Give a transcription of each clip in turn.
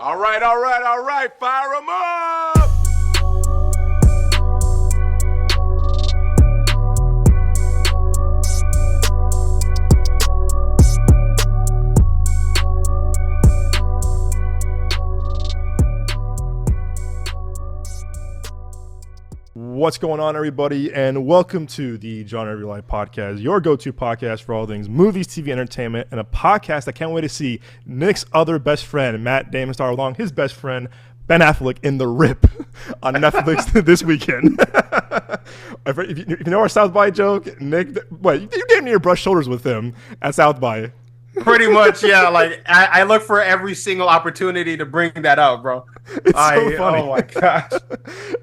All right. Fire them up. What's going on, everybody, and welcome to the Genre of Your Life podcast, your go-to podcast for all things movies, TV, entertainment, and a podcast I can't wait to see Nick's other best friend, Matt Damon, star along his best friend, Ben Affleck, in The Rip on Netflix this weekend. If you know our South By joke, Nick, you came near brush shoulders with him at South By. Pretty much, yeah. Like I look for every single opportunity to bring that up, bro. It's so funny. Oh my gosh!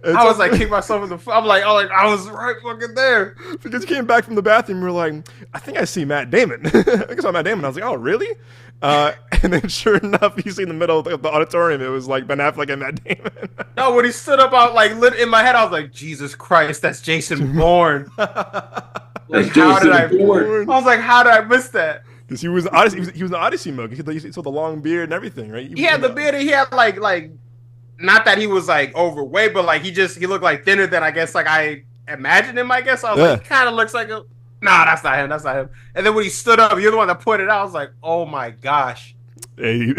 I was like, kick myself in the. I'm like, I was right fucking there. Because you came back from the bathroom, you were like, I think I see Matt Damon. I think I saw Matt Damon. I was like, oh, really? And then sure enough, you see in the middle of the auditorium, it was like Ben Affleck and Matt Damon. No, when he stood up out, like lit in my head, I was like, Jesus Christ, that's Jason Bourne. Like, how did I was like, how did I miss that? Because he was in Odyssey mode. He saw the long beard and everything, right? He had the beard, and he had like, not that he was like overweight, but like he looked like thinner than I guess like I imagined him. I guess I was like, kind of looks like a. Nah, that's not him. And then when he stood up, you're the one that pointed out. I was like, oh my gosh. Hey.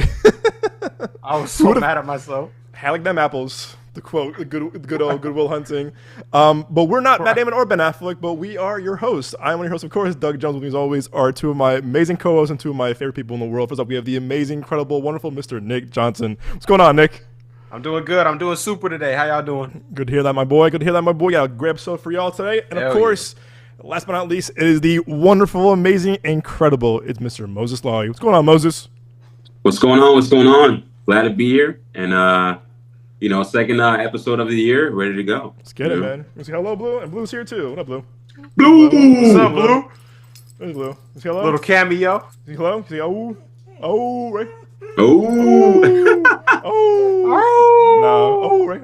I was so mad at myself. Had like them apples. The quote, the good old Good Will Hunting. But we're not Matt Damon or Ben Affleck, but we are your hosts. I'm one of your hosts, of course. Doug Jones, with me as always, are two of my amazing co-hosts and two of my favorite people in the world. First up, we have the amazing, incredible, wonderful Mr. Nick Johnson. What's going on, Nick? I'm doing good. I'm doing super today. How y'all doing? Good to hear that, my boy. Got a great episode for y'all today. And of course, last but not least, it is the wonderful, amazing, incredible. It's Mr. Moses Lawley. What's going on, Moses? What's going on? Glad to be here. And, second episode of the year, ready to go. Let's get it, man. Let's say hello, Blue. And Blue's here, too. What up, Blue? Blue! What's up, Blue? There's Blue. Say hello. Little cameo. Say hello. Say right? Oh! No. Right?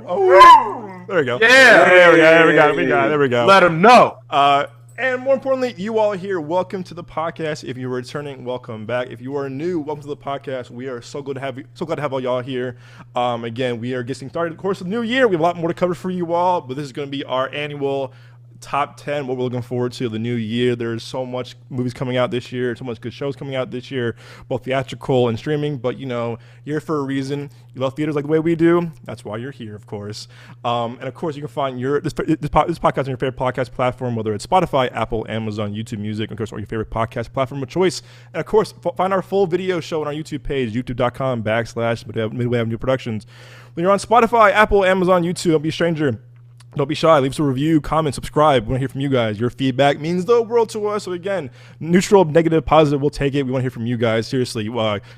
There we go. Yeah. There we go. Let him know. And more importantly, you all here, welcome to the podcast. If you're returning, welcome back. If you are new, welcome to the podcast. We are so glad to have all y'all here. Again, we are getting started. Of course, the new year, we have a lot more to cover for you all, but this is going to be our annual top 10, what we're looking forward to the new year. There's so much movies coming out this year, so much good shows coming out this year, both theatrical and streaming, but you're here for a reason. You love theaters like the way we do. That's why you're here, of course. And of course, you can find this podcast on your favorite podcast platform, whether it's Spotify, Apple, Amazon, YouTube Music, of course, or your favorite podcast platform of choice. And of course, find our full video show on our YouTube page, youtube.com/Midway Avenue Productions. When you're on Spotify, Apple, Amazon, YouTube, don't be a stranger. Don't be shy. Leave us a review, comment, subscribe. We want to hear from you guys. Your feedback means the world to us. So again, neutral, negative, positive, we'll take it. We want to hear from you guys. Seriously,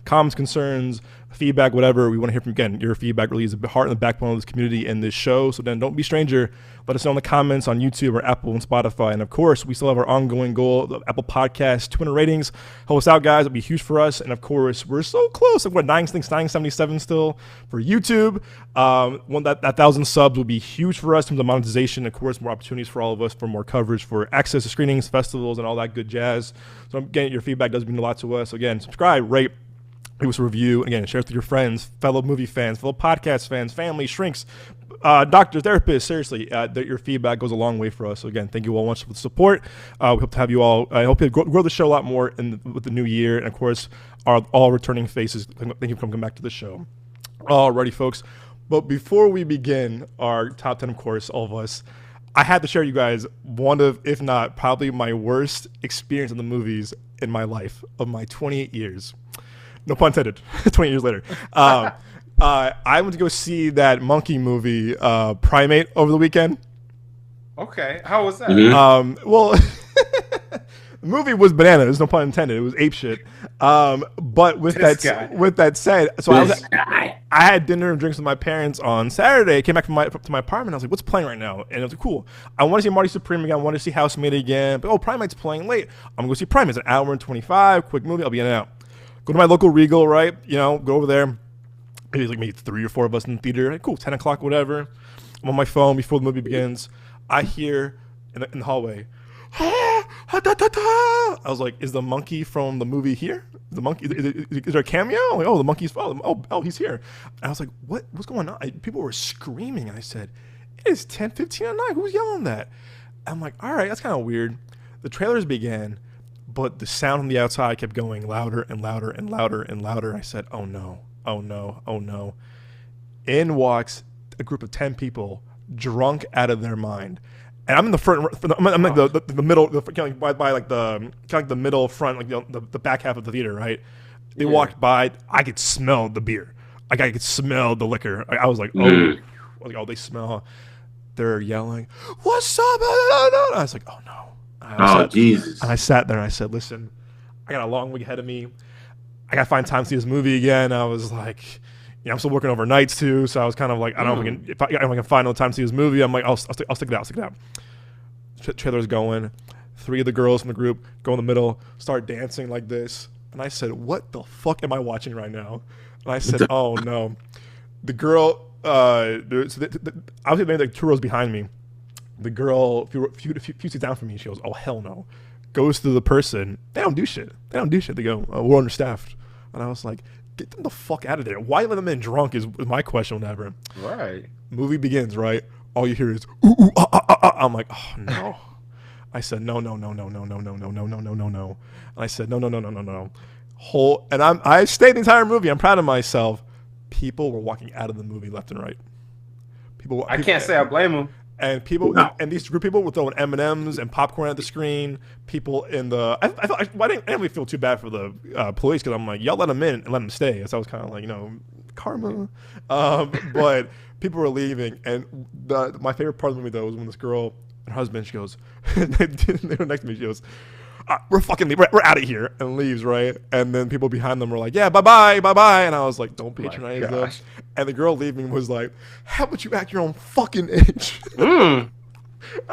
comments, concerns, feedback, whatever. We want to hear from, again, your feedback really is the heart and the backbone of this community and this show. So then don't be a stranger. Let us know in the comments on YouTube or Apple and Spotify. And of course, we still have our ongoing goal, the Apple Podcast 200 ratings. Help us out, guys. It'll be huge for us. And of course, we're so close. Like, 977 still for YouTube. That 1,000 subs will be huge for us in terms of monetization. Of course, more opportunities for all of us for more coverage, for access to screenings, festivals, and all that good jazz. So again, your feedback does mean a lot to us. So again, subscribe, rate, leave us a review. Again, share it with your friends, fellow movie fans, fellow podcast fans, family, shrinks, doctors, therapists. Seriously, your feedback goes a long way for us. So again, thank you all much for the support. We hope to have you all. I hope you grow the show a lot more with the new year. And of course, our all returning faces. Thank you for coming back to the show. Alrighty, folks. But before we begin our top 10, of course, all of us, I had to share you guys one of, if not probably my worst experience in the movies in my life of my 28 years. No pun intended. 20 years later. I went to go see that monkey movie, Primate, over the weekend. Okay. How was that? Mm-hmm. Well, the movie was banana. There's no pun intended. It was ape shit. But with that said, so I had dinner and drinks with my parents on Saturday. I came back to my apartment. I was like, what's playing right now? And I was like, cool. I want to see Marty Supreme again. I want to see Housemaid again. But Primate's playing late. I'm going to go see Primate. It's an hour and 25. Quick movie. I'll be in and out. Go to my local Regal, right? Go over there. It's like maybe 3 or 4 of us in the theater. Like, cool, 10 o'clock, whatever. I'm on my phone before the movie begins. I hear in the hallway, I was like, is the monkey from the movie here? The monkey, is there a cameo? I'm like, oh, the monkey's, oh, he's here. And I was like, what's going on? People were screaming. And I said, it is 10:15 at night. Who's yelling that? I'm like, all right, that's kind of weird. The trailers began, but the sound from the outside kept going louder and louder and louder and louder. I said, oh no, oh no, oh no. In walks a group of 10 people, drunk out of their mind. And I'm in the front. I'm like the middle, kind of by like the middle front, like the back half of the theater, right? They walked by. I could smell the beer. Like I could smell the liquor. I was like, oh, they smell. They're yelling, "What's up?" I was like, oh no. Jesus. And I sat there and I said, listen, I got a long week ahead of me. I got to find time to see this movie again. I was like, I'm still working overnights too, so I was kind of like, I don't know if I can find no time to see this movie. I'm like, I'll stick it out. Trailer's going. 3 of the girls from the group go in the middle, start dancing like this, and I said, what the fuck am I watching right now? And I said, oh no. The girl, obviously maybe like 2 rows behind me. The girl, a few seats down from me, she goes, oh hell no. Goes to the person. They don't do shit. They go, we're understaffed. And I was like, get them the fuck out of there. Why let them in drunk is my question whenever. Right. Movie begins, right? All you hear is, ooh, ooh, ah, ah, ah, ah. I'm like, oh, no. I said, no. And I said, no. I stayed the entire movie. I'm proud of myself. People were walking out of the movie left and right. I can't say I blame them. And and these group of people were throwing M&Ms and popcorn at the screen. People in the, I didn't really feel too bad for the police because I'm like, y'all let them in and let them stay. So I was kind of like, karma. But people were leaving, and my favorite part of the movie though was when this girl and her husband, she goes, they were next to me. She goes, we're out of here, and leaves, right? And then people behind them were like, yeah, bye bye. And I was like, don't patronize them. And the girl leaving was like, how about you act your own fucking age? I'm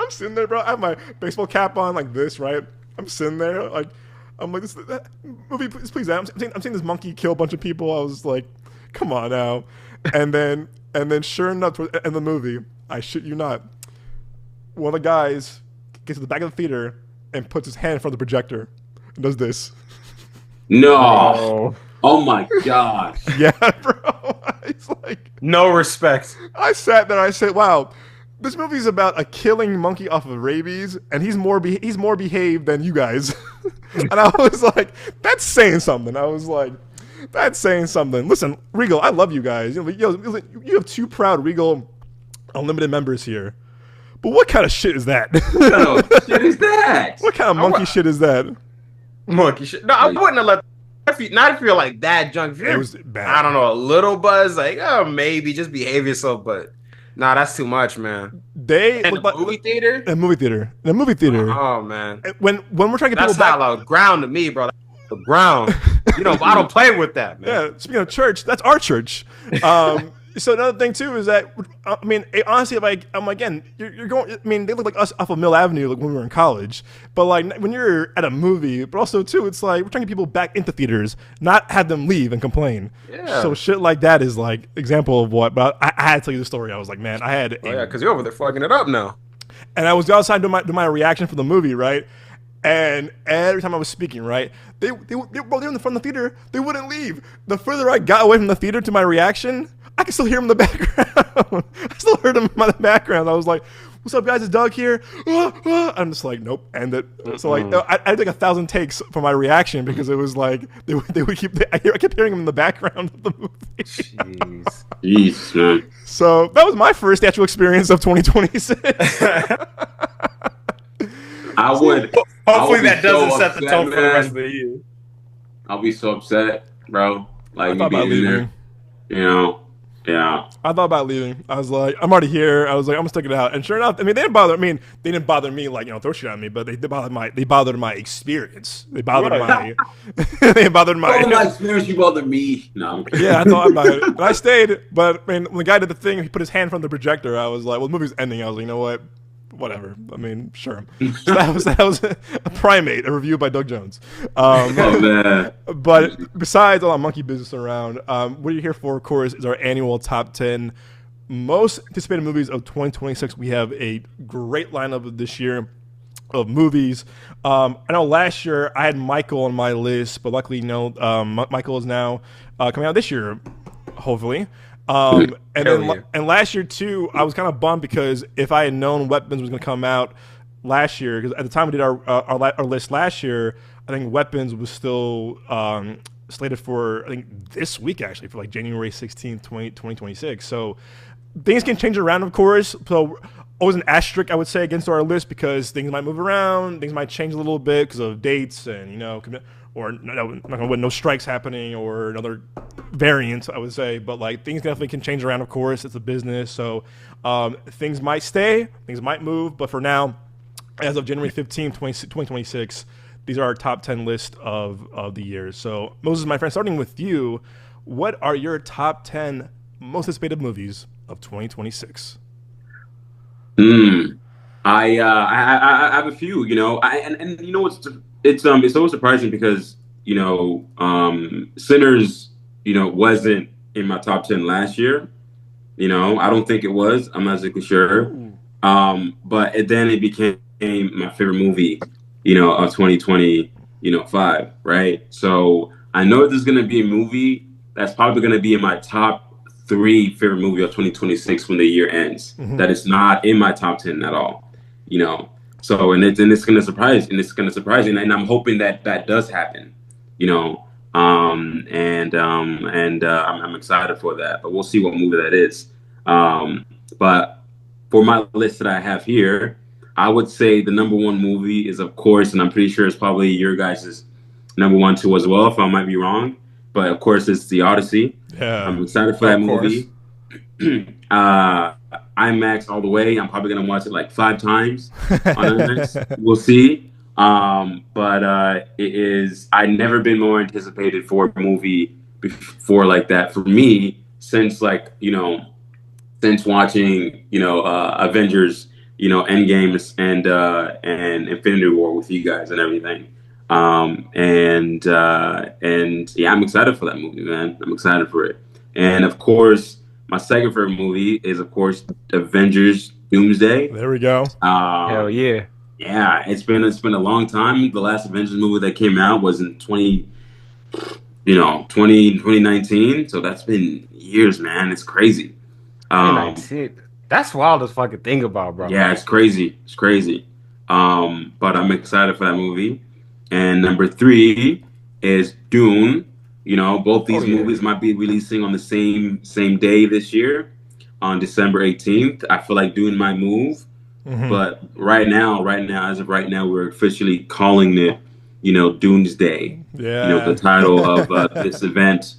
sitting there, bro. I have my baseball cap on like this, right? I'm sitting there, like, I'm like, this movie, please. I'm seeing this monkey kill a bunch of people. I was like, come on now. And then sure enough, in the movie, I shit you not, one of the guys gets to the back of the theater and puts his hand in front of the projector and does this. No. Oh my gosh. Yeah, bro. It's like, no respect. I sat there. I said, wow, this movie's about a killing monkey off of rabies, and he's more behaved than you guys. And I was like, that's saying something. I was like, that's saying something. Listen, Regal, I love you guys. You have 2 proud Regal Unlimited members here. But what kind of shit is that? What kind of shit is that? What kind of monkey shit is that? Monkey shit. No, I wouldn't have let. Not if you're like that drunk. It was bad. I don't know, a little buzz, like, oh, maybe just behave yourself, but nah, that's too much, man. Movie theater. In the movie theater. Oh man. When we're trying to get that's people back. That's ground to me, bro. The ground. I don't play with that, man. Yeah. Speaking of church, that's our church. So another thing too is that, I mean, honestly, like, again, you're going. I mean, they look like us off of Mill Avenue, like when we were in college. But like when you're at a movie, but also too, it's like we're trying to get people back into theaters, not have them leave and complain. Yeah. So shit like that is like example of what. But I had to tell you the story. I was like, man, I had. Oh yeah, because you're over there fucking it up now. And I was outside doing my reaction for the movie, right? And every time I was speaking, right, they were in the front of the theater. They wouldn't leave. The further I got away from the theater to my reaction, I could still hear him in the background. I still heard him in the background. I was like, what's up, guys? It's Doug here. I'm just like, nope, end it. So like, I had like 1,000 takes for my reaction because it was like, they would keep, I kept hearing him in the background of the movie. Jeez, man. So that was my first theatrical experience of 2026. I would. Hopefully that doesn't set the tone for the rest of the year. I'll be so upset, bro. Like, me being there, Yeah. I thought about leaving. I was like, I'm already here. I was like, I'm gonna stick it out. And sure enough, I mean, they didn't bother me like, throw shit at me, but they bothered my experience. They bothered my experience. You bothered me. No. Yeah, I thought about it. And I stayed, but I mean, when the guy did the thing, he put his hand from the projector. I was like, well, the movie's ending. I was like, you know what? Whatever. I mean, sure. So that was a Primate, a review by Doug Jones. But besides all that monkey business around, what you're here for, of course, is our annual top 10 most anticipated movies of 2026. We have a great lineup of this year. of movies. I know last year I had Michael on my list, but luckily, Michael is now coming out this year, hopefully. And last year too, I was kind of bummed because if I had known Weapons was going to come out last year, because at the time we did our list last year, I think Weapons was still slated for, I think, this week actually, for like January 16th, 2026. So things can change around, of course. So always an asterisk, I would say, against our list because things might move around, things might change a little bit because of dates and, or no strikes happening or another variant, I would say. But like things definitely can change around, of course. It's a business. So things might stay, things might move. But for now, as of January 15th, 2026, these are our top 10 list of the year. So Moses, my friend, starting with you, what are your top 10 most anticipated movies of 2026? I have a few, and you know it's so surprising because Sinners wasn't in my top 10 last year. I don't think it was. I'm not exactly sure. But then it became my favorite movie, of 2025, right? So I know there's gonna be a movie that's probably gonna be in my top 3 favorite movie of 2026 when the year ends. Mm-hmm. That is not in my top 10 at all, So it's gonna surprise, and I'm hoping that does happen, I'm excited for that. But we'll see what movie that is. But for my list that I have here, I would say the number 1 movie is, of course, and I'm pretty sure it's probably your guys' number 1 too as well, if I might be wrong. But of course, it's The Odyssey. Yeah, I'm excited for that movie. IMAX all the way. I'm probably gonna watch it like 5 times on IMAX. We'll see. But it is. I've never been more anticipated for a movie before like that for me since since watching Avengers, Endgame and Infinity War with you guys and everything. And yeah, I'm excited for that movie, man. I'm excited for it. And of course, my second favorite movie is, of course, Avengers Doomsday. There we go. Hell yeah. Yeah, it's been a long time. The last Avengers movie that came out was in 2019. So that's been years, man. It's crazy. 2019. That's wild as fucking think about, bro. Yeah, it's crazy. It's crazy. But I'm excited for that movie. And number 3 is Dune. Both these movies might be releasing on the same day this year, on December 18th. I feel like Dune might move. Mm-hmm. But right now, as of right now, we're officially calling it, Doomsday. Yeah. The title of this event,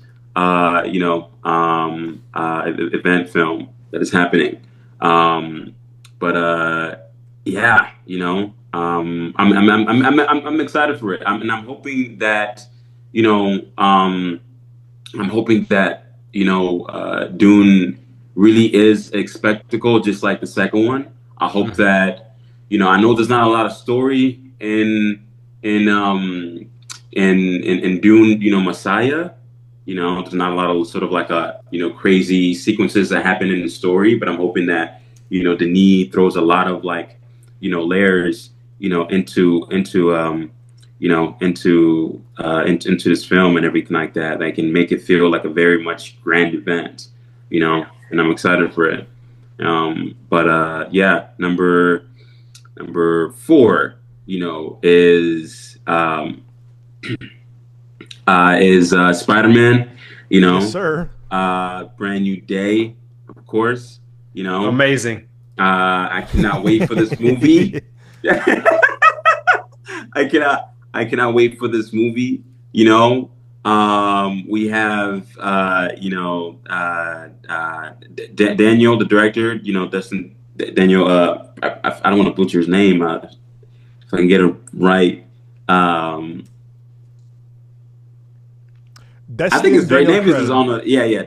event film that is happening. Yeah, I'm excited for it. And I'm hoping that, Dune really is a spectacle, just like the second one. I hope that, I know there's not a lot of story in Dune, Messiah. There's not a lot of sort of like crazy sequences that happen in the story, but I'm hoping that, Denis throws a lot of like, layers, into this film and everything like that. That can make it feel like a very much grand event, and I'm excited for it. Yeah, number 4, is Spider-Man. Yes, sir. Brand New Day, of course. Amazing. I cannot wait for this movie. I cannot wait for this movie. We have Daniel, the director. Daniel. I don't want to butcher his name. If I can get it right. I think his great name is on the. Yeah.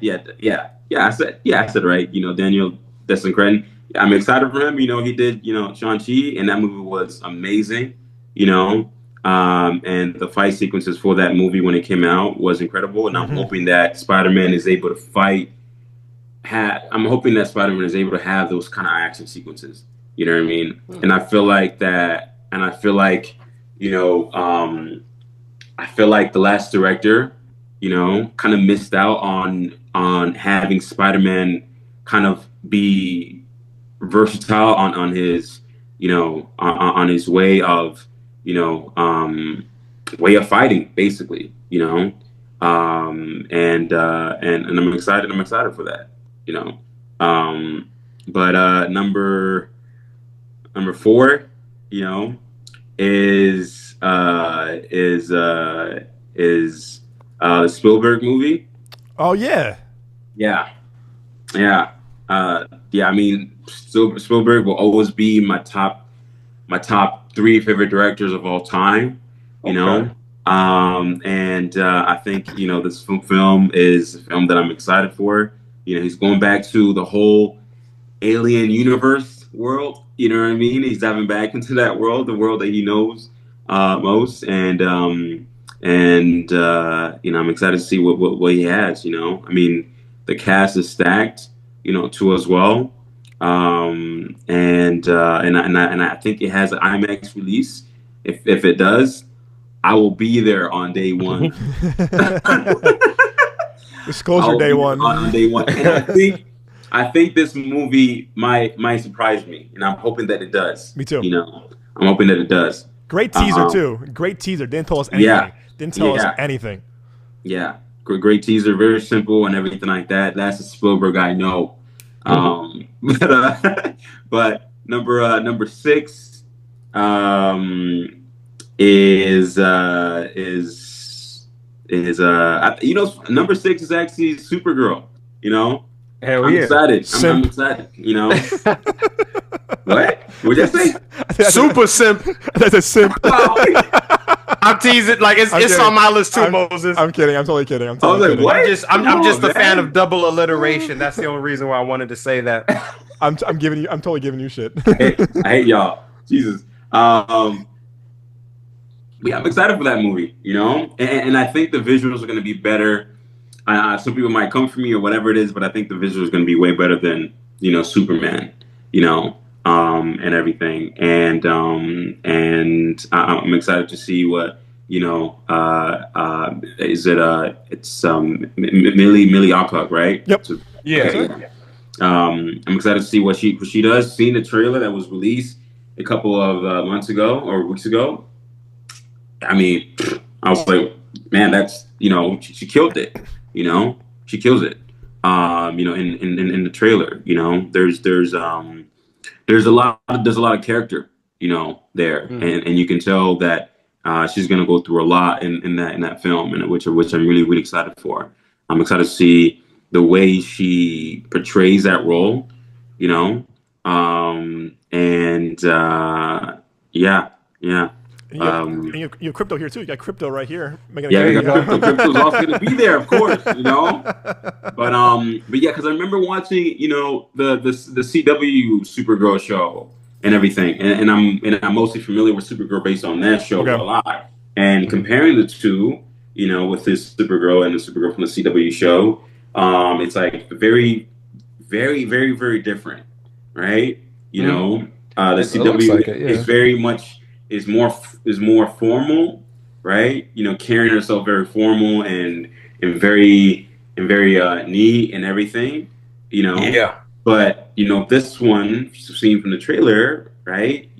I said it right. Daniel Destin Cretton. I'm excited for him. He did, Shang-Chi, and that movie was amazing, and the fight sequences for that movie when it came out was incredible. And I'm hoping that Spider-Man is able to fight. I'm hoping that Spider-Man is able to have those kind of action sequences. You know what I mean? And I feel like that and I feel like, I feel like the last director, kind of missed out on having Spider-Man kind of be versatile on his, on his way of, way of fighting, basically, and I'm excited. I'm excited for that, but number four, is the Spielberg movie. Oh yeah. Yeah. I mean, Spielberg will always be my top three favorite directors of all time. Okay. I think this film is a film that I'm excited for. He's going back to the whole alien universe world. You know what I mean? He's diving back into that world, the world that he knows most, and I'm excited to see what he has. I mean, the cast is stacked, too as well, and I think it has an IMAX release. If it does, I will be there on day one. Disclosure day one. On day one, and I think this movie might surprise me, and I'm hoping that it does. Me too. I'm hoping that it does. Great teaser too. Great teaser. Didn't tell us anything. Yeah. Didn't tell us anything. Yeah. Great teaser. Very simple and everything like that. That's a Spielberg I know. But number six is number six is actually Supergirl. Hell I'm yeah. excited. I'm excited. What? What'd you say? Super simp. That's a simp. I'm teasing. Like it's on my list too, Moses. I'm kidding. I'm totally kidding. I was like, what? I'm just a fan of double alliteration. That's the only reason why I wanted to say that. I'm totally giving you shit. I hate y'all. Jesus. Yeah, I'm excited for that movie. And I think the visuals are going to be better. Some people might come for me or whatever it is, but I think the visuals are going to be way better than Superman. And everything, and I'm excited to see what is it? It's Millie Alcock, right? Yep. So, Yeah. okay. I'm excited to see what she does. Seeing the trailer that was released a couple of months ago or weeks ago, I mean, I was like, man, that's she killed it. She kills it. In the trailer, there's a lot of character, there, and you can tell that she's gonna go through a lot in that film, and which I'm really really excited for. I'm excited to see the way she portrays that role, yeah. And you have crypto here too. You got crypto right here. Crypto's also going to be there, of course. But yeah, because I remember watching, the CW Supergirl show and everything, and I'm mostly familiar with Supergirl based on that show a lot. And comparing the two, with this Supergirl and the Supergirl from the CW show, it's like very, very, very, very different, right? The CW is very much. Is more formal, right? Carrying herself very formal and very neat and everything, Yeah. But this one, seen from the trailer, right?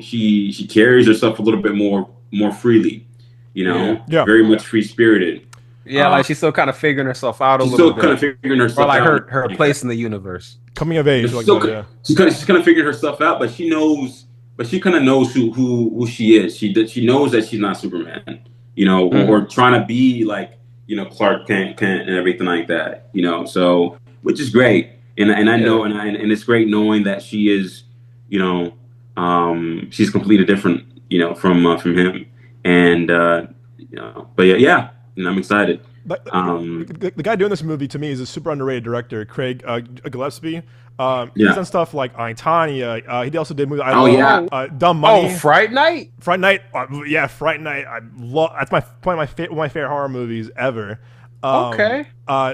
She carries herself a little bit more freely, very much free spirited. Yeah, like she's still kind of figuring herself out a little bit. She's still kind of figuring herself out. Or like her place in the universe. Coming of age. She's kind of figuring herself out, but she knows. But she kind of knows who she is. She knows that she's not Superman, or trying to be like, Clark Kent and everything like that, So, which is great, and I know, and it's great knowing that she is, she's completely different, from him, and but yeah, and I'm excited. But the guy doing this movie to me is a super underrated director, Craig Gillespie. He's done stuff like I, Tonya. He also did movies. Dumb Money. Oh, Fright Night. Fright Night. Fright Night. That's probably my favorite horror movies ever. Okay.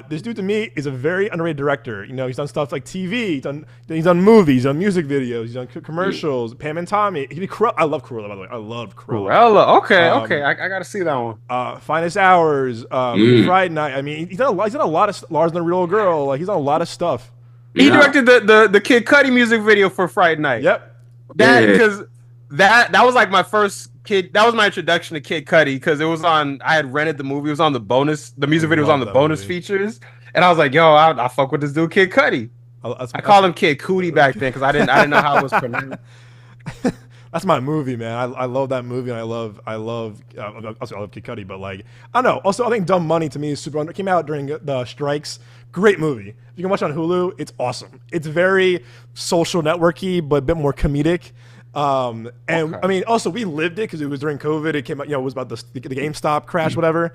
This dude to me is a very underrated director. You know, he's done stuff like TV, he's done movies, he's done music videos, he's done commercials. Pam and Tommy. I love Cruella, by the way. I love Cruella. Cruella. Okay. I gotta see that one. Finest Hours, Friday Night. I mean, he's done a lot of Lars and the Real Girl. Like he's done a lot of stuff. He directed the Kid Cudi music video for Friday Night. Yep. That was like my first Kid. That was my introduction to Kid Cudi because it was on. I had rented the movie. It was on the bonus. The music video was on the bonus features, and I was like, "Yo, I fuck with this dude, Kid Cudi." I called him Kid Cudi back then because I didn't know how it was pronounced. That's my movie, man. I love that movie, and I love also I love Kid Cudi, but like I don't know. Also, I think Dumb Money to me is super. It came out during the strikes. Great movie. If you can watch it on Hulu, it's awesome. It's very social networky, but a bit more comedic. I mean, also we lived it because it was during COVID. It came out, it was about the GameStop crash, whatever.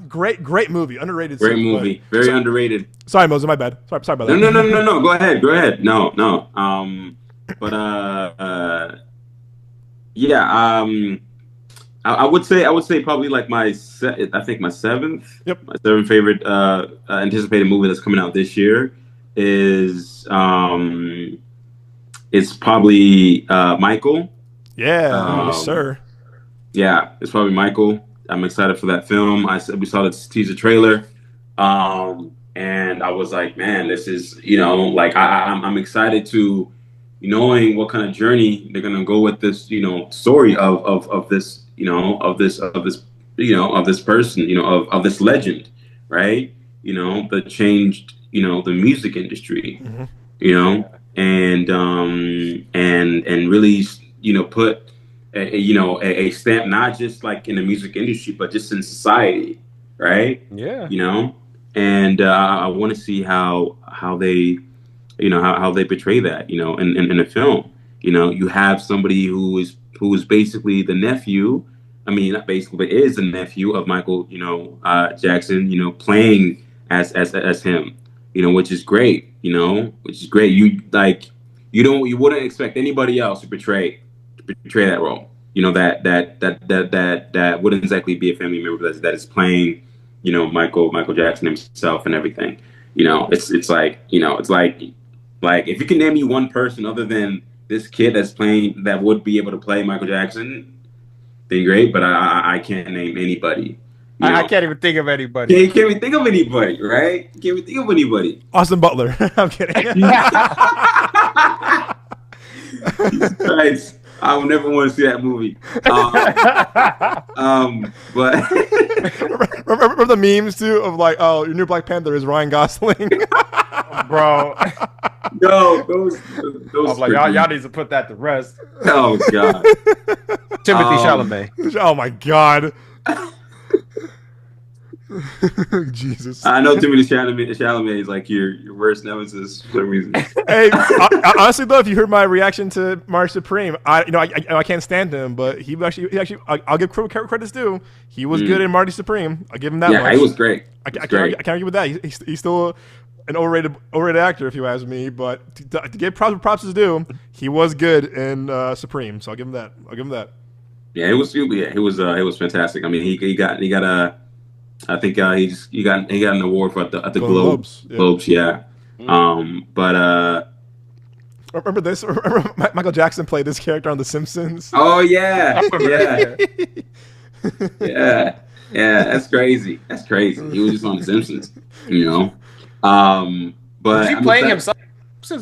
Great movie, underrated. Great movie, very underrated. Sorry, Moses, my bad. Sorry about that. No. Go ahead. No. I would say probably like my seventh. Yep. My seventh favorite anticipated movie that's coming out this year is it's probably Michael. Yeah, yes, sir. Yeah, it's probably Michael. I'm excited for that film. We saw the teaser trailer, and I was like, man, this is like I'm excited to knowing what kind of journey they're gonna go with this story of this person of this legend, right? That changed the music industry, and really put a stamp not just like in the music industry but just in society, right? Yeah. And I want to see how they how they portray that in a film. You have somebody who is basically the nephew. I mean, not basically, but is the nephew of Michael Jackson, playing as him, which is great, which is great. You wouldn't expect anybody else to portray that role. That wouldn't exactly be a family member that is playing, Michael Jackson himself and everything. It's like if you can name me one person other than this kid that would be able to play Michael Jackson, then great. But I can't name anybody. I can't even think of anybody. You can't even think of anybody, right? You can't even think of anybody. Austin Butler. I'm kidding. Jesus Christ. I will never want to see that movie. But remember the memes too of like, oh, your new Black Panther is Ryan Gosling, bro. No, those. I'm like, y'all need to put that to rest. Oh God. Timothy Chalamet. Oh my God. Jesus. I know Timothy Chalamet is like your worst nemesis for some reason. Hey, honestly though, if you heard my reaction to Marty Supreme, I can't stand him, but he actually I'll give credits due. He was good in Marty Supreme. I'll give him that. Yeah, much. He was great. I can't argue with that. He's still an overrated actor, if you ask me. But to give props is due, he was good in Supreme. So I'll give him that. Yeah, it was fantastic. I mean, he got a. I think he got an award for at the Globes. Globes, yeah. But remember this? Remember Michael Jackson played this character on The Simpsons? Oh yeah, yeah. That's crazy. He was just on The Simpsons, But was he playing himself,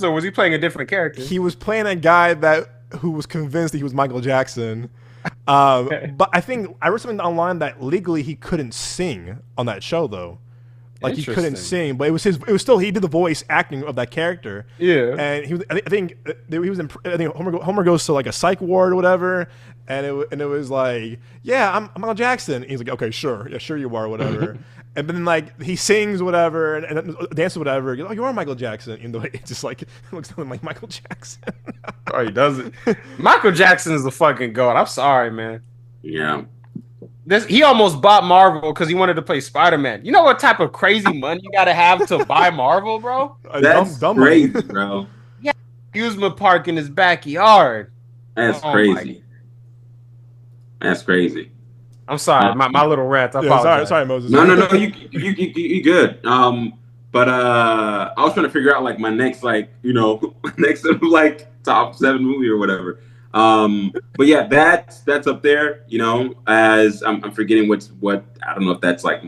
or was he playing a different character? He was playing a guy who was convinced that he was Michael Jackson. But I think I read something online that legally he couldn't sing on that show though. Like he couldn't sing, but it was still he did the voice acting of that character. Yeah. And he was I think Homer goes to like a psych ward or whatever, and it was like, yeah, I'm Michael Jackson. And he's like, okay, sure. Yeah, sure you are, whatever. And then like he sings whatever and dances whatever. You're like, oh, you are Michael Jackson. Even though it just like looks like Michael Jackson. Oh, he doesn't. Michael Jackson is the fucking goat. I'm sorry, man. Yeah. He almost bought Marvel because he wanted to play Spider-Man. You know what type of crazy money you got to have to buy Marvel, bro? That's dumb crazy, money. bro. Yeah, amusement park in his backyard. That's crazy. That's crazy. I'm sorry, my little rant. I apologize. Sorry, Moses. No, you good. But I was trying to figure out like my next next like top 7 movie or whatever. But yeah, that's up there. As I'm forgetting what I don't know if that's like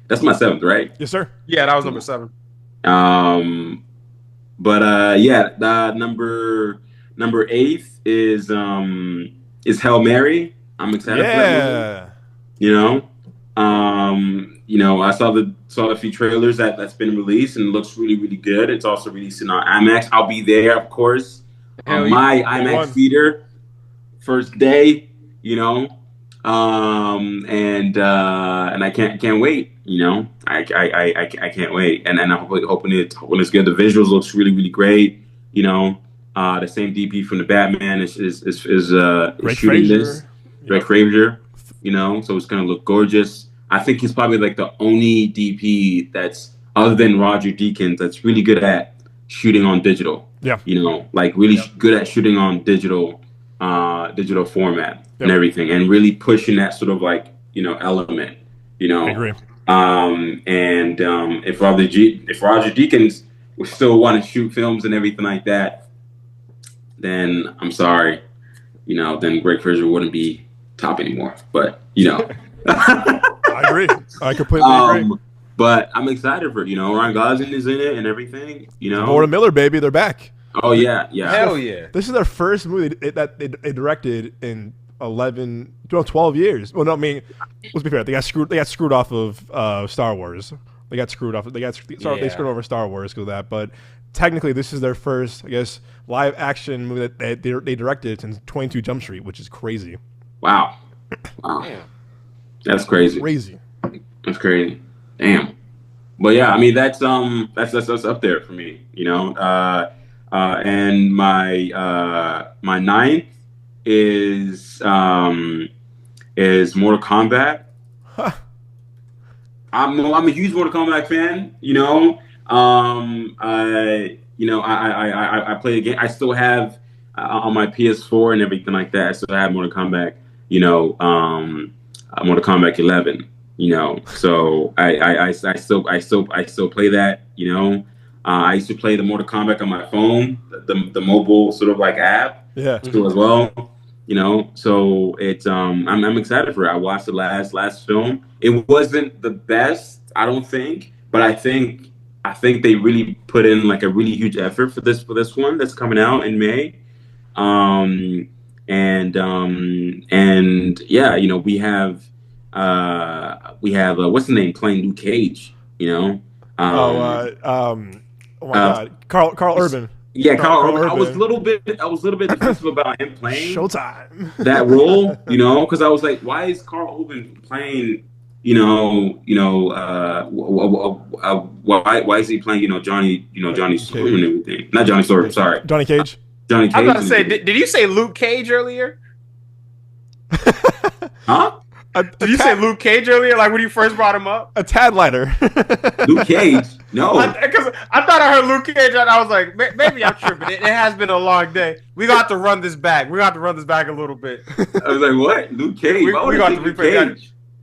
that's my 7th, right? Yes, sir. Yeah, that was number 7. But yeah, the number 8 is Hail Mary. I'm excited for that movie. I saw a few trailers that's been released and it looks really, really good. It's also releasing on IMAX. I'll be there, of course. My IMAX theater, first day, and I can't wait. I can't wait, and I'm hoping it's good. The visuals looks really, really great. The same DP from the Batman is shooting this. Greg Fraser, so it's gonna look gorgeous. I think he's probably like the only DP that's other than Roger Deakins that's really good at shooting on digital. Yeah. Really good at shooting on digital format and everything, and really pushing that sort of element. I agree. If Roger Deakins would still want to shoot films and everything like that, then I'm sorry, then Greg Fraser wouldn't be top anymore. But I agree. I completely agree. But I'm excited for it. Ryan Gosling is in it and everything. Gordon Miller, baby, they're back. Oh yeah. Hell yeah! This is their first movie that they directed in 12 years. Well, no, I mean, let's be fair. They got screwed off of Star Wars. They screwed over Star Wars because of that. But technically, this is their first, I guess, live action movie that they directed since 22 Jump Street, which is crazy. Wow. Damn. That's crazy. That's crazy. Damn. But yeah, I mean that's up there for me, and my 9th is Mortal Kombat. Huh. I'm a huge Mortal Kombat fan, I play the game. I still have on my PS4 and everything like that. I still have Mortal Kombat, Mortal Kombat 11. So I still play that. I used to play the Mortal Kombat on my phone, the mobile sort of like app, too as well. So it's I'm excited for it. I watched the last film. It wasn't the best, I don't think, but I think they really put in like a really huge effort for this one that's coming out in May. We have what's the name playing Luke Cage, oh my God, Carl Urban. Yeah, Carl Urban. I was a little bit defensive about him playing Showtime that role, because I was like, why is Carl Urban playing, why is he playing, Johnny Storm and everything? Not Johnny Storm, sorry. Johnny Cage. Johnny Cage. I was about to say, did you say Luke Cage earlier? Huh? Did you say Luke Cage earlier, like when you first brought him up? A tad lighter. Luke Cage? No. Because I thought I heard Luke Cage, and I was like, maybe I'm tripping. It has been a long day. We got to run this back. We got to run this back a little bit. I was like, what? Luke Cage? We got to replay that.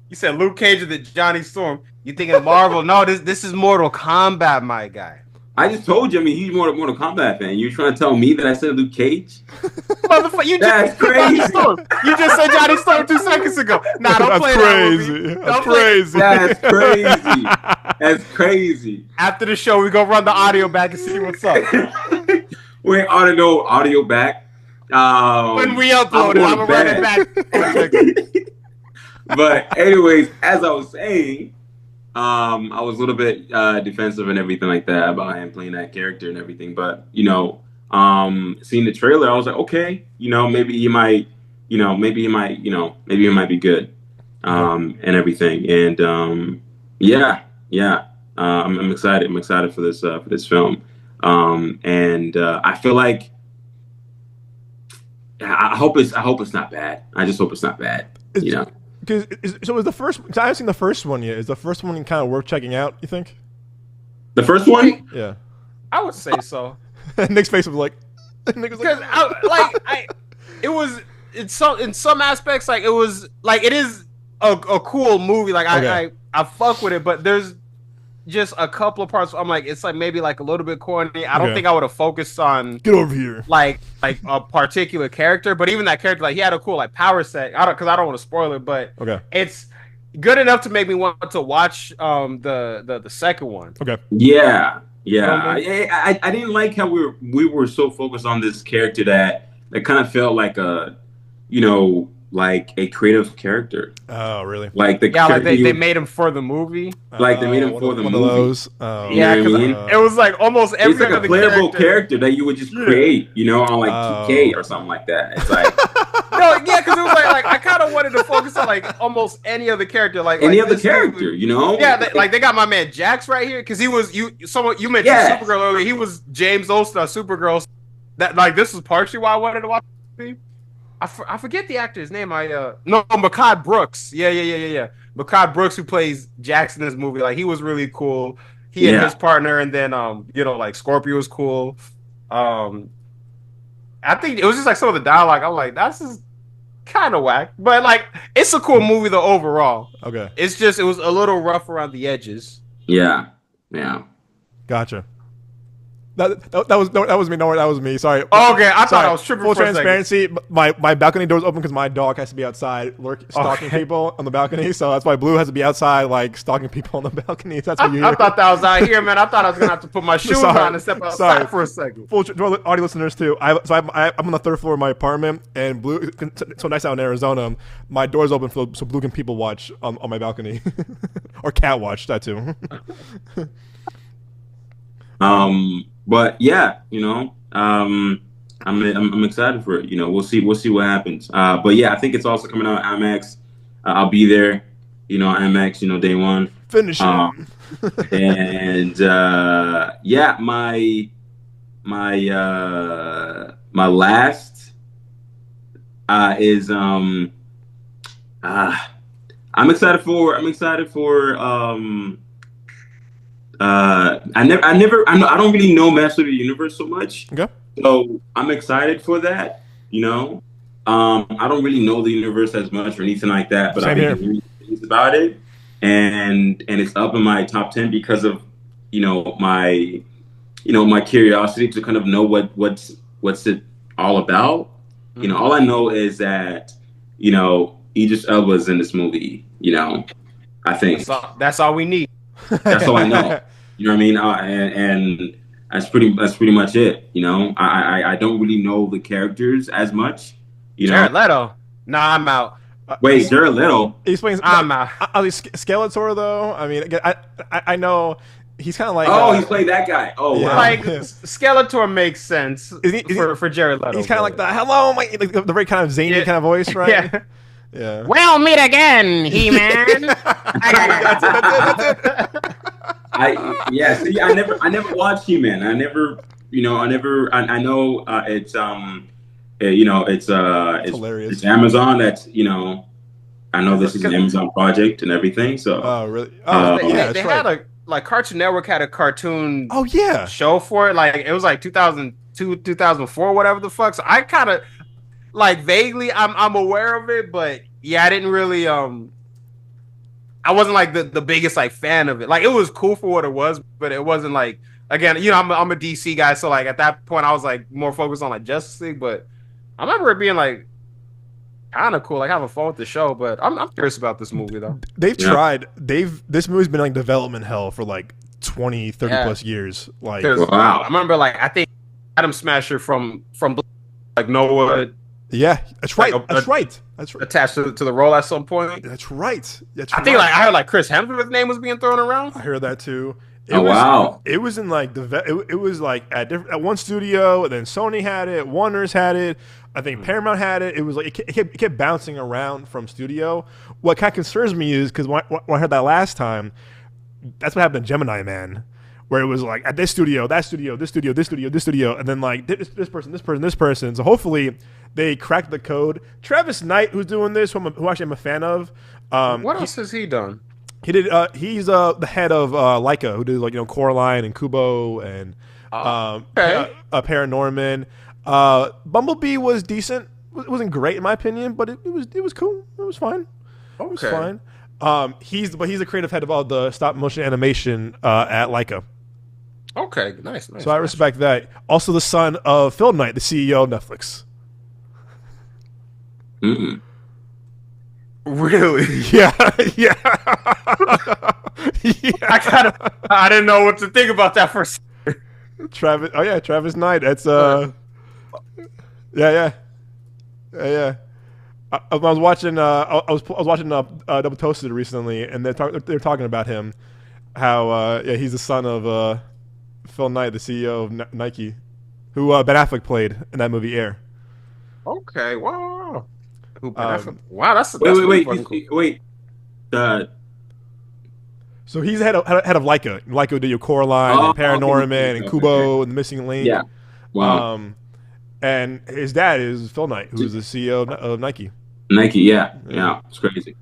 You said Luke Cage and the Johnny Storm. You thinking Marvel? No, this is Mortal Kombat, my guy. I just told you, he's Mortal Kombat fan. You trying to tell me that I said Luke Cage? Motherfucker, That's crazy. You just said Johnny Storm 2 seconds ago. Nah, don't play that. That's crazy. That's crazy. That's crazy. After the show, we go run the audio back and see what's up. We ought to go audio back. When we upload it, I'm going to run it back. But anyways, as I was saying, I was a little bit defensive and everything like that about him playing that character and everything. But, seeing the trailer, I was like, okay, maybe he might be good and everything. And I'm excited. I'm excited for this film. And I feel like I hope it's not bad. I just hope it's not bad. So is the first? Because I haven't seen the first one yet. Is the first one kind of worth checking out? You think? The first one? Yeah. I would say so. Nick's face was like, because it was in some aspects like it was like it is a cool movie. Like Okay. I fuck with it, but there's just a couple of parts. I'm like, it's like maybe like a little bit corny. I don't Okay. think I would have focused on Get over here. like a particular character, but even that character, like he had a cool like power set. I don't want to spoil it, but Okay. it's good enough to make me want to watch the second one. Okay. Yeah. You know what I didn't like how we were so focused on this character that kind of felt like a, like a creative character. Oh, really? Like the Yeah, like character they made him for the movie. Like they made him for the one movie. of those. Oh. Yeah, You know what I because mean? it was like almost every It's like a other playable character that you would just create, on like Oh. 2K or something like that. It's like No, yeah, because it was like I kind of wanted to focus on like almost any other character, like any like other this character, dude- Yeah, they got my man Jax right here because he was you mentioned Yes. Supergirl earlier. He was James Olsen on Supergirl. That like this was partially why I wanted to watch the movie. I forget the actor's name. Mehcad Brooks. Yeah. Mehcad Brooks, who plays Jax in this movie, like he was really cool. He and his partner, and then like Scorpio was cool. I think it was just like some of the dialogue. I'm like, that's just kind of whack, but like it's a cool movie though overall. Okay. It's just it was a little rough around the edges. yeah. Gotcha. That was me. No, that was me. Sorry. Oh, okay, I thought Sorry. I was tripping Full for a second. transparency. My balcony door's open because my dog has to be outside stalking Okay. people on the balcony. So that's why Blue has to be outside, like stalking people on the balcony. That's what you hear. I thought that was out here, man. I thought I was gonna have to put my shoes Sorry. on and step outside Sorry. for a second. Full audio listeners too. I'm on the third floor of my apartment, and Blue. So nice out in Arizona. My door's open so Blue can people watch on my balcony, or cat watch that too. But yeah, I'm excited for it. We'll see what happens. But yeah, I think it's also coming out IMAX. I'll be there. IMAX. Day one. Finish it. And yeah, my last is I'm excited for I don't really know Master of the Universe so much. Okay. So I'm excited for that. I don't really know the universe as much or anything like that, but I've been hearing things about it, and it's up in my top 10 because of my curiosity to kind of know what's it all about. Mm-hmm. All I know is that Idris Elba's in this movie. I think That's all we need. that's all I know. You know what I mean? And that's pretty much it. I don't really know the characters as much. Jared Leto. Nah, I'm out. Wait, Jared Leto. He explains. I'm out. Skeletor though. I mean, I know he's kind of like. Oh, he's playing that guy. Oh, Yeah. wow. Like Skeletor makes sense for Jared Leto. He's kind of like the hello, like the very kind of zany kind of voice, right? Yeah. Yeah. We'll meet again, He-Man. That's it. See, I never watched He-Man. I know it's hilarious. It's Amazon. That's I know this is an Amazon project and everything. So Oh really? Oh yeah, they that's right. had Cartoon Network had a cartoon Oh yeah. show for it. Like it was like 2002, 2004, whatever the fuck. So I kind of like vaguely I'm aware of it, but yeah, I didn't really I wasn't like the biggest like fan of it. Like it was cool for what it was, but it wasn't like again, I'm a DC guy, so like at that point I was like more focused on like Justice League, but I remember it being like kind of cool, like having fun with the show, but I'm curious about this movie though. They've tried. This movie's been like development hell for like 20, 30 plus years. Like wow. I remember like I think Adam Smasher from like Noah. Yeah, that's right. Like That's right. Attached to the role at some point. That's right. I think like I heard like Chris Hemsworth's name was being thrown around. I heard that too. Wow. It was in like it was like at one studio, and then Sony had it, Warner's had it, I think Paramount had it. It was like it kept bouncing around from studio. What kind of concerns me is because when I heard that last time, that's what happened to Gemini Man, where it was like at this studio, that studio, this studio, this studio, this studio, and then like this person, this person, this person. So hopefully they cracked the code. Travis Knight, who's doing this, who actually I'm a fan of. What else has he done? He did. He's the head of Leica, who did like Coraline and Kubo and Paranorman. Bumblebee was decent. It wasn't great in my opinion, but it was cool. It was fine. It was Okay. fine. He's the creative head of all the stop motion animation at Leica. Okay. Nice. Nice. So I respect that. Also, the son of Phil Knight, the CEO of Netflix. Mm-mm. Really? Yeah, yeah, yeah. I didn't know what to think about that for a second. Travis. Oh yeah, Travis Knight. That's yeah, yeah, yeah. I was watching. I was watching Double Toasted recently, and they're talking about him. How yeah, he's the son of Phil Knight, the CEO of Nike, who Ben Affleck played in that movie Air. Okay. Wow. Wow. That's Wait, wait, really wait, fucking cool. wait. The So he's head of Leica. Leica did your Coraline, and Paranorman, and Kubo, and the Missing Link. Yeah. Wow. And his dad is Phil Knight, who's the CEO of Nike. Nike. Yeah. It's crazy.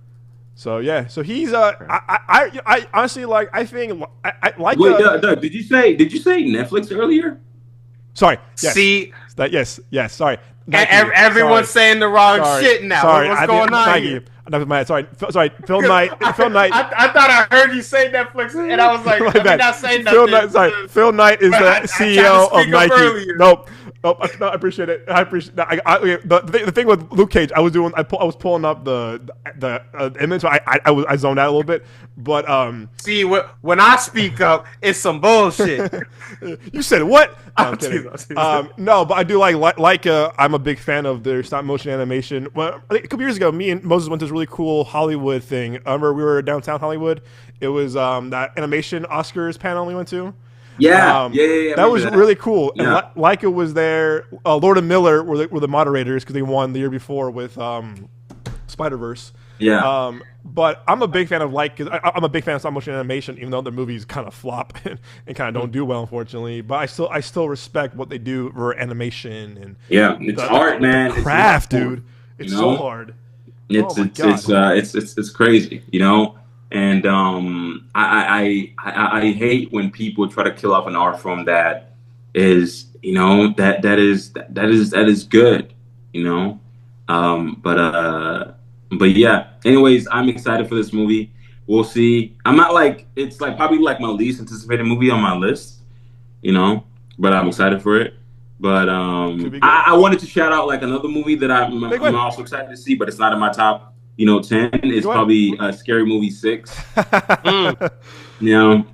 So yeah, so he's I honestly like I think I like. Wait, Doug, did you say Netflix earlier? Sorry. Yes. See, yes. Sorry. everyone's saying the wrong shit now. Sorry, What's going on here? Sorry, Phil Knight. Phil Knight. I thought I heard you say Netflix, and I was like, let me not say nothing. Phil Knight is the CEO of Nike. Earlier. Nope. No, I appreciate it. The thing with Luke Cage, I was pulling up the image. So I zoned out a little bit, but see, when I speak up, it's some bullshit. You said what? No, I'm I'm kidding. teasing. No, but I do like I'm a big fan of their stop motion animation. Well, a couple years ago, me and Moses went to this really cool Hollywood thing. I remember we were downtown Hollywood. It was that animation Oscars panel we went to. Yeah. That was really cool. Yeah. And Leica was there. Lord and Miller were the moderators because they won the year before with Spider-Verse. Yeah. But I'm a big fan of I'm a big fan of stop motion animation, even though the movies kind of flop and kind of don't do well, unfortunately. But I still respect what they do for animation and it's art, man. Craft, dude. It's so hard. It's crazy, you know. And I hate when people try to kill off an art form that is, you know, that is good, you know. But yeah. Anyways, I'm excited for this movie. We'll see. I'm not like it's like probably like my least anticipated movie on my list, you know. But I'm excited for it. But I wanted to shout out like another movie that I'm also excited to see, but it's not in my top 10 is probably Scary Movie 6. You know,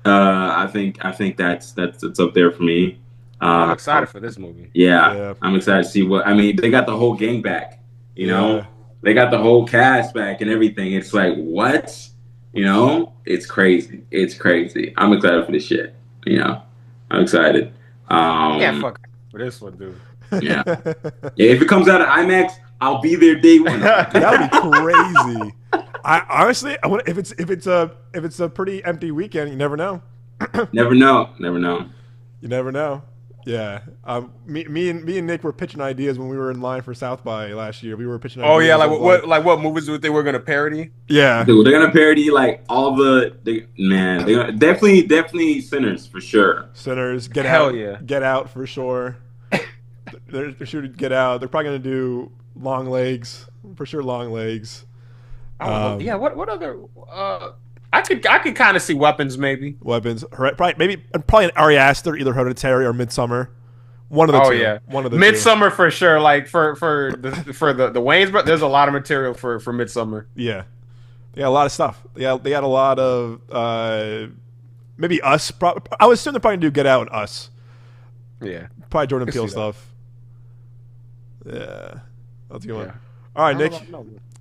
I think that's up there for me. I'm excited for this movie. Yeah, I'm excited to see they got the whole gang back. You know, they got the whole cast back and everything. It's like what? You know, it's crazy. It's crazy. I'm excited for this shit. You know, I'm excited. Fuck for this one, dude. Yeah. If it comes out of IMAX, I'll be there day one. That would be crazy. I honestly, if it's a pretty empty weekend, you never know. Never know. You never know. Yeah. Me and Nick were pitching ideas when we were in line for South by last year. We were pitching ideas. Oh yeah, what movies do they were gonna parody? Yeah. Dude, they're gonna parody like all they're gonna definitely Sinners for sure. Sinners, Get Out for sure. They're shooting Get Out. They're probably gonna do Long Legs for sure. Long Legs. Yeah. What other? I could kind of see Weapons maybe. Weapons. Probably an Ari Aster, either Hereditary or Midsummer. One of the two. Oh yeah. One of the Midsummer for sure. Like for the Wayans, but there's a lot of material for Midsummer. Yeah. They got a lot of stuff. They got a lot of maybe Us. I would assume they're probably gonna do Get Out and Us. Yeah. Probably Jordan Peele stuff. Yeah. That's a good one. All right, Nick.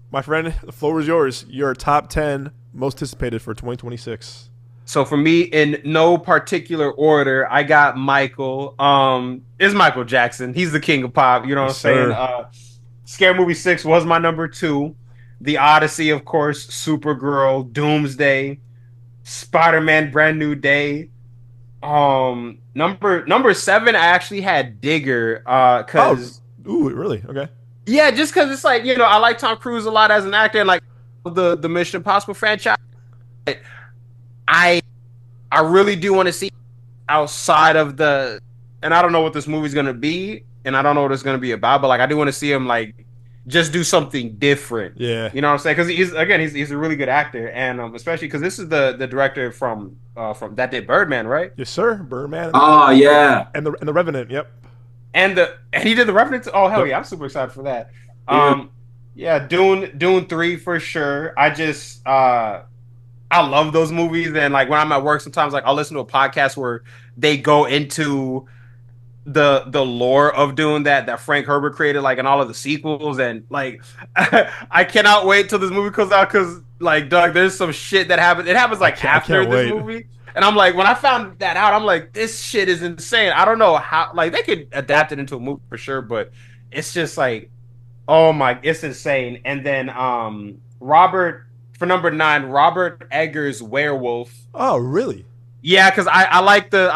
My friend, the floor is yours. Your top 10 most anticipated for 2026. So for me, in no particular order, I got Michael. It's Michael Jackson. He's the king of pop. You know what I'm saying? Scary Movie 6 was my number 2. The Odyssey, of course. Supergirl, Doomsday, Spider-Man, Brand New Day. Number 7, I actually had Digger. Ooh, really? Okay. Yeah, just because it's like, you know, I like Tom Cruise a lot as an actor, and like the Mission Impossible franchise. I really do want to see outside of and I don't know what this movie's gonna be, and I don't know what it's gonna be about, but like I do want to see him like just do something different. Yeah. You know what I'm saying? Because he's a really good actor, and especially because this is the director from that did Birdman, right? Yes, sir. Birdman. Oh yeah. And the Revenant. Yep. And he did the Revenant. Oh hell Yep. yeah! I'm super excited for that. Yeah. Yeah, Dune 3 for sure. I love those movies, and like when I'm at work, sometimes like I'll listen to a podcast where they go into the lore of Dune that Frank Herbert created, like in all of the sequels, and like I cannot wait till this movie comes out because like Doug, there's some shit that happens. It happens like after this movie, and I'm like, when I found that out, I'm like, this shit is insane. I don't know how like they could adapt it into a movie for sure, but it's just like, oh my, it's insane. And then for number 9, Robert Eggers' Werewolf. Oh, really? Yeah, because I like those.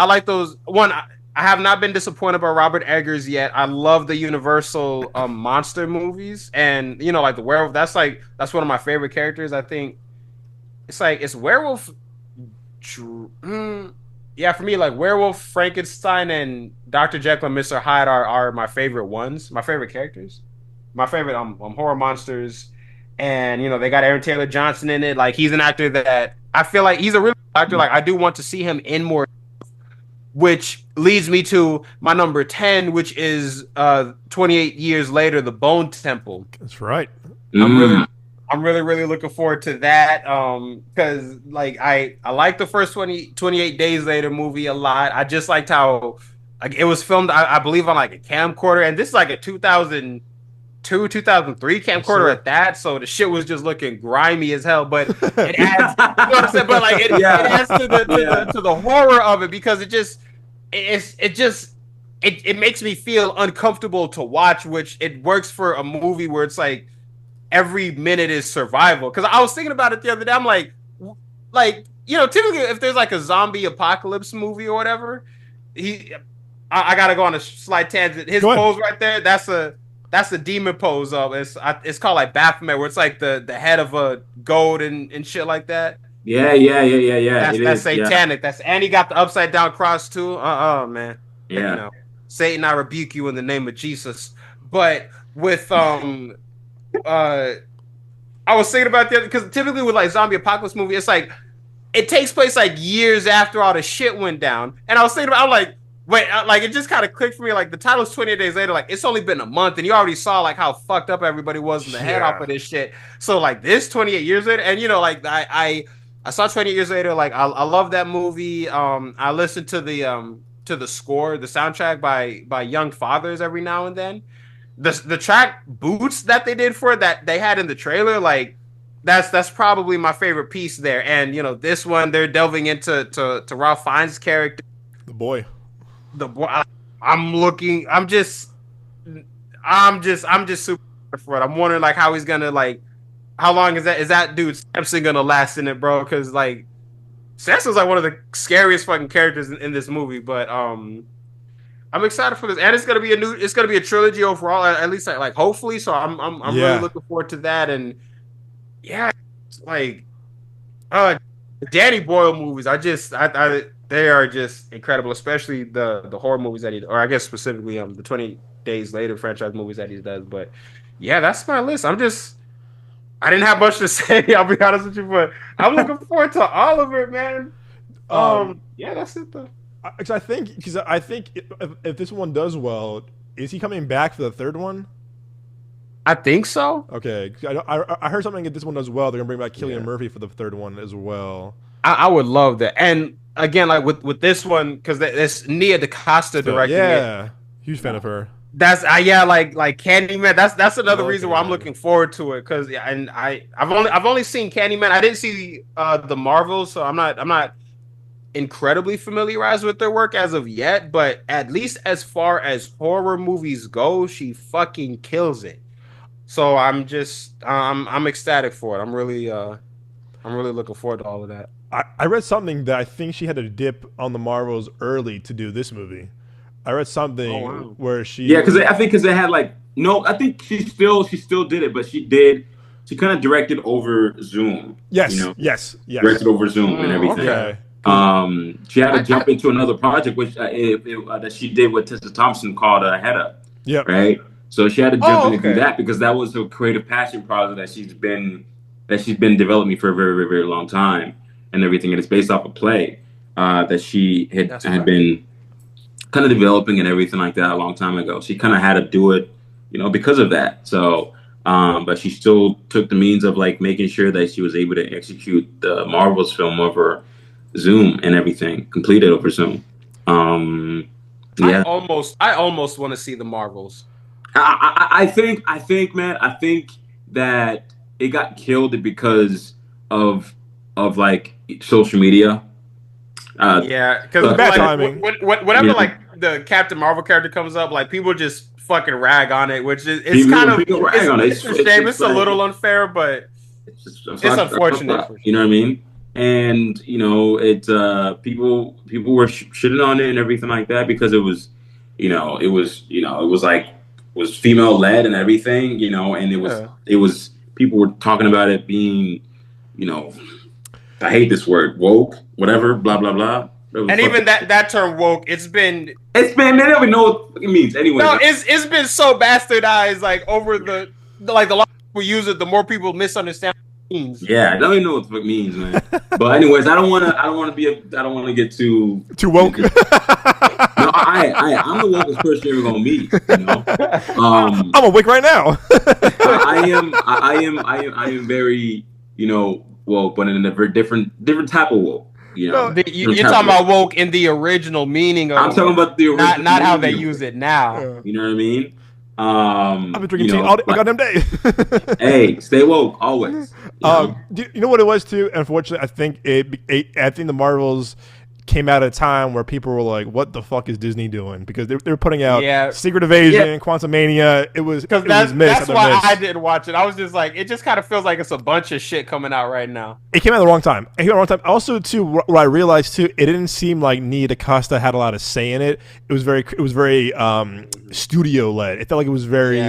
I have not been disappointed by Robert Eggers yet. I love the Universal monster movies, and you know, like the werewolf. That's one of my favorite characters. I think it's werewolf. Yeah, for me, like Werewolf, Frankenstein, and Dr. Jekyll and Mr. Hyde are my favorite ones. My favorite characters. My favorite horror monsters. And, you know, they got Aaron Taylor Johnson in it. Like, he's an actor that I feel like he's a really good actor. Like, I do want to see him in more, which leads me to my number 10, which is 28 years later, The Bone Temple. That's right. I'm really looking forward to that. Because, like, I like the first 28 Days Later movie a lot. I just liked how, like, it was filmed, I believe, on, like, a camcorder. And this is, like, a 2002, 2003 camcorder at that, so the shit was just looking grimy as hell. But it adds, you know what I'm saying? But like it adds to the horror of it because it makes me feel uncomfortable to watch, which it works for a movie where it's like every minute is survival. Because I was thinking about it the other day, I'm like you know, typically if there's like a zombie apocalypse movie or whatever, I gotta go on a slight tangent. His pose right there, that's the demon pose of it's called like Baphomet, where it's like the head of a goat and shit like that. Yeah. That's satanic. Yeah. And he got the upside down cross too. Man. Yeah. You know, Satan, I rebuke you in the name of Jesus. But with I was thinking about the other, because typically with like zombie apocalypse movie, it's like it takes place like years after all the shit went down. And I was thinking about, I'm like, wait, like it just kind of clicked for me. Like the title's 28 Days Later. Like it's only been a month, and you already saw like how fucked up everybody was in the head off of this shit. So like this 28 years later, and you know, like I saw 28 Years Later. Like I love that movie. I listen to the score, the soundtrack by Young Fathers every now and then. The track Boots that they did for it, that they had in the trailer, like that's probably my favorite piece there. And you know, this one they're delving into Ralph Fiennes' character, the boy. I'm just super for it. I'm wondering like how he's gonna, like, how long is that dude Samson gonna last in it, bro? Because like Samson's like one of the scariest fucking characters in this movie. But I'm excited for this, and it's gonna be a trilogy overall, at least like hopefully. So I'm really looking forward to that. And yeah, like Danny Boyle movies, they are just incredible, especially the horror movies that or I guess specifically the 20 Days Later franchise movies that he does. But yeah, that's my list. I didn't have much to say, I'll be honest with you, but I'm looking forward to all of it, man. Yeah, that's it though. I think if this one does well, is he coming back for the third one? I think so. Okay, I heard something. If this one does well, they're gonna bring back Cillian Murphy for the third one as well. I would love that. And again, like with this one, because it's Nia DaCosta directing it. Huge fan of her. That's like Candyman. That's another reason why I'm looking forward to it. Because I've only seen Candyman. I didn't see the Marvels, so I'm not incredibly familiarized with their work as of yet. But at least as far as horror movies go, she fucking kills it. So I'm ecstatic for it. I'm really looking forward to all of that. I read something that I think she had a dip on the Marvels early to do this movie. I read something where she because they had like I think she still did it, but she kind of directed over Zoom. Yes, you know? yes, directed over Zoom and everything. Okay. She had to jump into another project which that she did with Tessa Thompson called Hedda. Yeah. Right. So she had to jump in and do that because that was her creative passion project that she's been developing for a very, very, very long time and everything. And it's based off a play that she had been kind of developing and everything like that a long time ago. She kind of had to do it, because of that. So, but she still took the means of like making sure that she was able to execute the Marvel's film over Zoom and everything, completed over Zoom. I almost want to see the Marvels. I think, man, I think that it got killed because of like social media. Because whenever like the Captain Marvel character comes up, like people just fucking rag on it, which is it's a shame. It's a little unfair, but it's unfortunate. You know what I mean? And people were shitting on it and everything like that because it was female led and everything, and it was people were talking about it being, I hate this word, woke, whatever, blah blah blah. And even that term woke, it's been they don't even know what it means anyway. No, it's been so bastardized, like over the longer people use it, the more people misunderstand what it means. Yeah, I don't even know what it means, man. But anyways, I don't want to get too woke. No, I'm the wokest person you're ever gonna meet. I'm awake right now. I am very, woke, but in a very different type of woke. You're talking about woke in the original meaning of. I'm talking about the original, not how they use it now. Yeah. You know what I mean? I've been drinking tea all goddamn day. Hey, stay woke always. You know what it was too? Unfortunately, I think the Marvels came out at a time where people were like, "What the fuck is Disney doing?" Because they were putting out Secret Invasion, Quantumania. That's why I didn't watch it. I was just like, it just kind of feels like it's a bunch of shit coming out right now. It came out at the wrong time. Also, too, what I realized too, it didn't seem like Nia DaCosta had a lot of say in it. It was very studio led. It felt like it was very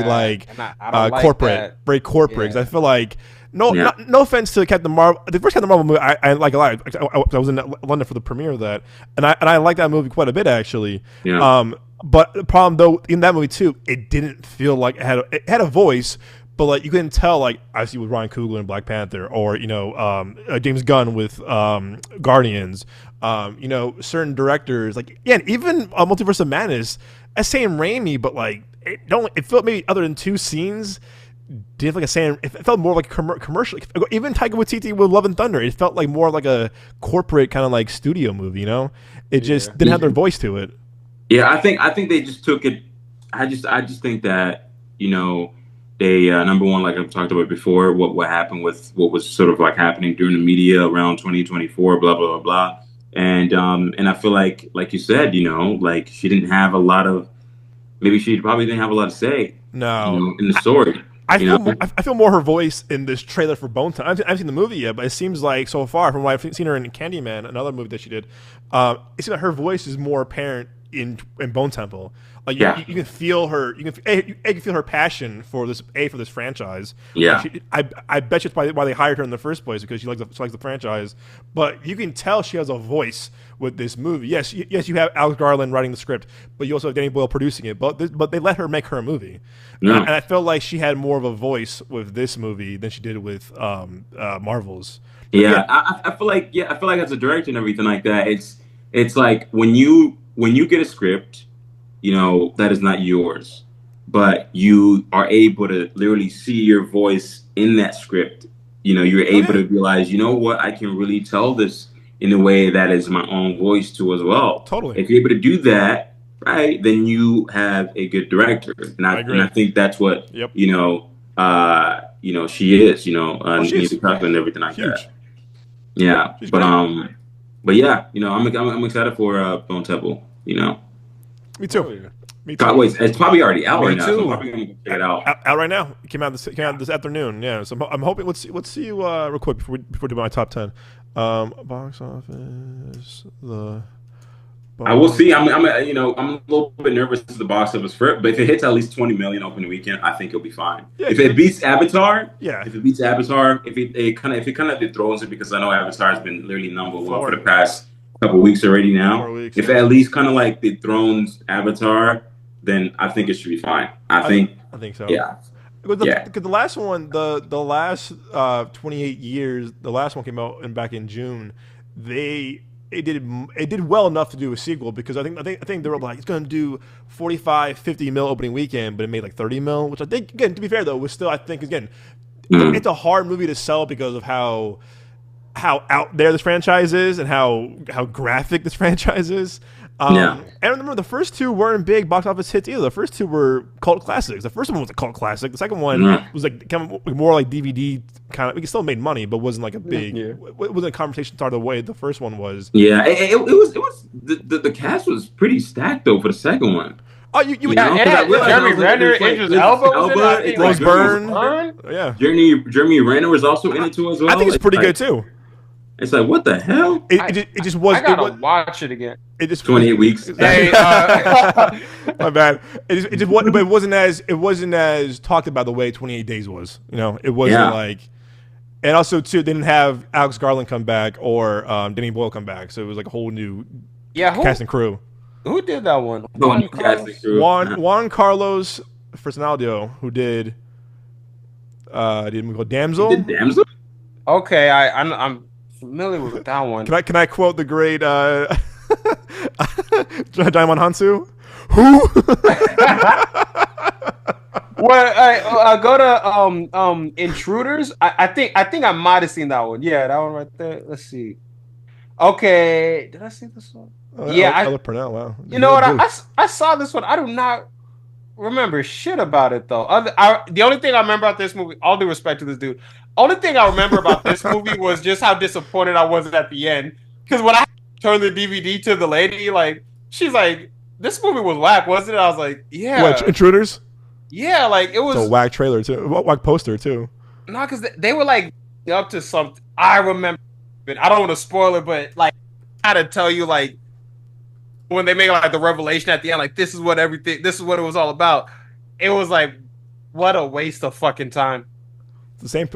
corporate, very corporate. Because I feel like. No offense to Captain Marvel. The first Captain Marvel movie I like a lot. I was in London for the premiere of that, and I liked that movie quite a bit actually. Yeah. But the problem though in that movie too, it didn't feel like it had a voice, but like you couldn't tell like I see with Ryan Coogler in Black Panther or James Gunn with Guardians. Certain directors like and even Multiverse of Madness, as Sam Raimi, but like it felt maybe other than two scenes. Did like it felt more like commercial. Even Taika Waititi with Love and Thunder, it felt like more like a corporate kind of like studio movie. It just didn't have their voice to it. Yeah, I think they just took it. I just think that they number one, like I've talked about before, what happened with what was sort of like happening during the media around 2024, blah blah blah blah, and I feel like you said, like she didn't have a lot of, maybe she probably didn't have a lot to say. No, in the story. I feel more her voice in this trailer for Bone Temple. I haven't seen the movie yet, but it seems like so far from what I've seen her in Candyman, another movie that she did, it seems like her voice is more apparent in Bone Temple. Like you can feel her. You can feel her passion for this franchise. Yeah, I bet you it's probably why they hired her in the first place, because she likes the franchise. But you can tell she has a voice with this movie. Yes, you have Alex Garland writing the script, but you also have Danny Boyle producing it. But they let her make her movie, and I felt like she had more of a voice with this movie than she did with Marvel's. I feel like as a director and everything like that, it's like when you get a script, that is not yours, but you are able to literally see your voice in that script. You're able to realize, what, I can really tell this in a way that is my own voice too as well. Totally. If you're able to do that, right, then you have a good director. And I think that's what, she is, Nia DaCosta and everything like that. Yeah. But yeah, I'm excited for Bone Temple, Me too. Wait, it's probably already out right now. Too. So I'm probably gonna check it out. Out right now. It came out this afternoon. Yeah. So I'm hoping. Let's see you real quick before we do my top 10. Box office. I will see. I'm a little bit nervous to the box office for it, but if it hits at least 20 million opening weekend, I think it'll be fine. Yeah, if it beats Avatar, if it kind of dethrones it, because I know Avatar has been literally number one for the past couple weeks already now. If it at least kind of like dethrones Avatar, then I think it should be fine. I think I think so. Yeah. Because the last one, the last 28 years, the last one came out back in June. It did well enough to do a sequel because I think they were like it's going to do 50 mil opening weekend, but it made like 30 mil, which I think again to be fair though was still I think again it's a hard movie to sell because of how out there this franchise is and how graphic this franchise is. And remember, the first two weren't big box office hits either. The first two were cult classics. The first one was a cult classic. The second one was like kind of more like DVD kind of. It still made money, but wasn't like a big. It wasn't a conversation starter the way the first one was. Yeah, it was the cast was pretty stacked though for the second one. Oh, you know, Jeremy Renner, Idris Elba was in it. Rose Byrne. Yeah, Jeremy Renner was also in it too as well. I think it's pretty good too. It's like, what the hell? It just was. I gotta watch it again. It just 28 weeks. Hey, my bad. It wasn't as talked about the way 28 Days was. You know, it wasn't like. And also too, they didn't have Alex Garland come back or Danny Boyle come back, so it was like a whole new cast and crew. Who did that one? Juan Carlos Fresnaldo, who did a movie called Damsel. Did Damsel? Okay, I'm familiar with that one. Can I quote the great Daimon Hansu? Who? Well, go to Intruders. I think I might have seen that one. Yeah, that one right there. Let's see. Okay, did I see this one? I look pronounced. Wow. You know what? I saw this one. I do not remember shit about it though. The only thing I remember about this movie, all due respect to this dude, only thing I remember about this movie was just how disappointed I was at the end. Because when I turned the DVD to the lady, like she's like, "This movie was whack, wasn't it?" I was like, "Yeah." What, Intruders? Yeah, like it was a whack trailer too, whack poster too. No, because they were like up to something. I remember. I don't want to spoil it, but like I had to tell you like when they make like the revelation at the end, like this is what it was all about. It was like, what a waste of fucking time. The same.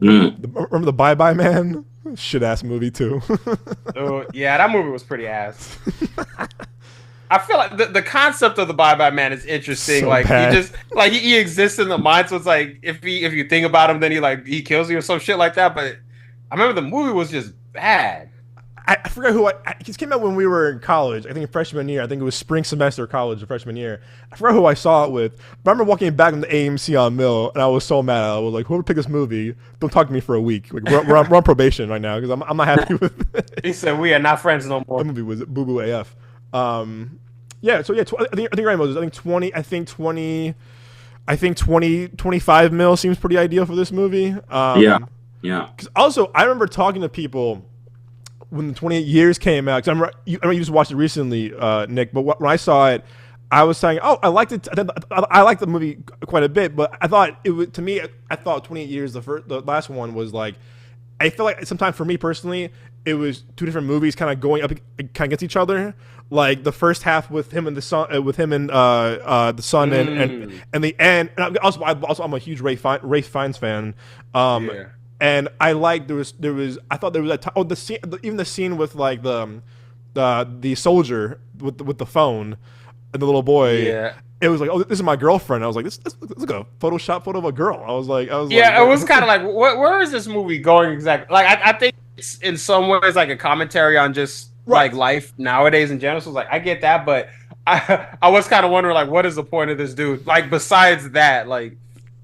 Remember the Bye Bye Man? Shit ass movie too. Yeah, that movie was pretty ass. I feel like the concept of the Bye Bye Man is interesting. So like bad. He just like he exists in the mind, so it's like if you think about him, then he kills you or some shit like that. But I remember the movie was just bad. I forgot who it came out when we were in college. I think freshman year. I think it was spring semester of college, or freshman year. I forgot who I saw it with. But I remember walking back from the AMC on Mill, and I was so mad. I was like, "Whoever picked this movie, don't talk to me for a week. Like, we're on probation right now because I'm not happy with it." He said, "We are not friends no more." That movie was boo boo AF. Yeah. So yeah, I think Ryan Moses. I think 25 mil seems pretty ideal for this movie. Yeah. Because also, I remember talking to people when the 28 years came out. Because I remember you just watched it recently, Nick. But when I saw it, I was saying, "Oh, I liked it. I liked the movie quite a bit." But I thought it was, to me, I thought 28 years, the last one was like, I feel like sometimes for me personally, it was two different movies kind of going up kind of against each other. Like the first half with him and the son, the son, and the end. And also I'm a huge Ray Fiennes fan. And I like there was I thought there was the scene, even the scene with like the soldier with the phone and the little boy. Yeah. It was like, oh, this is my girlfriend. I was like, this looks like a Photoshop photo of a girl. I was like, it was kind of like, where is this movie going exactly? Like, I think it's in some ways like a commentary on just like life nowadays in general. So like, I get that, but I was kind of wondering like, what is the point of this dude? Like, besides that, like.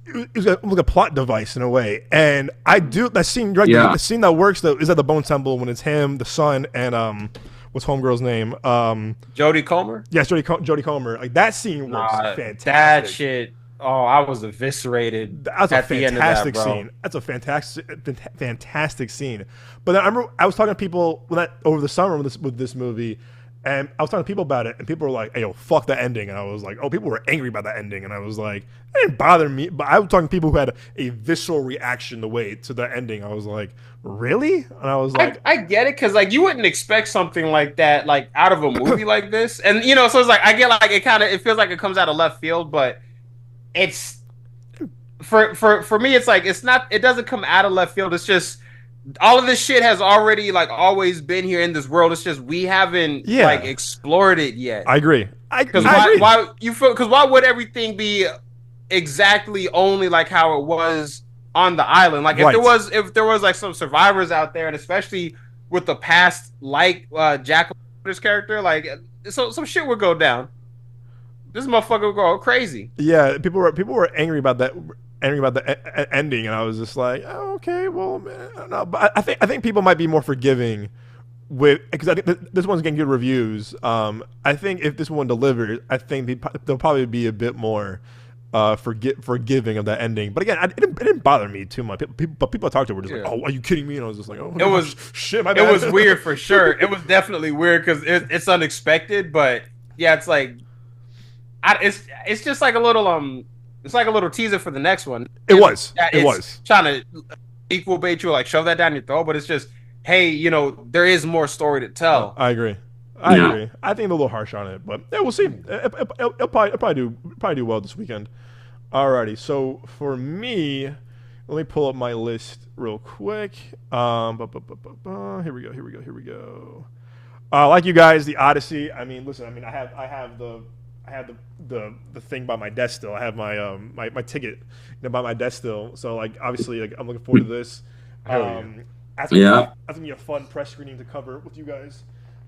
It was like a plot device in a way, and I do that scene. Right, the scene that works though is at the Bone Temple when it's him, the son, and what's homegirl's name? Jodie Comer. Yes, Jodie Comer. Like that scene works fantastic. That shit. Oh, I was eviscerated. That's a fantastic scene. That's a fantastic scene. But then I remember I was talking to people over the summer with this movie. And I was talking to people about it, and people were like, "Hey, yo, fuck that ending." And I was like, "Oh, people were angry about that ending." And I was like, "It didn't bother me." But I was talking to people who had a visceral reaction to the ending. I was like, "Really?" And I was like, "I get it," because like you wouldn't expect something like that like out of a movie like this, and you know, so it's like I get like it feels like it comes out of left field, but it's for me, it's like it doesn't come out of left field. It's just. All of this shit has already like always been here in this world. It's just we haven't like explored it yet. I agree. Why would everything be exactly only like how it was on the island. Like Right. if there was like some survivors out there, and especially with the past, like Jack O'Connor's character, like so some shit would go down. This motherfucker would go crazy. Yeah, people were angry about that. Angry about the ending, and I was just like, oh, okay, well, man, I don't know. But I think people might be more forgiving with, because I think this one's getting good reviews. I think if this one delivers, I think they'll probably be a bit more forgiving of that ending. But again, it didn't bother me too much. But people I talked to were just like, "Oh, are you kidding me?" And I was just like, "Oh, it was shit, my bad." It was weird for sure. It was definitely weird because it's unexpected. But yeah, it's like, it's just like a little it's like a little teaser for the next one. It was trying to equal bait you, like shove that down your throat. But it's just, hey, you know, there is more story to tell. I agree. I agree. I think they're a little harsh on it, but yeah, we'll see. It'll probably do well this weekend. Alrighty, so for me, let me pull up my list real quick. Here we go. Like you guys, the Odyssey. I mean, listen. I mean, I have the thing by my desk still. I have my ticket by my desk still. So like, obviously, like, I'm looking forward to this. That's gonna be a fun press screening to cover with you guys.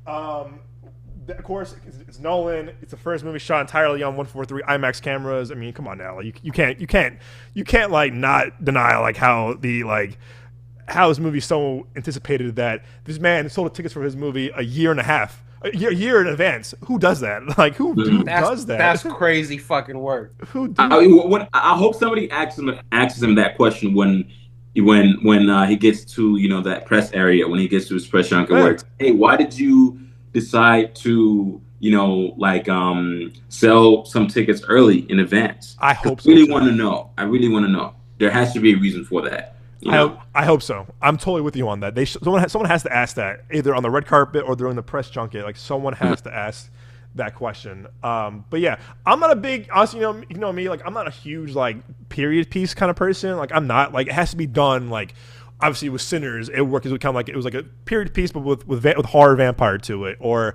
Of course, it's Nolan. It's the first movie shot entirely on 143 IMAX cameras. I mean, come on now, like, you can't like not deny like how this movie's so anticipated that this man sold tickets for his movie a year in advance. Who does that? Like, who does that? That's crazy fucking work. I hope somebody asks him that question when he gets to, you know, that press area, when he gets to his press junket, where it's, hey, why did you decide to, you know, like sell some tickets early in advance? I hope so. I really want to know. There has to be a reason for that. I hope so. I'm totally with you on that. Someone has to ask that, either on the red carpet or during the press junket. Like, someone has to ask that question. But yeah, I'm not a big, honestly, you know me, like, I'm not a huge like period piece kind of person. Like, I'm not, like, it has to be done, like, obviously with Sinners, it worked as kind of like, it was like a period piece, but with horror vampire to it. Or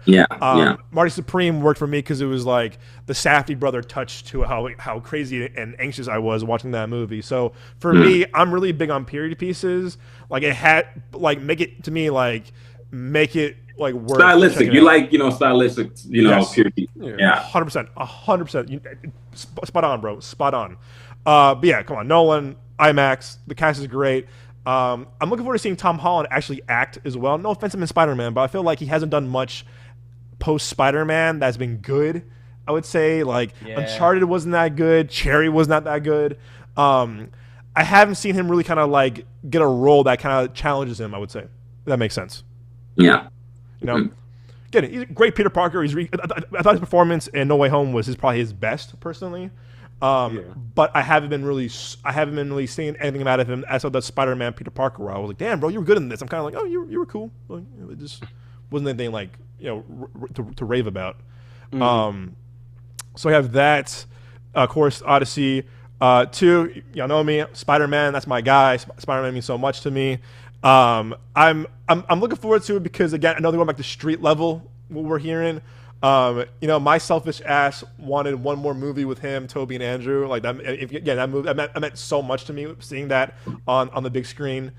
Marty Supreme worked for me because it was like the Safdie brother touch to how crazy and anxious I was watching that movie. So for me, I'm really big on period pieces. Like, it had, like, make it like worth stylistic. You like, you know, stylistic, you know, yes. period. Yeah, 100%. Spot on, bro. Spot on. But yeah, come on, Nolan, IMAX. The cast is great. I'm looking forward to seeing Tom Holland actually act as well. No offense to him in Spider-Man, but I feel like he hasn't done much post Spider-Man that's been good. I would say, like, Uncharted wasn't that good. Cherry was not that good. I haven't seen him really kind of like get a role that kind of challenges him, I would say. If that makes sense. Yeah. You know, again, he's a great Peter Parker. I thought his performance in No Way Home was probably his best, personally. But I haven't been really seeing anything out of him as of the Spider-Man Peter Parker where I was like, damn, bro, you were good in this. I'm kind of like, oh, you were cool. Like, it just wasn't anything like, you know, to rave about. So I have that. Of course, Odyssey. 2, y'all know me, Spider-Man. That's my guy. Spider-Man means so much to me. I'm looking forward to it because, again, another going back to street level, what we're hearing. You know, my selfish ass wanted one more movie with him, Toby and Andrew. Like, that, that movie, that meant so much to me, seeing that on the big screen.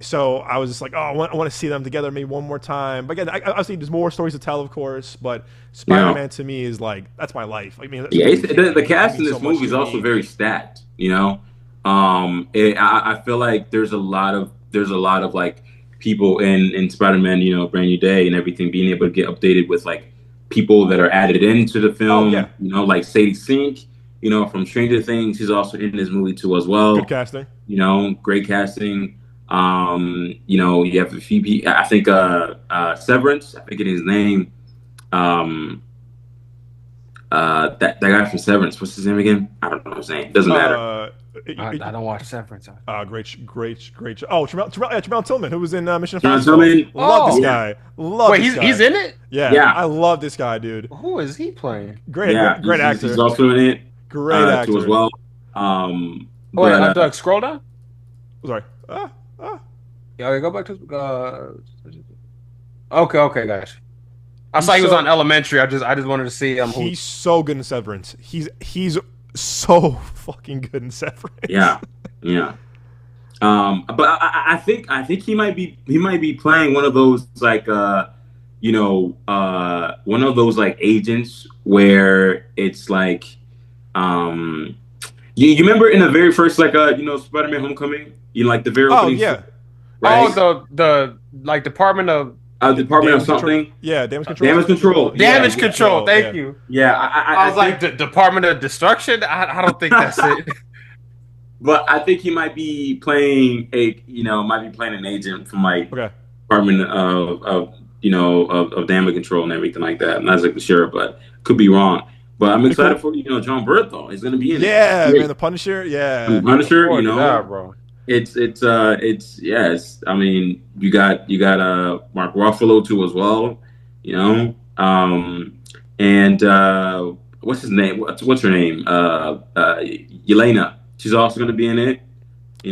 So I was just like, oh, I want to see them together maybe one more time. But again, obviously there's more stories to tell, of course. But Spider-Man to me is like, that's my life. I mean, the cast in this movie is also very stacked. You know, I feel like there's a lot of like people in Spider-Man, you know, Brand New Day and everything, being able to get updated with like people that are added into the film. You know, like Sadie Sink, you know, from Stranger Things, she's also in this movie too as well. Good casting. You know, great casting. You know, you have Phoebe, I think Severance, I forget his name. That guy from Severance, what's his name again? I don't know his name. Doesn't matter. I don't watch Severance. Great. Oh, Tremel Tillman, who was in Mission Impossible. Tillman. Love this guy. Wait, he's in it? Yeah. I love this guy, dude. Who is he playing? Great actor. He's also in it. Great actor too as well. Doug, scroll down. Sorry. Yeah, go back to. Okay, guys. I saw he was on Elementary. I just wanted to see him. He's so good in Severance. He's so fucking good in Severance. Yeah. But I think he might be playing one of those like one of those like agents where it's like you remember in the very first like Spider-Man Homecoming, like the very opening. Yeah. Right? The like Department of Department of something. Damage Control. Damage Control. Thank you. Yeah, I was like the Department of Destruction. I don't think that's it. But I think he might be playing an agent from like Department of Damage Control and everything like that. I'm not exactly sure, but could be wrong. But I'm excited for John Bernthal. He's going to be in it. Yeah, man, the Punisher. Yeah, the Punisher. Bro. It's I mean, you got Mark Ruffalo too as well, and what's his name? What's her name? Yelena. She's also going to be in it.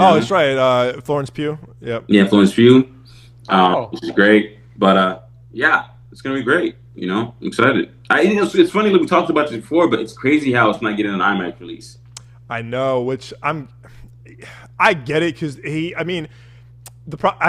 Oh, that's right. Florence Pugh. Yep. Yeah, Florence Pugh. Which is great. But yeah, it's going to be great. I'm excited. It's funny that we talked about this before, but it's crazy how it's not getting an IMAX release. I know, which I get it because I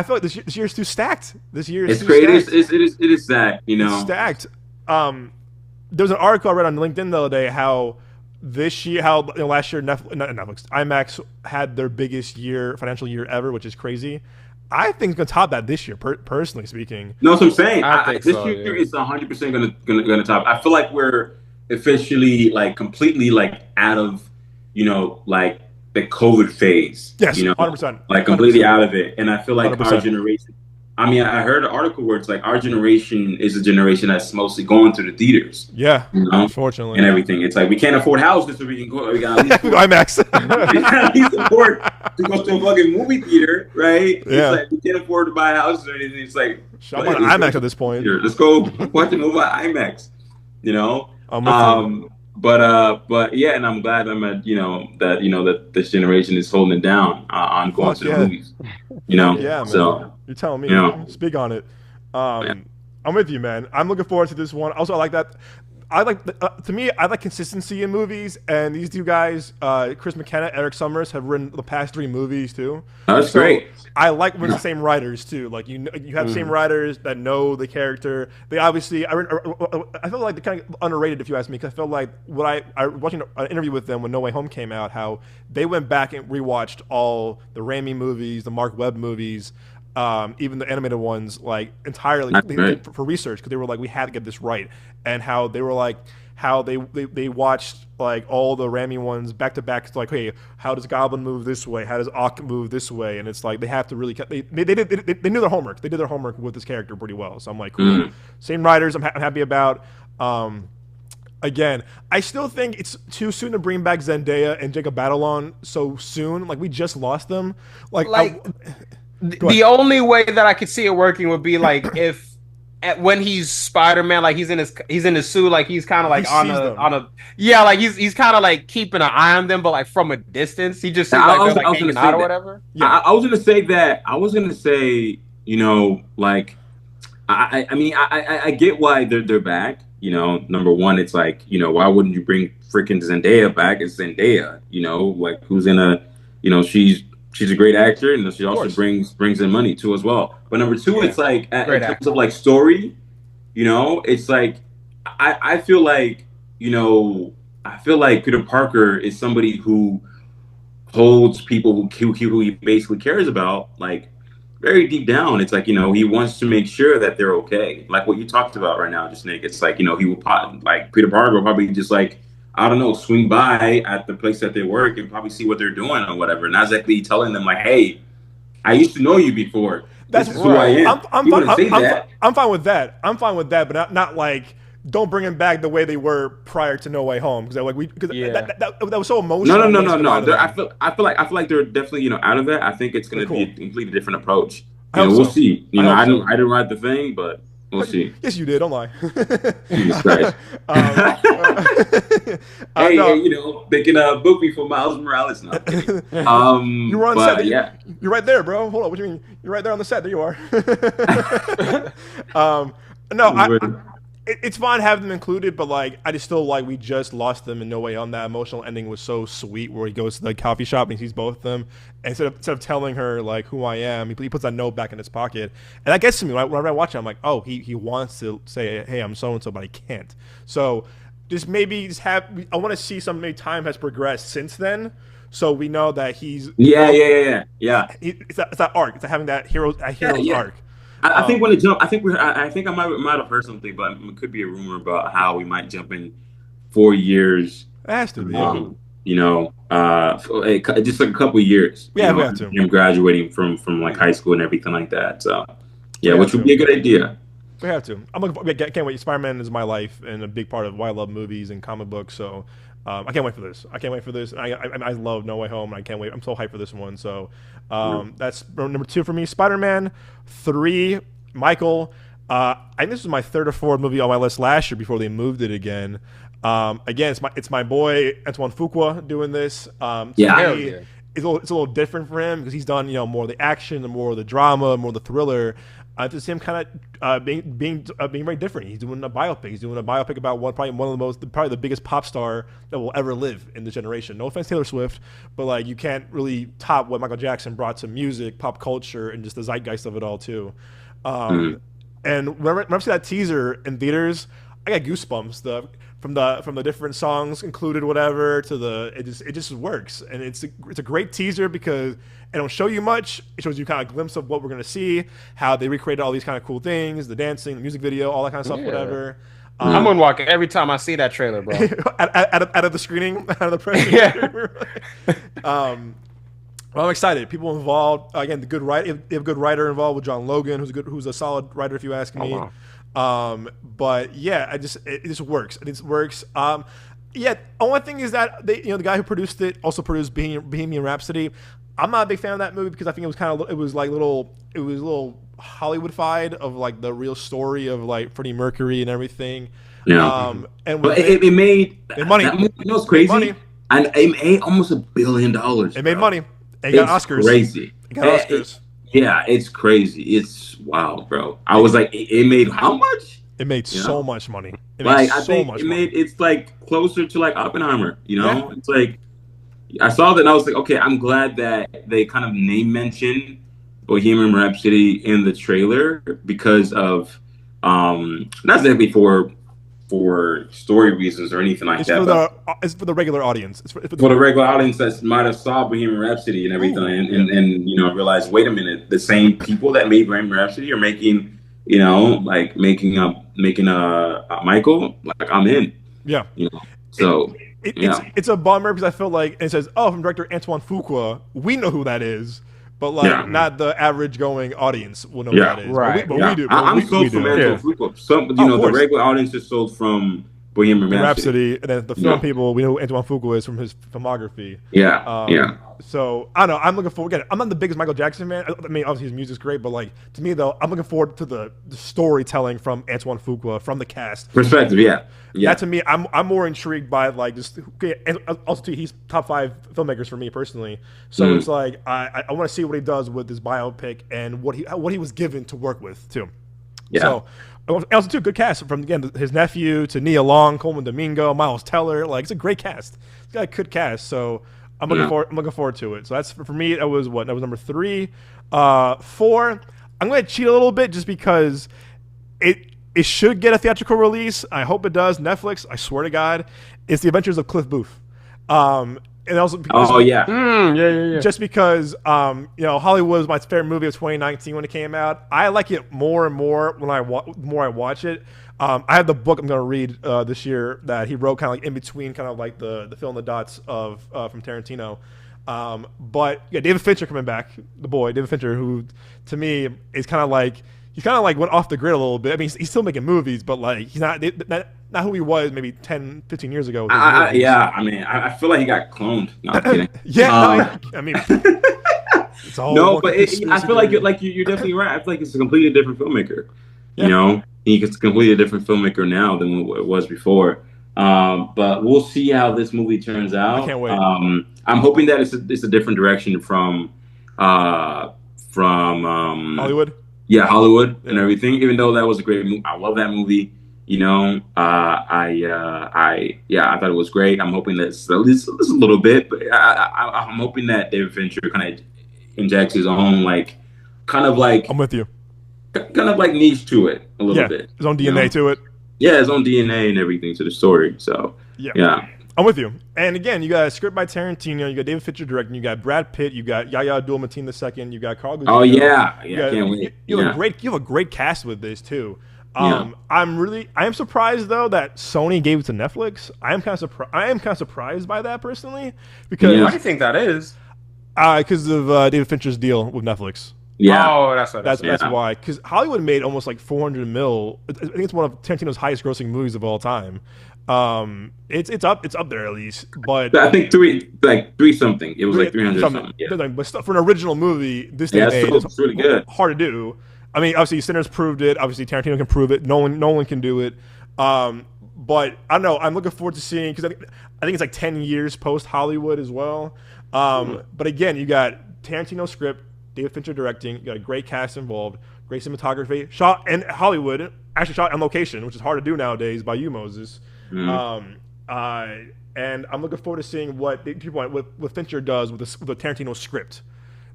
feel like this year's too stacked. This year is crazy. Stacked. It is stacked. It's stacked. There was an article I read on LinkedIn the other day how last year Netflix, IMAX had their biggest financial year ever, which is crazy. I think it's gonna top that this year, personally speaking. No, that's what I'm saying. I think this year is 100% gonna top. I feel like we're officially like completely like out of like the COVID phase. Yes, 100%. Like completely 100%. Out of it. And I feel like 100%. Our generation. I mean, I heard an article where it's like our generation is a generation that's mostly going to the theaters. Yeah, unfortunately. And everything. It's like we can't afford houses, so we can go. We got IMAX. We got at least afford to go to a fucking movie theater, right? Yeah. It's like we can't afford to buy houses or anything. It's like I'm on IMAX at this point. Let's go watch a movie at IMAX. But yeah, and I'm glad that this generation is holding it down on going to the movies. Yeah, man. So you're telling me. Speak on it. I'm with you, man. I'm looking forward to this one. Also, I like that. To me, I like consistency in movies, and these two guys, Chris McKenna, Eric Summers, have written the past 3 movies too. That's great. I like when it's the same writers too. Like you have the same writers that know the character. They obviously, I feel like they're kind of underrated if you ask me, because I feel like I watching an interview with them when No Way Home came out, how they went back and rewatched all the Raimi movies, the Mark Webb movies. Even the animated ones, like entirely for research, because they were like, we had to get this right, and how they were like, how they watched like all the Raimi ones back to back. It's like, hey, how does Goblin move this way? How does Ock move this way? And it's like they have to really they knew their homework. They did their homework with this character pretty well. So I'm like, cool. Same writers. I'm happy about. Again, I still think it's too soon to bring back Zendaya and Jacob Batalon so soon. Like we just lost them. The only way that I could see it working would be like if when he's Spider-Man, like he's in his suit, like he's kind of like on a like he's kind of like keeping an eye on them, but like from a distance, he just seems like they're like hanging out or whatever. Yeah, I was gonna say that. I was gonna say, like I get why they're back. Number one, it's like why wouldn't you bring freaking Zendaya back? It's Zendaya, like who's she's a great actor, and she also brings in money too as well. But number two, it's like in terms of like story, it's like I feel like Peter Parker is somebody who holds people who he basically cares about, like very deep down. It's like he wants to make sure that they're okay, like what you talked about right now, just Nick. It's like he will like Peter Parker will probably just like, I don't know, swing by at the place that they work and probably see what they're doing or whatever. Not exactly telling them like, hey, I used to know you before. That's who I am. I'm fine with that. But not like, don't bring them back the way they were prior to No Way Home, because that was so emotional. No. I feel like they're definitely out of that. I think it's going to be a completely different approach. We'll see. I didn't write the thing, but we'll see. Yes, you did. Don't lie. Jesus Christ. They can book me for Miles Morales now. You were on set. Yeah. You're right there, bro. Hold on. What do you mean? You're right there on the set. There you are. it's fine having them included, but like I just still like we just lost them in No Way Home. That emotional ending was so sweet, where he goes to the coffee shop and he sees both of them, and instead of telling her like who I am, he puts that note back in his pocket, and that gets to me. Whenever I watch it, I'm like, oh, he wants to say, hey, I'm so and so, but he can't. So just maybe just have. I want to see some maybe time has progressed since then, so we know that he's Yeah. It's that arc. It's having that hero's arc. I think when it jump, I think I might have heard something, but it could be a rumor about how we might jump in 4 years. It has to be. Just like a couple of years. Yeah, we have to. Him graduating from like high school and everything like that. So, yeah, which would to. be a good idea. We have to. Can't wait. Spider-Man is my life and a big part of why I love movies and comic books. So I can't wait for this. I love No Way Home. And I can't wait. I'm so hyped for this one. So that's number 2 for me. Spider-Man. 3, Michael. I think this was my 3rd or 4th movie on my list last year before they moved it again. Again, it's my boy Antoine Fuqua doing this. It's a little different for him because he's done more of the action, more of the drama, more of the thriller. To see him kind of being very different. He's doing a biopic. He's doing a biopic about probably the biggest pop star that will ever live in this generation. No offense, Taylor Swift, but like you can't really top what Michael Jackson brought to music, pop culture, and just the zeitgeist of it all too. And whenever I see that teaser in theaters, I got goosebumps. From the different songs included, whatever, to it just works, and it's a great teaser because it don't show you much. It shows you kind of a glimpse of what we're gonna see, how they recreated all these kind of cool things, the dancing, the music video, all that kind of stuff, whatever. I'm moonwalking every time I see that trailer, bro. out of the screening, out of the press. Well, I'm excited. People involved. Again, the good writer. You have a good writer involved with John Logan, who's a solid writer, if you ask me. Wow. But yeah, it just works. It works. Yeah. Only thing is that the guy who produced it also produced Bohemian Rhapsody. I'm not a big fan of that movie because I think it was a little Hollywoodified of like the real story of like Freddie Mercury and everything. Yeah. But it made money. It's crazy. Money. And it made almost $1 billion. It made money. It got Oscars. Crazy. It got Oscars. Yeah, it's crazy. It's wild, bro. I was like, it made how much? It made so much money. It's like closer to like Oppenheimer. Yeah. It's like I saw that and I was like, okay, I'm glad that they kind of name mentioned Bohemian Rhapsody in the trailer because of not exactly for story reasons or anything like that. It's for the regular audience. It's for the regular audience that might have saw Bohemian Rhapsody and everything, and realize, wait a minute, the same people that made Bohemian Rhapsody are making a Michael. Like, I'm in. Yeah. So it's a bummer because I feel like it says, from director Antoine Fuqua, we know who that is. But not the average going audience will know who that is. Right. But we do. I'm sold from Antoine Fuqua. The regular audience is sold from Bohemian Rhapsody. And then the film people, we know who Antoine Fuqua is from his filmography. Yeah. So I don't know. I'm looking forward. Again, I'm not the biggest Michael Jackson fan. I mean, obviously his music's great, but like to me though, I'm looking forward to the storytelling from Antoine Fuqua, from the cast perspective. Yeah. That to me, I'm more intrigued by like just. And also too, he's top 5 filmmakers for me personally. So it's like I want to see what he does with this biopic and what he was given to work with too. Yeah. So. Also, too, good cast from again his nephew to Nia Long, Coleman Domingo, Miles Teller. Like it's a great cast. It's got a good cast. So I'm looking forward to it. So that's for me. That was number 3, 4. I'm going to cheat a little bit just because it should get a theatrical release. I hope it does. Netflix. I swear to God, it's The Adventures of Cliff Booth. And also because, just because Hollywood was my favorite movie of 2019 when it came out. I like it more and more when I watch it. I have the book I'm going to read this year that he wrote kind of like in between kind of like the fill in the dots of from Tarantino. But yeah, David Fincher coming back, the boy David Fincher, who to me is kind of like went off the grid a little bit. I mean, he's still making movies, but like he's not who he was maybe 10, 15 years ago. I mean, I feel like he got cloned. No, I'm kidding. I mean, it's all I feel like you're definitely right. I feel like it's a completely different filmmaker. Yeah. He's a completely different filmmaker now than what it was before. But we'll see how this movie turns out. I can't wait. I'm hoping that it's a different direction from Hollywood. Yeah, Hollywood and everything. Even though that was a great movie, I love that movie. You know, I thought it was great. I'm hoping that's at least a little bit, but I'm hoping that David Fincher kind of injects his own I'm with you. kind of like niche to it a little Yeah, bit. his own You DNA know, to it. yeah, his own DNA and everything to the story. So Yeah. yeah, I'm with you. And again, you got a script by Tarantino, you got David Fincher directing, you got Brad Pitt, you got Yahya Abdul-Mateen II, you got Carl Gugino. oh yeah, You, I can't wait. you Yeah, have a great cast with this too. yeah. I am surprised though that Sony gave it to Netflix. I am kind of surprised by that personally because Yeah. Why do you think that is? because of David Fincher's deal with Netflix. Yeah, Oh, that's what. That's Yeah. why. Because Hollywood made almost like 400 mil. I think it's one of Tarantino's highest grossing movies of all time. It's up there at least. But I think three something. It was like 300 something. Yeah, But stuff for an original movie, this yeah, day and age, it's really good. hard to do. I mean, obviously Sinners proved it. Obviously Tarantino can prove it. Nolan can do it. But I don't know. I'm looking forward to seeing because I think it's like 10 years post Hollywood as well. But again, you got Tarantino script, David Fincher directing. You got a great cast involved, great cinematography, shot in Hollywood, actually shot on location, which is hard to do nowadays by you, Moses. And I'm looking forward to seeing what Fincher does with the Tarantino script.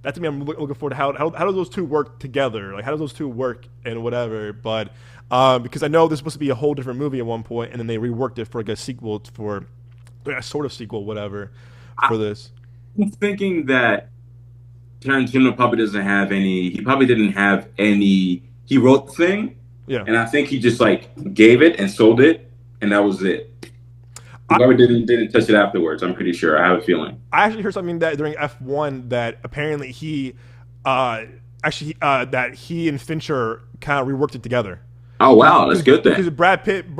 That to me, I'm looking forward to how do those two work together? Like how do those two work and whatever? But because I know this was supposed to be a whole different movie at one point, and then they reworked it for like a sequel for a sort of sequel, whatever, for this. I'm thinking that Tarantino probably doesn't have any. He probably didn't have any. He wrote the thing, Yeah. and I think he just like gave it and sold it, and that was it. He probably didn't touch it afterwards. I'm pretty sure. I have a feeling. I actually heard something that during F1 that apparently that he and Fincher kind of reworked it together. Oh wow, that's good then. Because Brad Pitt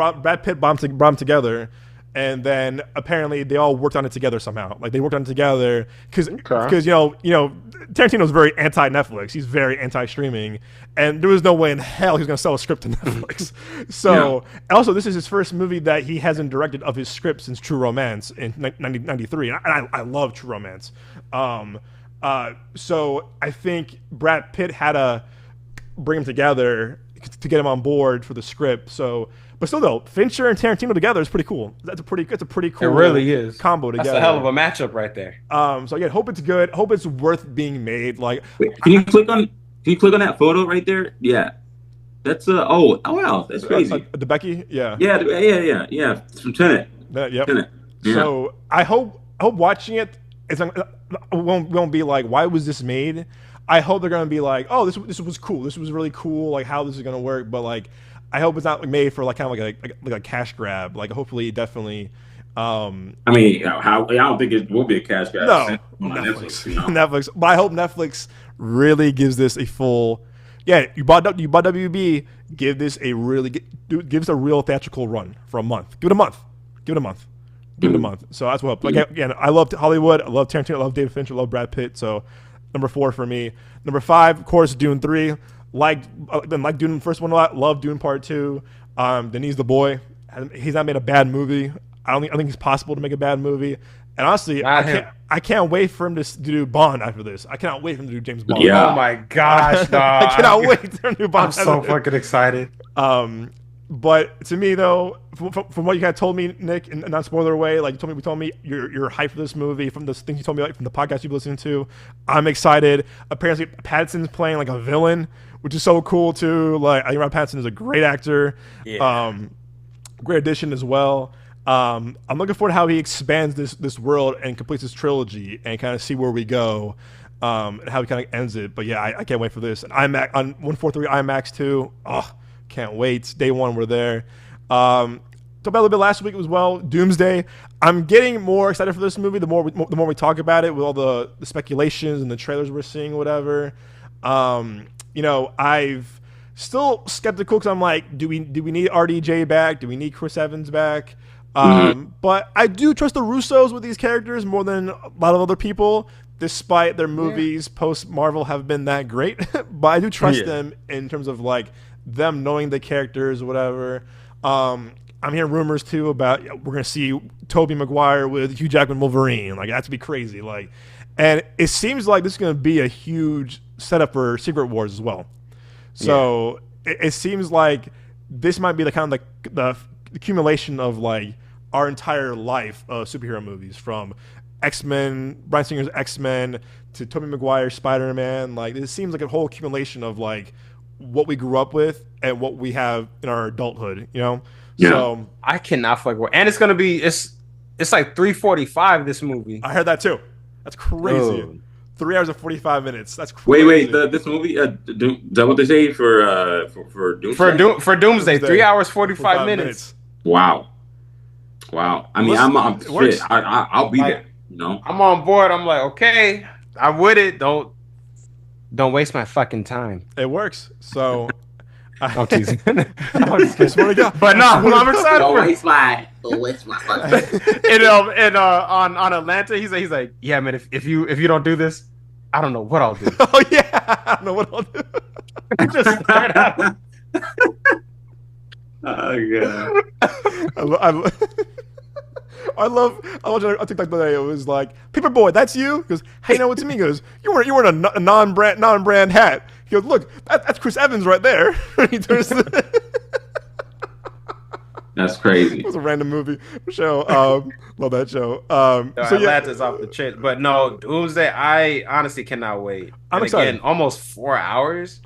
bombed together, and then apparently they all worked on it together somehow. Like they worked on it together because you know Tarantino's very anti Netflix. He's very anti streaming, and there was no way in hell he's going to sell a script to Netflix. So and also this is his first movie that he hasn't directed of his script since True Romance in 1993, and I love True Romance. So I think Brad Pitt had to bring them together to get him on board for the script. So, but still though, Fincher and Tarantino together is pretty cool. That's a pretty cool. It really is combo together. That's a hell of a matchup right there. So again, hope it's good. Hope it's worth being made. Like, Wait, can you click on that photo right there? Yeah, that's oh wow, that's crazy. The Becky, yeah, It's from Tenet. Yep. Tenet. Yeah. So I hope watching it, won't be like, why was this made? I hope they're gonna be like, oh, this was cool. This was really cool. Like how this is gonna work. But like, I hope it's not made for like kind of like a cash grab. Like hopefully, definitely. I mean, I don't think it will be a cash grab. No, Netflix. You know? Netflix. But I hope Netflix really gives this a full. Yeah, you bought WB. Give this a give us a real theatrical run for a month. Give it a month. Give it a month. So that's what. Like again, I love Hollywood. I love Tarantino. I love David Fincher. I love Brad Pitt. So number 4 for me. Number 5, of course, Dune 3. Like Dune first one a lot. Love Dune Part 2. Denis the boy. He's not made a bad movie. I think it's possible to make a bad movie. And honestly, I can't wait for him to do Bond after this. I cannot wait for him to do James Bond. Yeah. Oh my gosh, dog. I cannot wait for him to do Bond. I'm so fucking excited. But to me though, from what you kind of told me, Nick, in a non-spoiler way, like you told me you're hyped for this movie from the things you told me, like, from the podcast you've listened to. I'm excited. Apparently, Pattinson's playing like a villain, which is so cool too. Like I think Rob Pattinson is a great actor. Yeah. Great addition as well. I'm looking forward to how he expands this world and completes his trilogy and kind of see where we go, and how he kind of ends it. But yeah, I can't wait for this. And IMAX on 143 IMAX too. Oh, can't wait. Day one, we're there. Talked about a little bit last week as well. Doomsday. I'm getting more excited for this movie the more we talk about it with all the speculations and the trailers we're seeing, whatever. I've still skeptical because I'm like, do we need RDJ back? Do we need Chris Evans back? But I do trust the Russos with these characters more than a lot of other people, despite their movies post Marvel have been that great. But I do trust them in terms of like them knowing the characters, whatever. I'm hearing rumors too about we're gonna see Tobey Maguire with Hugh Jackman Wolverine. Like that's be crazy. Like, and it seems like this is gonna be a huge setup for Secret Wars as well. So it seems like this might be the kind of like the accumulation of like our entire life of superhero movies, from X-Men, Bryan Singer's X-Men, to Tobey Maguire's Spider-Man. Like, it seems like a whole accumulation of like what we grew up with and what we have in our adulthood, you know? Yeah. So I cannot fuck with, and it's gonna be it's like 3:45. This movie. I heard that too. That's crazy. Oh. 3 hours and 45 minutes. That's crazy. Wait. This movie, is that what they say for Doomsday? For Doomsday, 3 hours 45 minutes. Wow. I mean, Listen, it works. I'll be Like, there. You know, I'm on board. I'm like, okay, I would it. Don't waste my fucking time. It works. So I'm teasing. I just want to go. But no, I'm excited don't for it. waste my And on Atlanta, he's like, yeah, man, if you don't do this, I don't know what I'll do. Oh yeah, I don't know what I'll do. Just start out. Oh god. I watched a TikTok today. It was like, Paperboy, that's you? He goes, hey, no, it's me. He goes, you're wearing a non-brand hat. He goes, look, that's Chris Evans right there. He turns That's crazy. It was a random movie show. Love that show. So Atlanta's off the chit. But no, Doomsday, I honestly cannot wait. I'm excited. Again, almost 4 hours.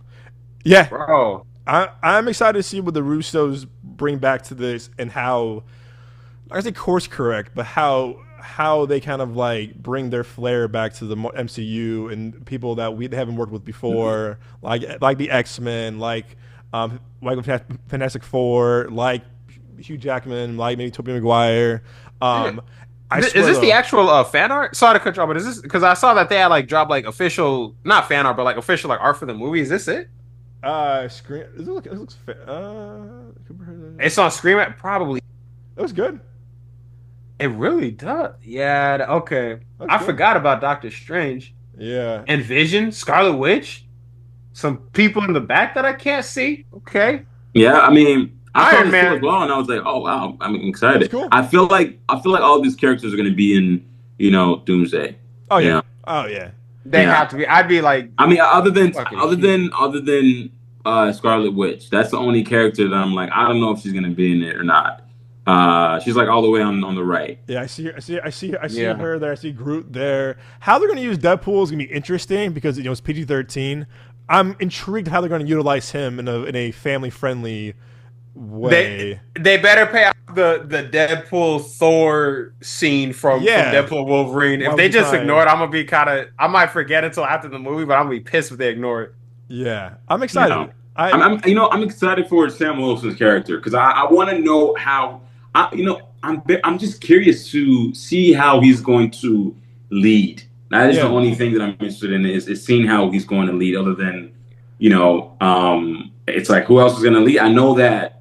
Yeah. Bro. I'm excited to see what the Russos bring back to this, and how, I say course correct, but how they kind of like bring their flair back to the MCU and people that they haven't worked with before, like the X-Men, like Fantastic Four, like Hugh Jackman, like maybe Tobey Maguire. Is this the actual fan art? Sorry to cut you off, but is this, because I saw that they had like dropped like official, not fan art, but like official like art for the movie. Is this it? Screen. It looks. It's on Scream. Probably. It was good. It really does. Yeah. Okay. That's I good. forgot about Doctor Strange. Yeah. And Vision, Scarlet Witch. Some people in the back that I can't see. Okay. Yeah, I mean, I saw Iron this Man. too as well, and I was like, oh wow, I'm excited. That's cool. I feel like all these characters are going to be in, Doomsday. Oh yeah. You know? Oh yeah. They Yeah. have to be. I'd be like, I mean, other than Fucking Scarlet Witch, that's the only character that I'm like, I don't know if she's going to be in it or not. She's like all the way on the right. Yeah, I see Yeah. her there. I see Groot there. How they're going to use Deadpool is going to be interesting, because it's PG-13. I'm intrigued how they're going to utilize him in a family friendly way. they better pay off the Deadpool Thor scene from Deadpool Wolverine. If they just ignore it, I'm gonna be I might forget until after the movie, but I'm gonna be pissed if they ignore it. Yeah, I'm excited. You know, I'm excited for Sam Wilson's character, because I want to know how. I'm just curious to see how he's going to lead. That is the only thing that I'm interested in, is seeing how he's going to lead. Other than, it's like, who else is going to lead? I know that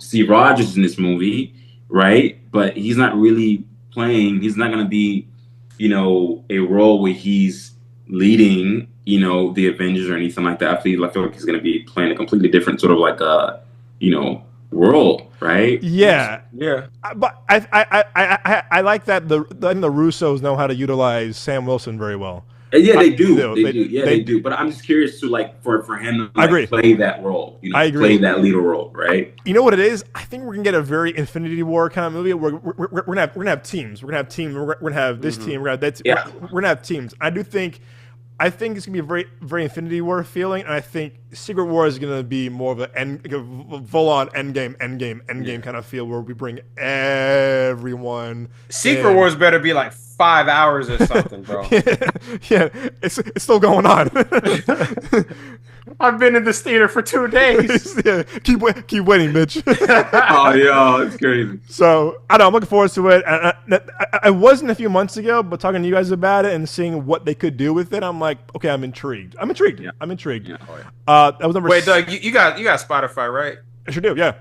Steve Rogers is in this movie, right? But he's not really playing. He's not going to be, a role where he's leading, the Avengers or anything like that. I feel like he's going to be playing a completely different sort of like role, right? Yeah. Yeah. But I like that I think the Russos know how to utilize Sam Wilson very well. Yeah, they do. They They do. But I'm just curious to for him to I agree. play that role. I agree. Play that leader role, right? You know what it is? I think we're gonna get a very Infinity War kind of movie. We're gonna have teams. We're gonna have teams. We're gonna have this team. We're gonna have that. Yeah. We're gonna have teams. I think it's gonna be a very, very Infinity War feeling, and I think Secret War is gonna be more of a full-on endgame kind of feel, where we bring everyone. Secret in. Wars better be like 5 hours or something, bro. Yeah, it's still going on. I've been in this theater for 2 days. Yeah, keep waiting, bitch. Oh yeah, it's crazy. So I don't know. I'm looking forward to it. I wasn't a few months ago, but talking to you guys about it and seeing what they could do with it, I'm like, okay, I'm intrigued. Yeah. I'm intrigued. Yeah. That was number. Wait, Doug, you got Spotify, right? I sure do. Yeah.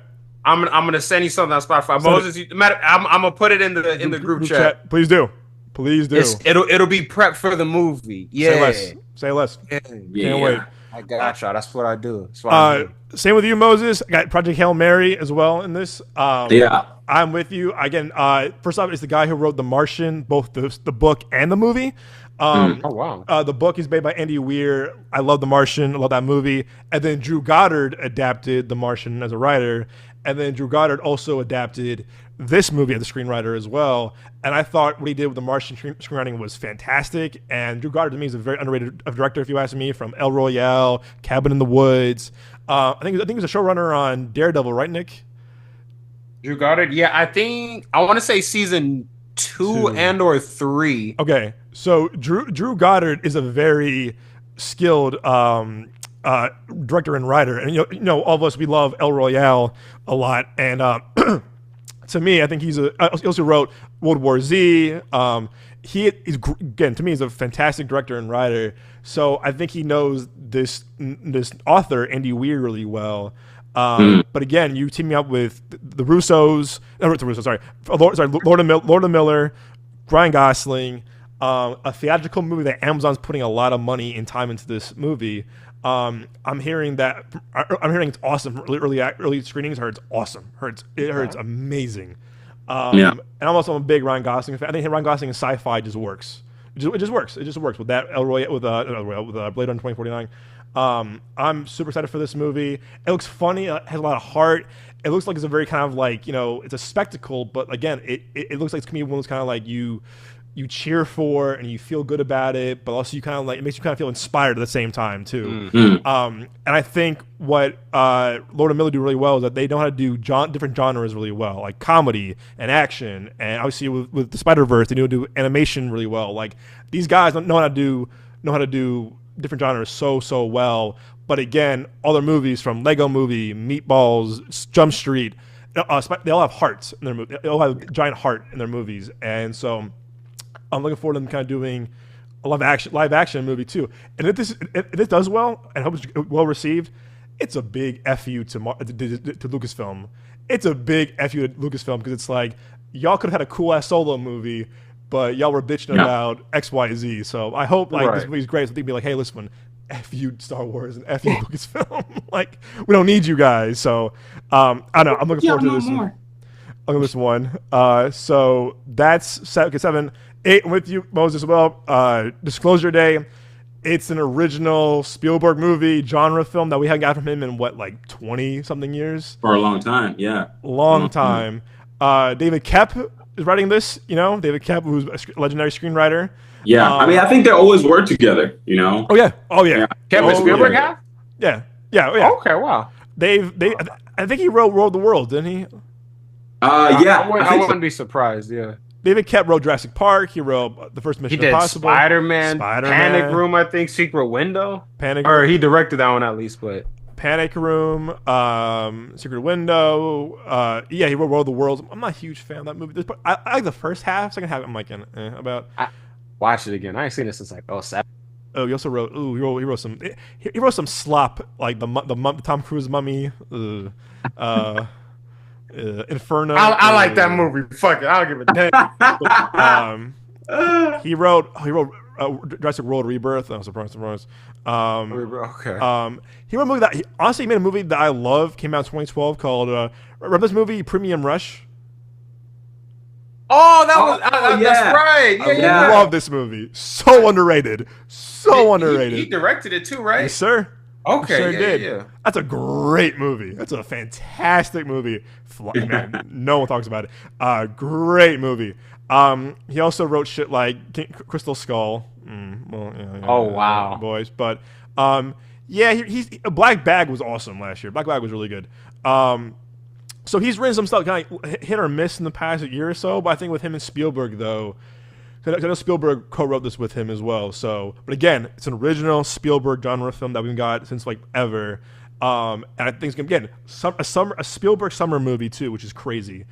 I'm gonna send you something on Spotify. Moses, I'm gonna put it in the group chat. Please do. Please do. It'll be prep for the movie. Yeah. Say less. Yeah. Can't wait. I got y'all. That's what I do. That's what I do. Same with you, Moses. I got Project Hail Mary as well in this. Yeah. I'm with you. Again, first off, it's the guy who wrote The Martian, both the book and the movie. Oh wow. The book is made by Andy Weir. I love The Martian. I love that movie. And then Drew Goddard adapted The Martian as a writer. And then Drew Goddard also adapted this movie as a screenwriter as well. And I thought what he did with The Martian screenwriting was fantastic. And Drew Goddard to me is a very underrated director, if you ask me, from El Royale, Cabin in the Woods. I think he was a showrunner on Daredevil, right, Nick? Drew Goddard. Yeah, I want to say season 2 and or 3. Okay, so Drew Goddard is a very skilled director and writer, and you know all of us, we love El Royale a lot, and to me, I think he also wrote World War Z. He's again, to me, he's a fantastic director and writer. So I think he knows this author Andy Weir really well. But again, you team me up with the Russos, Lord Miller, Ryan Gosling, a theatrical movie that Amazon's putting a lot of money and time into this movie. I'm hearing it's awesome. Early screenings. Heard it's awesome. Heard it's amazing. And I'm also a big Ryan Gosling fan. I think Ryan Gosling in sci-fi just works. It just works. It just works with that Blade Runner 2049. I'm super excited for this movie. It looks funny. It has a lot of heart. It looks like it's a very kind of like, it's a spectacle, but again, it looks like it's gonna be one of those kind of like you cheer for and you feel good about it, but also you kind of like, it makes you kind of feel inspired at the same time too. And I think what Lord and Miller do really well is that they know how to do different genres really well, like comedy and action, and obviously with the Spider-Verse, they know how to do animation really well. Like these guys know how to do different genres so well. But again, all their movies, from Lego Movie, Meatballs, Jump Street, they all have hearts in their movies. They all have a giant heart in their movies, and so I'm looking forward to them kind of doing a live action movie too. And if this does well, and I hope it's well received, it's a big fu to Lucasfilm. It's a big fu to Lucasfilm, because it's like, y'all could have had a cool ass Solo movie, but y'all were bitching about X, Y, Z. So I hope this movie's great. So they'd be like, hey, listen, F you Star Wars and F you Lucasfilm. Like, we don't need you guys. So I don't know. I'm looking forward to this one. Look at this one. So that's 7. 8 with you, Moses, as well. Disclosure Day. It's an original Spielberg movie, genre film that we haven't got from him in 20-something years? For a long time, yeah. Long time. David Koepp is writing this, David Koepp, who's a legendary screenwriter. Yeah, I think they always work together, Oh yeah. Koepp and Spielberg have? Yeah. Okay, wow. I think he wrote World of the World, didn't he? Yeah. I wouldn't be surprised, yeah. David Koepp wrote Jurassic Park. He wrote the first Mission Impossible. Spider-Man, Panic Room, I think, Secret Window. Or he directed that one at least, but... Panic Room, Secret Window. He wrote World of the Worlds. I'm not a huge fan of that movie. I like the first half. Second half, I'm like, about. I watched it again. I ain't seen it since 2007. Oh, he also wrote. He wrote some slop, like the Tom Cruise Mummy. Inferno. I like that movie. Fuck it, I don't give a damn. He wrote Jurassic World Rebirth. Oh, surprise. Okay. He wrote a movie he honestly made a movie that I love. Came out in 2012 called. Remember this movie, Premium Rush? Oh, that's right. Yeah. I love this movie. So underrated. Underrated. He directed it too, right? Yes, sir. Okay, sure did. Yeah. That's a great movie. That's a fantastic movie. Man, no one talks about it. Great movie. He also wrote shit like Crystal Skull. Wow, boys. But he's Black Bag was awesome last year. Black Bag was really good. So he's written some stuff kind of hit or miss in the past year or so. But I think with him and Spielberg, though, I know Spielberg co-wrote this with him as well. So, but again, it's an original Spielberg genre film that we've got since ever. And I think it's gonna a Spielberg summer movie too, which is crazy.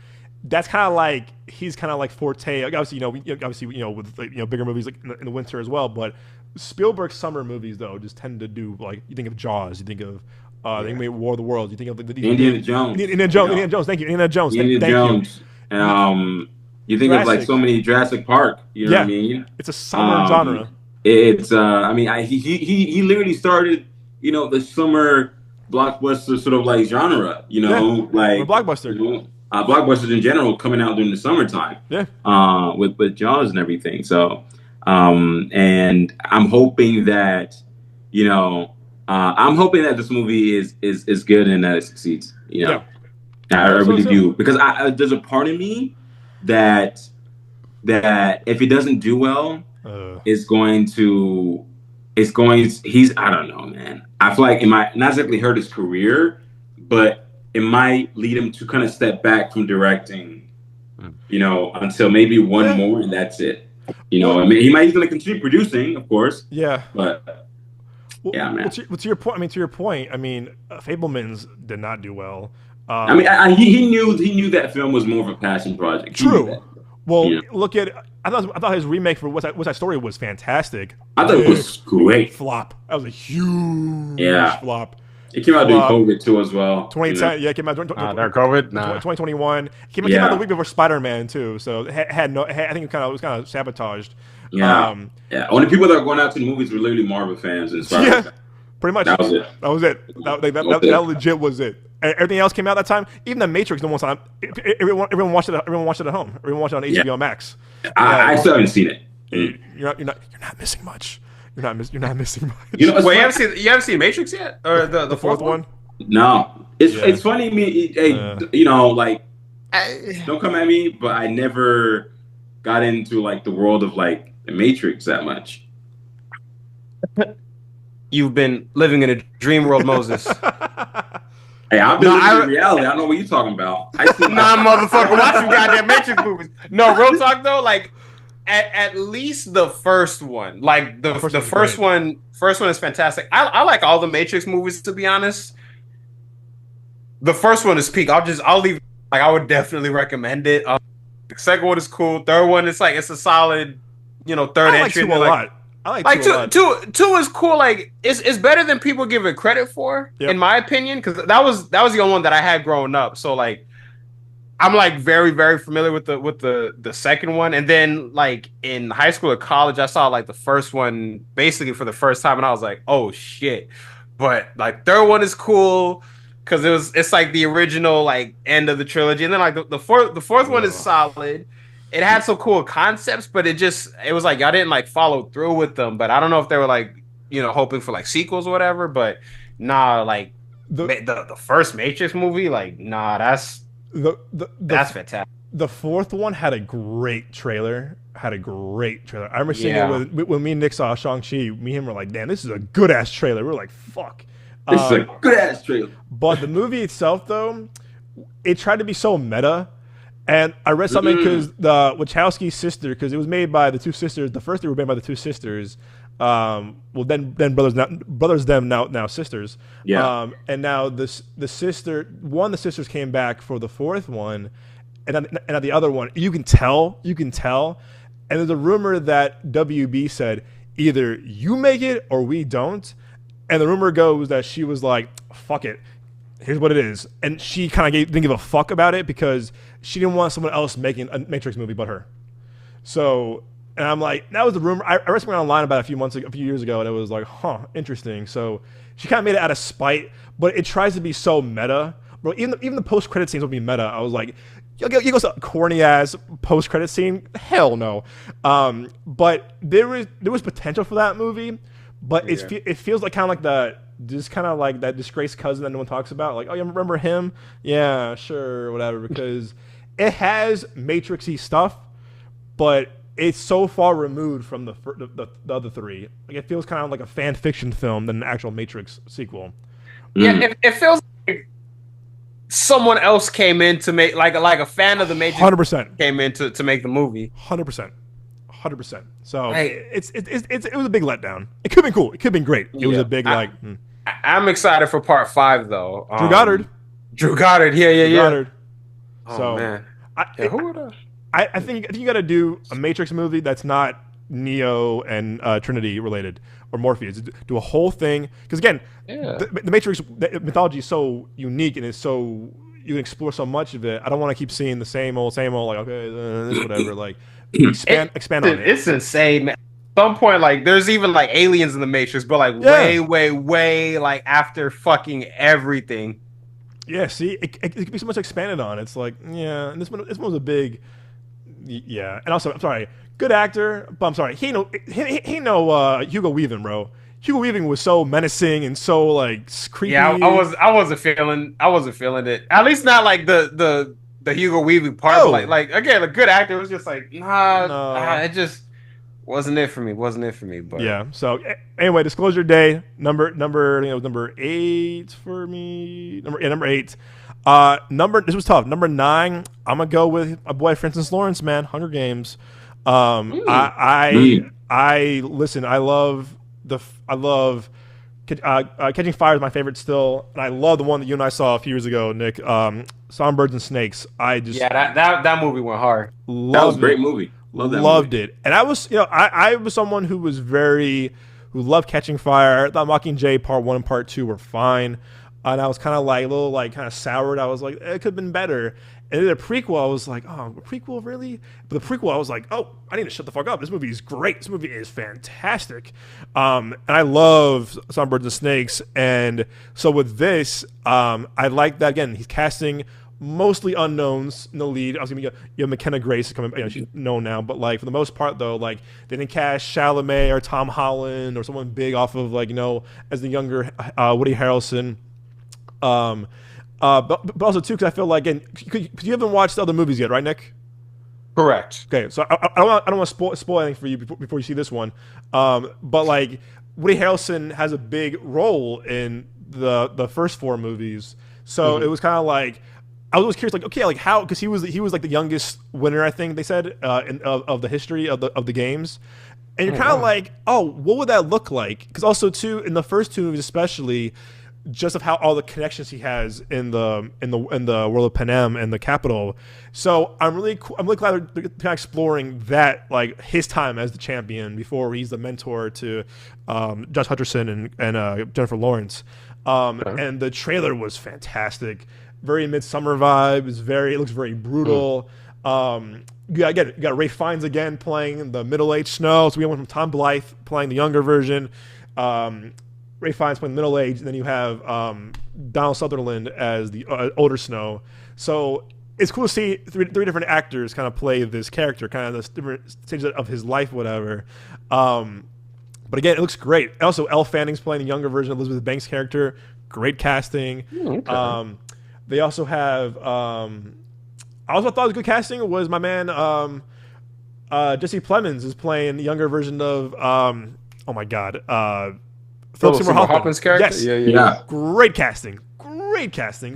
That's kind of like he's kind of like forte. Obviously, with bigger movies like in the winter as well. But Spielberg summer movies though just tend to do you think of Jaws, you think of maybe War of the Worlds, you think of Indiana Jones. Indiana Jones. Thank you, Indiana Jones. Indiana Jones. And you think of so many Jurassic Park. You know what I mean? It's a summer genre. It's he literally started the summer blockbuster sort of genre. Blockbuster. Blockbusters in general coming out during the summertime. Yeah. With Jaws and everything. So And I'm hoping that, I'm hoping that this movie is good and that it succeeds. Yeah. I really do, because there's a part of me that if it doesn't do well, he's I don't know, man. I feel like it might not exactly hurt his career, but it might lead him to kind of step back from directing, until maybe one more, and that's it. I mean, he might even continue producing, of course. Yeah. But yeah, man. Well, to your point. I mean, Fabelmans did not do well. He knew that film was more of a passion project. True. Well, look at. I thought his remake for West Side Story was fantastic. I thought it was great. Flop. That was a huge flop. It came out during COVID too, as well. 2010, it came out during COVID. 2021. It came out the week before Spider-Man too, so it I think it was kind of sabotaged. Yeah, Only people that are going out to the movies were literally Marvel fans and Spider-Man. Yeah, pretty much. That was it. That legit was it. Everything else came out that time. Even The Matrix, no one saw it. Everyone watched it. Everyone watched it at home. Everyone watched it on HBO Max. I still haven't seen it. You're not missing much. You're not missing much. You haven't seen Matrix yet, or the fourth one? No, it's funny. Don't come at me, but I never got into the world of the Matrix that much. You've been living in a dream world, Moses. Hey, I've been living in reality. I don't know what you're talking about. Motherfucker, watching goddamn Matrix movies. No, real talk though, at least the first one. The first one is fantastic. I like all the Matrix movies, to be honest. The first one is peak. I'll leave. I would definitely recommend it. The second one is cool. Third one is it's a solid, third entry. I like two a lot. I like two is cool. It's better than people give it credit for, in my opinion, because that was the only one that I had growing up. So I'm very, very familiar with the second one, and then in high school or college, I saw the first one basically for the first time, and I was like, oh shit. But third one is cool because it's the original end of the trilogy, and then the fourth one is solid. It had some cool concepts, but it was y'all didn't follow through with them. But I don't know if they were hoping for sequels or whatever. But nah, the first Matrix movie, that's fantastic. The fourth one had a great trailer. I remember seeing it when me and Nick saw Shang-Chi. Me and him were like, damn, this is a good ass trailer. We were like, fuck. This is a good ass trailer. But the movie itself, though, it tried to be so meta. And I read something because the Wachowski sister, because it was made by the two sisters. The first three were made by the two sisters. Then brothers them now sisters. Yeah. And now the sisters came back for the fourth one, and then the other one you can tell. And there's a rumor that WB said either you make it or we don't. And the rumor goes that she was like, fuck it. Here's what it is. And she kind of didn't give a fuck about it because she didn't want someone else making a Matrix movie but her. So, and I'm like, that was the rumor. I read something online about a few years ago, and it was like, interesting. So she kind of made it out of spite, but it tries to be so meta. Bro, even the post-credit scenes will be meta. I was like, you go some corny-ass post-credit scene? Hell no. But there was potential for that movie, but it feels like kind of that disgraced cousin that no one talks about. Like, oh, you remember him? Yeah, sure, whatever. Because it has Matrix-y stuff, but it's so far removed from the other three. It feels kind of like a fan fiction film than an actual Matrix sequel. Yeah, it feels like someone else came in to make like a fan of the Matrix. 100% came in to make the movie. 100%. So it was a big letdown. It could have been cool. It could have been great. It was a big I'm excited for part 5 though. Drew Goddard. Yeah. Goddard. Oh so, man. I think you got to do a Matrix movie that's not Neo and Trinity related or Morpheus. Do a whole thing because again, the Matrix mythology is so unique and it's so you can explore so much of it. I don't want to keep seeing the same old like okay, this whatever. Like expand on it. It's insane, man. At some point, there's even aliens in the Matrix, but way after fucking everything. Yeah, see, it could be so much expanded on. It's like, yeah, and this one was a big Yeah, and also I'm sorry, good actor, but I'm sorry, he ain't no Hugo Weaving, bro. Hugo Weaving was so menacing and so like creepy. Yeah, I wasn't feeling it. At least not like the Hugo Weaving part. Oh. But like again, a good actor was just like No. it just wasn't it for me. Wasn't it for me? But Yeah. So anyway, Disclosure Day number. I think it was number 8 for me. Number 8. This was tough. Number 9. I'm gonna go with my boy Francis Lawrence, man. Hunger Games. I listen. I love Catching Fire is my favorite still, and I love the one that you and I saw a few years ago, Nick. Songbirds and Snakes. I just that movie went hard. That was a great movie. Loved it. And I was, I was someone who loved Catching Fire. I thought Mockingjay Part 1 and Part 2 were fine. And I was kind of like a little like kind of soured. I was like, it could have been better. And then a prequel, I was like, oh, a prequel, really? But the prequel, I was like, oh, I need to shut the fuck up. This movie is great. This movie is fantastic. And I love Songbirds and Snakes. And so with this, I like that, again, he's casting mostly unknowns in the lead. I was gonna be McKenna Grace is coming. She's known now, but like for the most part, though, like they didn't cast Chalamet or Tom Holland or someone big off of like as the younger Woody Harrelson. But also too, because I feel like, and you haven't watched the other movies yet, right, Nick? Correct. Okay, so I don't want to spoil anything for you before you see this one. But like Woody Harrelson has a big role in the first 4 movies, so it was kind of like. I was always curious, like, okay, like how, because he was like the youngest winner, I think they said, of the history of the games, and you're kind of like, oh, what would that look like? Because also too, in the first 2 movies, especially, just of how all the connections he has in the world of Panem and the capital. So I'm really glad they're kind of exploring that, like his time as the champion before he's the mentor to Josh Hutcherson and Jennifer Lawrence. And the trailer was fantastic. Very Midsummer vibes. It looks very brutal. You got Ralph Fiennes again playing the middle-aged Snow. So we went from Tom Blythe playing the younger version, Ralph Fiennes playing the middle-aged, and then you have Donald Sutherland as the older Snow. So it's cool to see three different actors kind of play this character, kind of the different stages of his life, whatever. But again, it looks great. Also, Elle Fanning's playing the younger version of Elizabeth Banks' character. Great casting. Okay. They also have. I also thought it was good casting was my man Jesse Plemons is playing the younger version of oh my god Philip Seymour Hoffman's character. Yes, yeah. Great casting.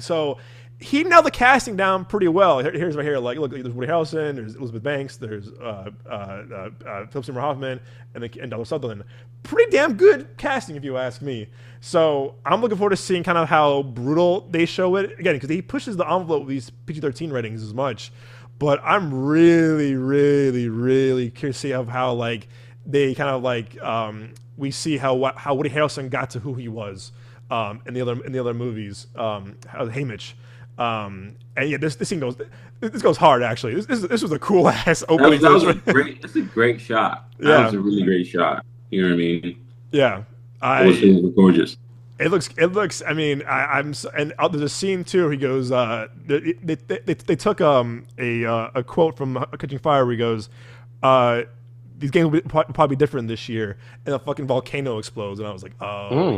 So he nailed the casting down pretty well. Here's right here. Like, look, there's Woody Harrelson, there's Elizabeth Banks, there's Philip Seymour Hoffman, and Donald Sutherland. Pretty damn good casting, if you ask me. So I'm looking forward to seeing kind of how brutal they show it. Again, because he pushes the envelope with these PG-13 ratings as much. But I'm really, really, really curious to see how like they kind of like we see how Woody Harrelson got to who he was in the other movies. Haymitch. And yeah, this scene goes hard. Actually, this was a cool ass opening. That was it's a great shot. That was a really great shot. You know what I mean? Yeah, it was gorgeous. It looks. I mean, I'm and there's a scene too. Where he goes. They took a quote from Catching Fire where he goes, these games will probably be different this year, and a fucking volcano explodes, and I was like,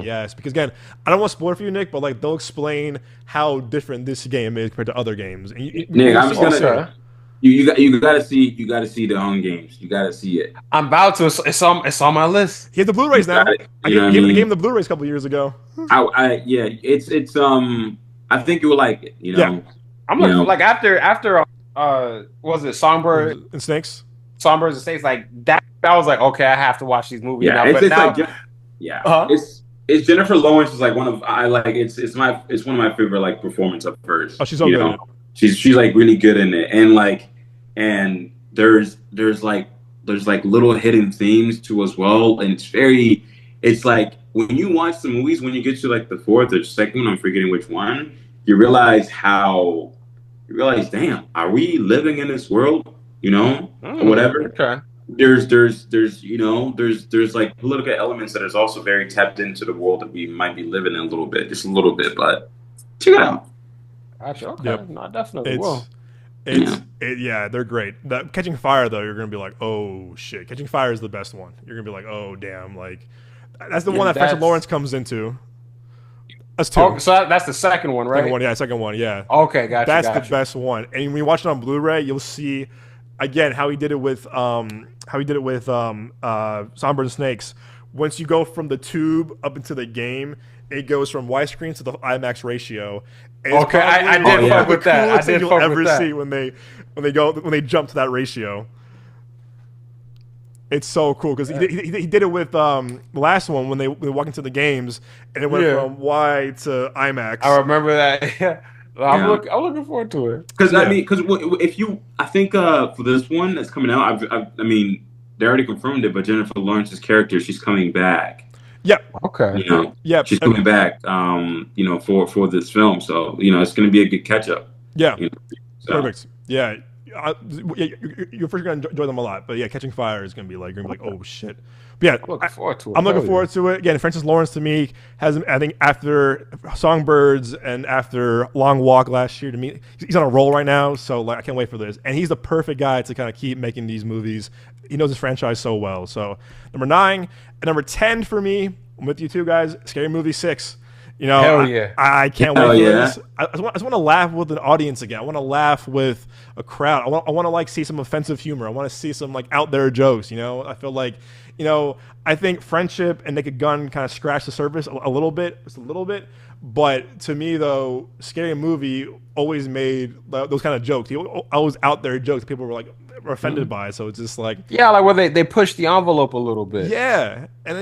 yes, because again, I don't want to spoil it for you, Nick, but like they'll explain how different this game is compared to other games. And Nick, I'm just gonna. You gotta see the Hunger Games. You gotta see it. I'm about to. It's on my list. He has the Blu-rays now. I gave him the Blu-rays a couple years ago. It's I think you will like it. You know. Yeah. I'm looking like after was it Songbird and Snakes? Songbirds and Snakes, like that. I was like, okay, I have to watch these movies now. It's Jennifer Lawrence is like one of it's one of my favorite like performance of hers. Oh, she's so good. She's like really good in it, and there's like little hidden themes too as well, and it's like when you watch the movies, when you get to like the 4th or 2nd, I'm forgetting which one, you realize, damn, are we living in this world? Or whatever. Okay. There's like political elements that is also very tapped into the world that we might be living in just a little bit, but check it out. Gotcha. Okay. Yep. No, definitely will. Yeah, they're great. Catching Fire though, you're gonna be like, oh shit. Catching Fire is the best one. You're gonna be like, oh damn, like that's the one that Francis Lawrence comes into. That's 2. Oh, so that's the second one, right? Second one, yeah. Okay, gotcha. That's the best one. And when you watch it on Blu-ray, you'll see again how he did it with Songbirds and Snakes. Once you go from the tube up into the game, it goes from widescreen to the IMAX ratio. Okay, I did fuck with that. I did fuck with that. See when they jump to that ratio. It's so cool because he did it with the last one when they walk into the games and it went from wide to IMAX. I remember that. Yeah. I'm looking forward to it. Because I think for this one that's coming out, I mean, they already confirmed it, but Jennifer Lawrence's character, she's coming back. Yep. Okay. She's coming back. For this film, so it's going to be a good catch up. Yeah. Perfect. Yeah. You're first gonna enjoy them a lot, but yeah, Catching Fire is gonna be like oh shit. But yeah, I'm looking forward to it. I'm looking forward to it. Again, Francis Lawrence to me has, I think, after Songbirds and after Long Walk last year, to me he's on a roll right now. So I can't wait for this, and he's the perfect guy to kind of keep making these movies. He knows his franchise so well. So number 9 and number 10 for me, I'm with you two guys. Scary Movie 6. Hell yeah. I can't wait for this. I just want to laugh with an audience again. I want to laugh with a crowd. I want to see some offensive humor. I want to see some out there jokes. I feel like, I think Friendship and Naked Gun kind of scratched the surface a little bit, just a little bit. But to me, though, Scary Movie always made those kind of jokes. He always out there jokes that people were offended by. So it's just where they pushed the envelope a little bit. Yeah, and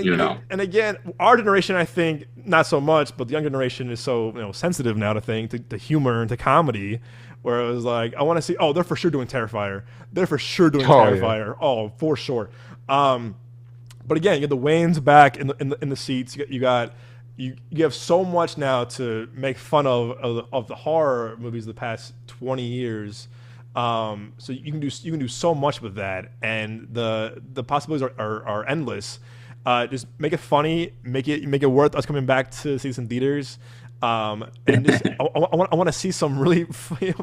again, our generation, I think, not so much, but the young generation is so sensitive now to humor and to comedy. Where it was like, I want to see, they're for sure doing Terrifier. They're for sure doing Terrifier. Yeah. Oh, for sure. But again, you get the Wayans back in the seats. You have so much now to make fun of the horror movies of the past 20 years. So you can do so much with that, and the possibilities are endless. Just make it funny, make it worth us coming back to see this in theaters. And just, I want to see some really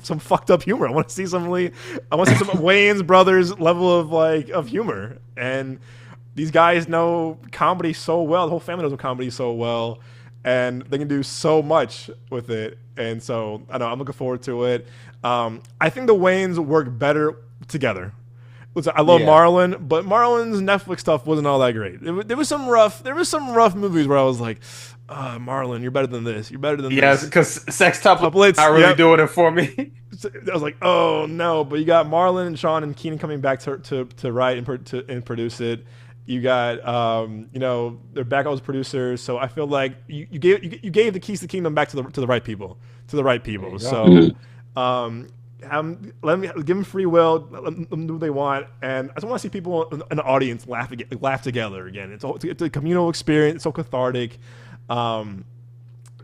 some fucked up humor. I want to see some Wayans brothers level of humor. And these guys know comedy so well. The whole family knows comedy so well, and they can do so much with it. And so I know I'm looking forward to it. I think the Wayans work better together. Listen, I love Marlon, but Marlon's Netflix stuff wasn't all that great. There was some rough movies where I was like, Marlon, you're better than this. You're better than this. Yes, because Sextuplets not really doing it for me. I was like, oh no, but you got Marlon and Sean and Keenan coming back to write and produce it. You got they're back as producers, so I feel like you gave the keys to the kingdom back to the right people. So let me give them free will, let them do what they want, and I just want to see people in the audience laugh together again. It's a communal experience. It's so cathartic. They're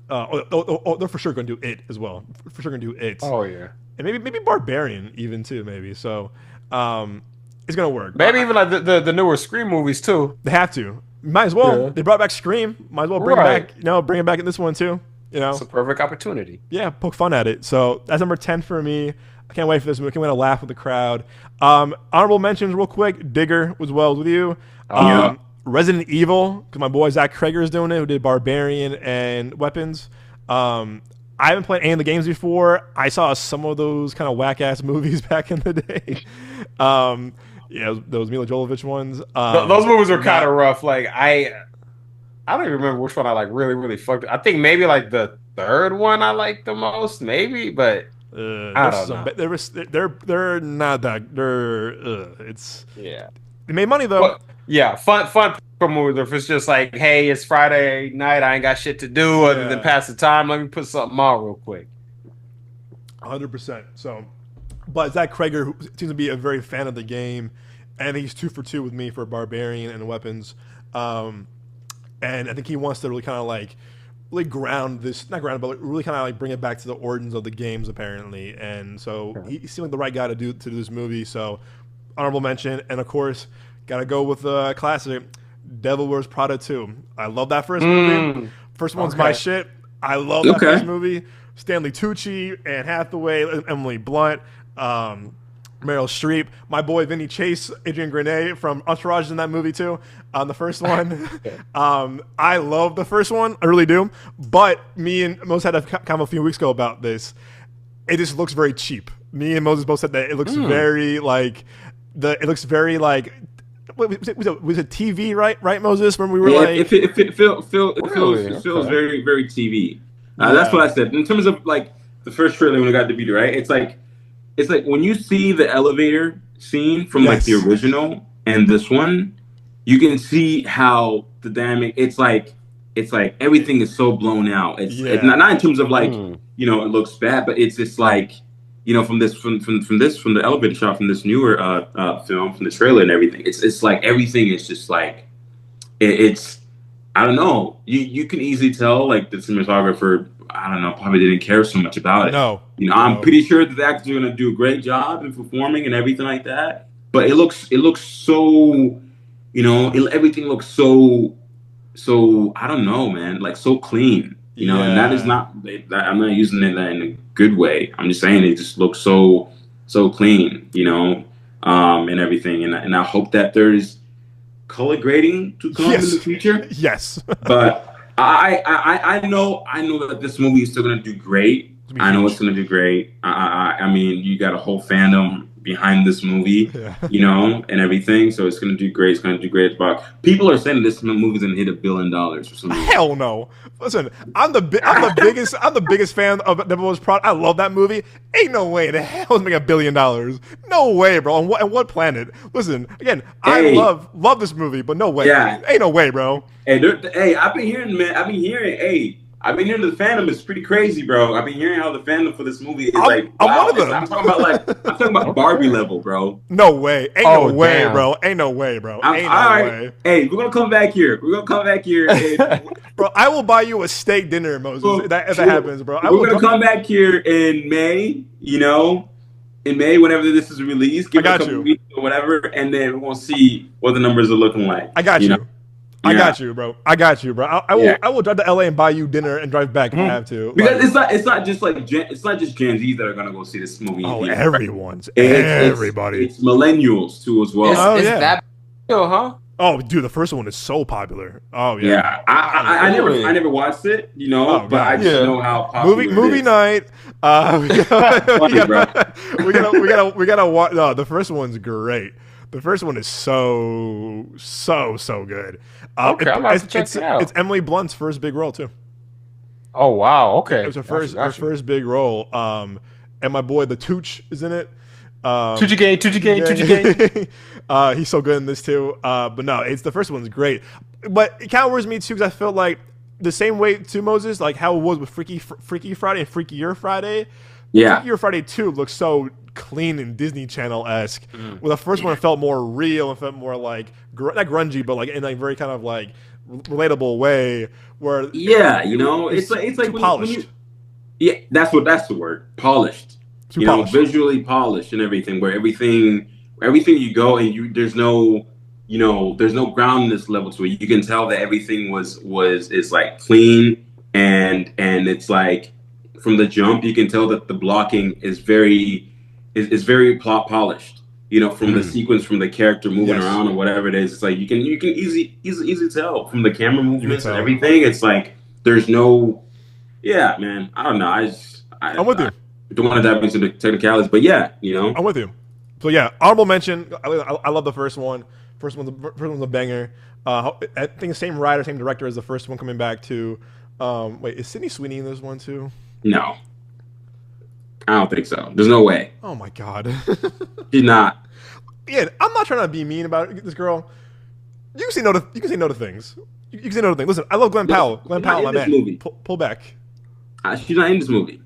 for sure going to do it as well. For sure going to do it. Oh yeah, and maybe Barbarian even too. Maybe so. It's gonna work. Maybe even like the newer Scream movies too. They have to. Might as well. Yeah. They brought back Scream. Might as well bring it back in this one too. It's a perfect opportunity. Yeah, poke fun at it. So that's number 10 for me. I can't wait for this movie. I can't wait to laugh with the crowd. Honorable mentions real quick. Digger was with you. Resident Evil, because my boy Zach Krager is doing it, who did Barbarian and Weapons. I haven't played any of the games before. I saw some of those kind of whack-ass movies back in the day. Those Mila Jovovich ones. Those movies were kind of rough. I don't even remember which one I really, really fucked. I think maybe the third one I liked the most, maybe, but I don't know. They're not that. They made money though. But, fun movie. If it's just hey, it's Friday night, I ain't got shit to do other than pass the time. Let me put something on real quick. 100%. So, but Zach Krager, who seems to be a very fan of the game, and he's 2 for 2 with me for Barbarian and Weapons. And I think he wants to really kind of really ground this, not ground, but really kind of bring it back to the origins of the games apparently. And so he seemed like the right guy to do this movie. So honorable mention, and of course, gotta go with the classic, Devil Wears Prada 2. I love that first movie. First one's my shit. I love that first movie. Stanley Tucci, Anne Hathaway, Emily Blunt. Meryl Streep, my boy Vinny Chase, Adrian Grenier from Entourage is in that movie too. The first one, I love the first one, I really do. But me and Moses had a kind of a few weeks ago about this. It just looks very cheap. Me and Moses both said that it looks very like it looks very like. Was it TV, right, Moses? When we were it feels very, very TV. That's what I said. In terms of like the first trailer when we got the video, right? It's like when you see the elevator scene from like the original and this one, you can see how the dynamic. It's like everything is so blown out. It's not in terms of like it looks bad, but it's just like. From the elevator shot from this newer film, from the trailer and everything, it's like everything is just like it's I don't know. You can easily tell like the cinematographer, I don't know, probably didn't care so much about it. No. I'm pretty sure that the actors are gonna do a great job in performing and everything like that. But it looks so everything looks so I don't know, man, like so clean. And that is not. I'm not using it in a good way. I'm just saying it just looks so clean, and everything. And I hope that there's color grading to come in the future. Yes, but I know that this movie is still gonna do great. I know it's gonna do great. I mean, you got a whole fandom behind this movie, and everything. So it's gonna do great. It's gonna do great. But people are saying this movie's gonna hit $1 billion or something. Hell no! Listen, I'm the biggest fan of Devil's Product. I love that movie. Ain't no way the hell is making $1 billion. No way, bro. On what planet? Listen, again, I love this movie, but no way. Yeah. Ain't no way, bro. Hey, I've been hearing the fandom is pretty crazy, bro. I've been hearing how the fandom for this movie is like. I'm wow. one of them. I'm talking about Barbie level, bro. No way. Ain't no way, bro. Ain't no way, bro. Ain't no way. Hey, we're gonna come back here. And, bro, I will buy you a steak dinner, Moses. If that happens, bro. We're gonna come back here in May. In May, whenever this is released, give it a couple weeks or whatever, and then we're gonna see what the numbers are looking like. I got you. I got you, bro. I will drive to LA and buy you dinner and drive back if I have to. Because it's not just Gen Zs that are gonna go see this movie. Oh, everybody. It's millennials too as well. Is that huh? Oh, dude, the first one is so popular. Oh yeah. Yeah, I never watched it, but I just know how popular movie it is. Night. We gotta watch. No, the first one's great. The first one is so good. Okay, I'm about to check it out. It's Emily Blunt's first big role too. Oh wow, okay. It was her first big role. And my boy the Tooch is in it. Tucci Gang. He's so good in this too. But no, the first one's great. But it kind of worries me too because I felt like the same way to Moses, like how it was with Freaky Friday and Freakier Friday. Yeah, Freakier Friday 2 looks so clean and Disney Channel-esque. Well, the first one felt more real and felt more like not grungy, but like in a very kind of like relatable way. Where it's like polished. That's the word, polished. Polished. Visually polished and everything. Where everything you go and there's no groundness level to it. You can tell that everything is like clean and it's like from the jump you can tell that the blocking is very polished. From the sequence, from the character moving around or whatever it is. It's like you can easily tell from the camera movements and everything. It's like there's no man. I don't know. I'm with you. I don't want to dive into the technicalities, but I'm with you. So honorable mention. I love the first one. First one's a banger. I think the same writer, same director as the first one coming back to. Wait, is Sydney Sweeney in this one too? No, I don't think so. There's no way. Oh my god, she's not. Yeah, I'm not trying to be mean about this girl. You can say no to things. You can say no to things. Listen, I love Glenn Powell. Glenn Powell, my man. Pull back. She's not in this movie.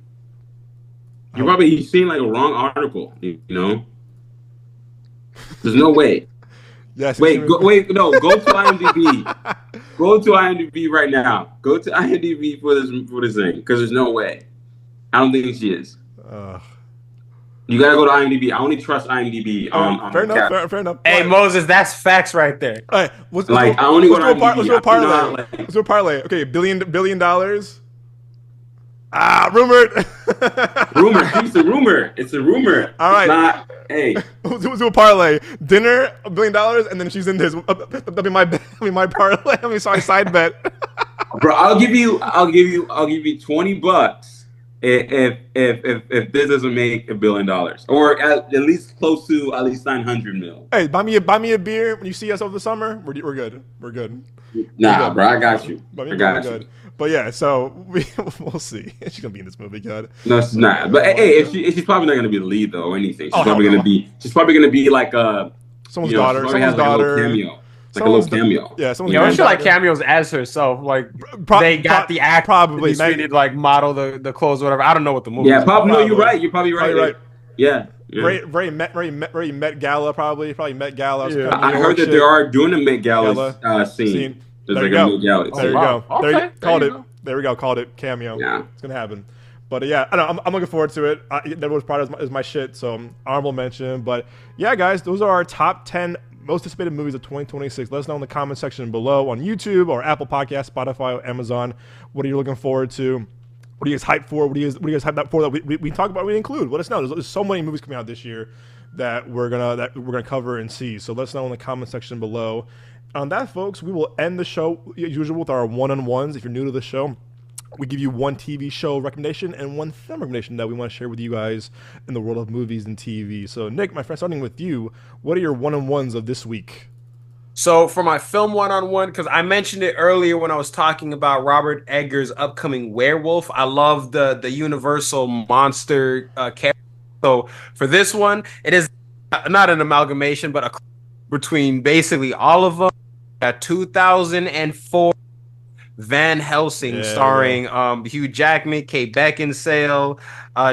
You've seen like a wrong article. There's no way. Yes. Go to IMDb. Go to IMDb right now. Go to IMDb for this thing because there's no way. I don't think she is. You gotta go to IMDb. I only trust IMDb on fair enough. Hey Moses, that's facts right there. All right, I only go to IMDb. Let's do a parlay. Okay, $1 billion. Rumored. Rumor. It's a rumor. It's a rumor. All right. It's not. Hey. We'll do a parlay. Dinner, $1 billion, and then she's in this. That'll be my parlay. Sorry, side bet. Bro, I'll give you $20 if this doesn't make $1 billion, or at least close to at least 900 mil. Hey, buy me a beer when you see us over the summer. We're good. We're good. Nah, bro, I got you. I got you. Good. But yeah, so we'll see. She's gonna be in this movie, God. No, she's not. But hey, if she's probably not gonna be the lead though, or anything. She's probably gonna be like someone's daughter. Someone's daughter. Like a little cameo. Yeah, someone's I feel like cameos as herself. Like they got the act. Probably. They needed like model the clothes, or whatever. I don't know what the movie. Yeah, probably. No, you're right. You're probably right. Yeah. Very Met Gala, probably Met Gala. Yeah. I heard that they are doing a Met Gala scene. There's like a Met Gala. There you go. Okay. Called it. There we go. Called it cameo. Yeah, it's gonna happen. But yeah, I know, I'm looking forward to it. That was part of my shit, so honorable mention. But yeah, guys, those are our top 10 most anticipated movies of 2026. Let us know in the comment section below on YouTube or Apple Podcasts, Spotify, or Amazon. What are you looking forward to? What are you guys hyped for? What are you guys hyped up for that we talk about? We include. Let us know. There's so many movies coming out this year that we're gonna cover and see. So let us know in the comment section below. On that, folks, we will end the show as usual with our one-on-ones. If you're new to the show, we give you one TV show recommendation and one film recommendation that we want to share with you guys in the world of movies and TV. So, Nick, my friend, starting with you, what are your one-on-ones of this week? So for my film one-on-one, because I mentioned it earlier when I was talking about Robert Eggers' upcoming Werewolf, I love the Universal monster character. So for this one, it is not an amalgamation, but a between basically all of them. 2004 Van Helsing, starring Hugh Jackman, Kate Beckinsale,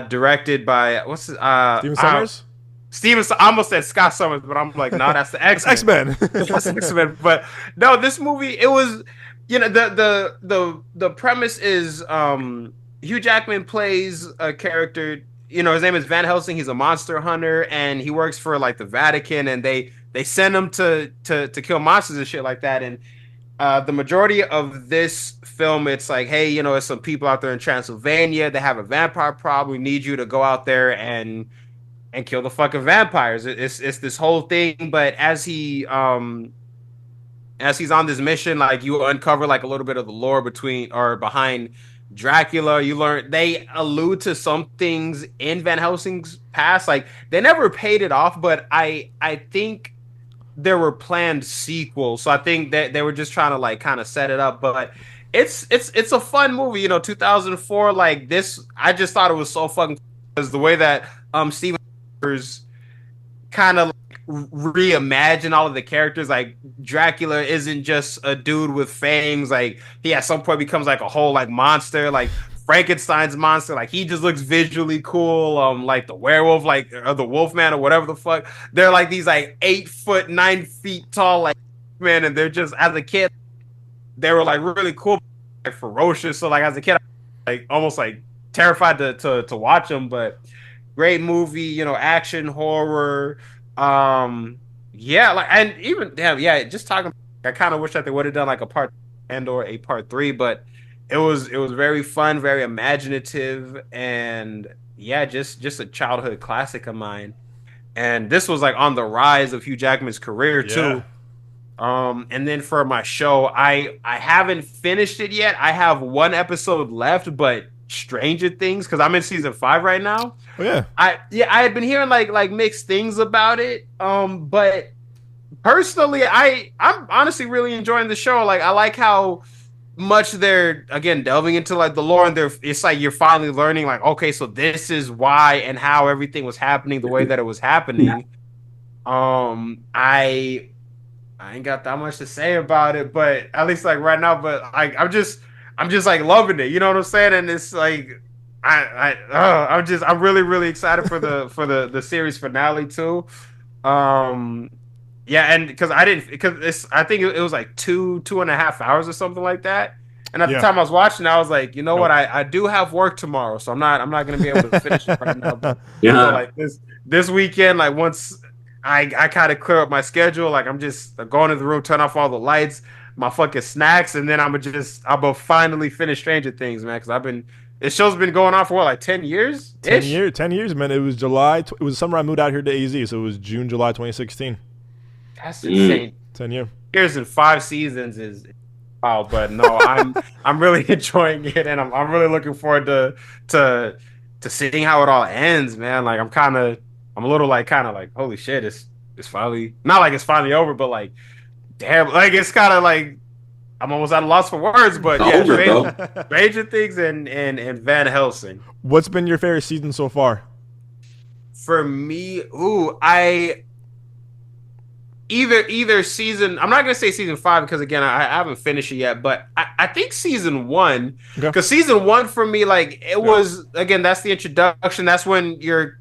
directed by Steven Sommers? I almost said Scott Summers, but I'm like, no, that's the X-Men. That's X-Men. But no, this movie, it was, the premise is Hugh Jackman plays a character, his name is Van Helsing. He's a monster hunter, and he works for like the Vatican, and they send him to kill monsters and shit like that. And the majority of this film, it's like, hey, there's some people out there in Transylvania. They have a vampire problem. We need you to go out there and kill the fucking vampires. It's this whole thing. But as he's on this mission, like you uncover like a little bit of the lore behind Dracula. You learn they allude to some things in Van Helsing's past. Like they never paid it off, but I think there were planned sequels, so I think that they were just trying to like kind of set it up. But it's a fun movie, 2004. Like this, I just thought it was so fucking because the way that Steven kind of like reimagine all of the characters. Like Dracula isn't just a dude with fangs. Like he at some point becomes like a whole like monster. Like Frankenstein's monster, like he just looks visually cool. Like the werewolf, like or the Wolfman or whatever the fuck. They're like these like 8 foot 9 feet tall like men, and they're just as a kid they were like really cool, like ferocious. So like as a kid, like almost like terrified to watch them. But great movie, action horror. Like and even just talking. I kind of wish that they would have done like a part and or a part 3, but. It was very fun, very imaginative, and just a childhood classic of mine. And this was like on the rise of Hugh Jackman's career too. And then for my show, I haven't finished it yet. I have one episode left, but Stranger Things, because I'm in season 5 right now. Oh yeah. I had been hearing like mixed things about it. But personally, I'm honestly really enjoying the show. Like I like how much they're again delving into like the lore, and it's like you're finally learning like, okay, so this is why and how everything was happening the way that it was happening. I ain't got that much to say about it, but at least like right now, but like I'm just like loving it, you know what I'm saying? And it's like I'm really really excited for the series finale too. And because I think it was like 2.5 hours or something like that. And at the time I was watching, I was like, you know what, I do have work tomorrow, so I'm not going to be able to finish it right now. But like this weekend, like once I kind of clear up my schedule, like I'm just going to the room, turn off all the lights, my fucking snacks, and then I'm gonna finally finish Stranger Things, man, because I've been this show's been going on for what, like 10 years? 10 years, man. It was July. It was the summer I moved out here to AZ, so it was June, July 2016. That's insane. 10 years. Years and 5 seasons is wow, but no, I'm really enjoying it, and I'm really looking forward to seeing how it all ends, man. Like I'm a little like kind of like holy shit, it's finally not like it's finally over, but like damn, like it's kind of like I'm almost at a loss for words, but yeah, Stranger Things and Van Helsing. What's been your favorite season so far? For me, either season. I'm not gonna say season 5 because again I haven't finished it yet, but I think season 1 because season 1 for me like it was again that's the introduction. That's when you're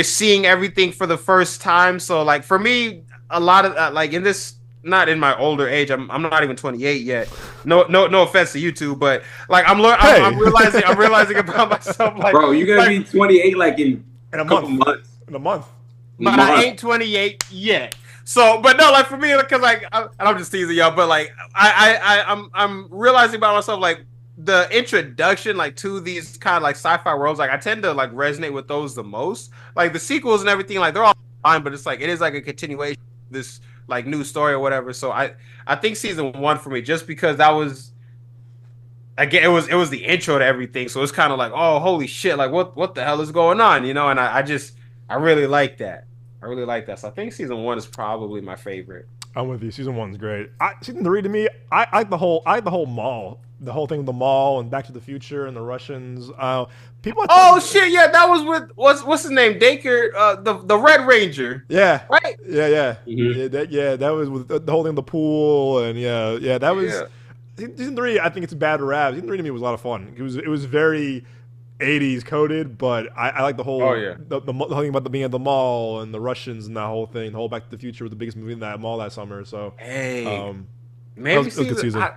seeing everything for the first time. So like for me, a lot of like in this. Not in my older age. I'm not even 28 yet. No offense to you two, but like I'm realizing about myself. Like, bro, you gonna be 28 like in a couple months. In a month. But I ain't 28 yet. So, but no, like for me, because like I'm just teasing y'all, but like I'm realizing about myself like the introduction like to these kind of like sci-fi worlds. Like I tend to like resonate with those the most. Like the sequels and everything, like they're all fine, but it's like it is like a continuation of this like new story or whatever. So I think season 1 for me, just because that was again it was the intro to everything. So it's kind of like, oh holy shit, like what the hell is going on, you know? And I really like that. So I think season 1 is probably my favorite. I'm with you. Season 1's great. Season 3 to me, I like the whole mall. The whole thing with the mall and Back to the Future and the Russians. People. Oh shit! Yeah, that was with what's his name? Dacre, the Red Ranger. Yeah. Right. Yeah. Mm-hmm. That was with the whole thing, the pool, and that was season 3. I think it's a bad rap. Season 3 to me was a lot of fun. It was very 80s coded, but I like the whole the whole thing about being at the mall and the Russians and that whole thing. The whole Back to the Future was the biggest movie in that mall that summer. So maybe season. I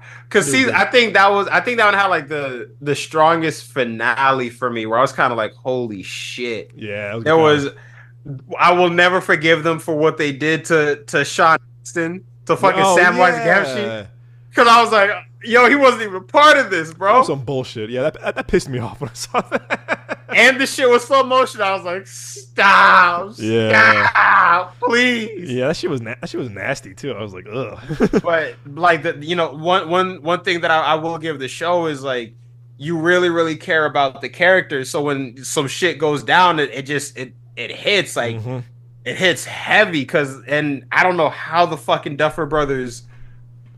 think that one had like the strongest finale for me, where I was kind of like, holy shit. Yeah, there was. I will never forgive them for what they did to Sean Astin, to fucking Samwise Gamgee, because I was like, yo, he wasn't even part of this, bro. That was some bullshit. Yeah, that pissed me off when I saw that. And the shit was slow motion. I was like, stop, please. Yeah, that shit was nasty too. I was like, ugh. But like one thing that I will give the show is like, you really really care about the characters. So when some shit goes down, it hits like it hits heavy. And I don't know how the fucking Duffer Brothers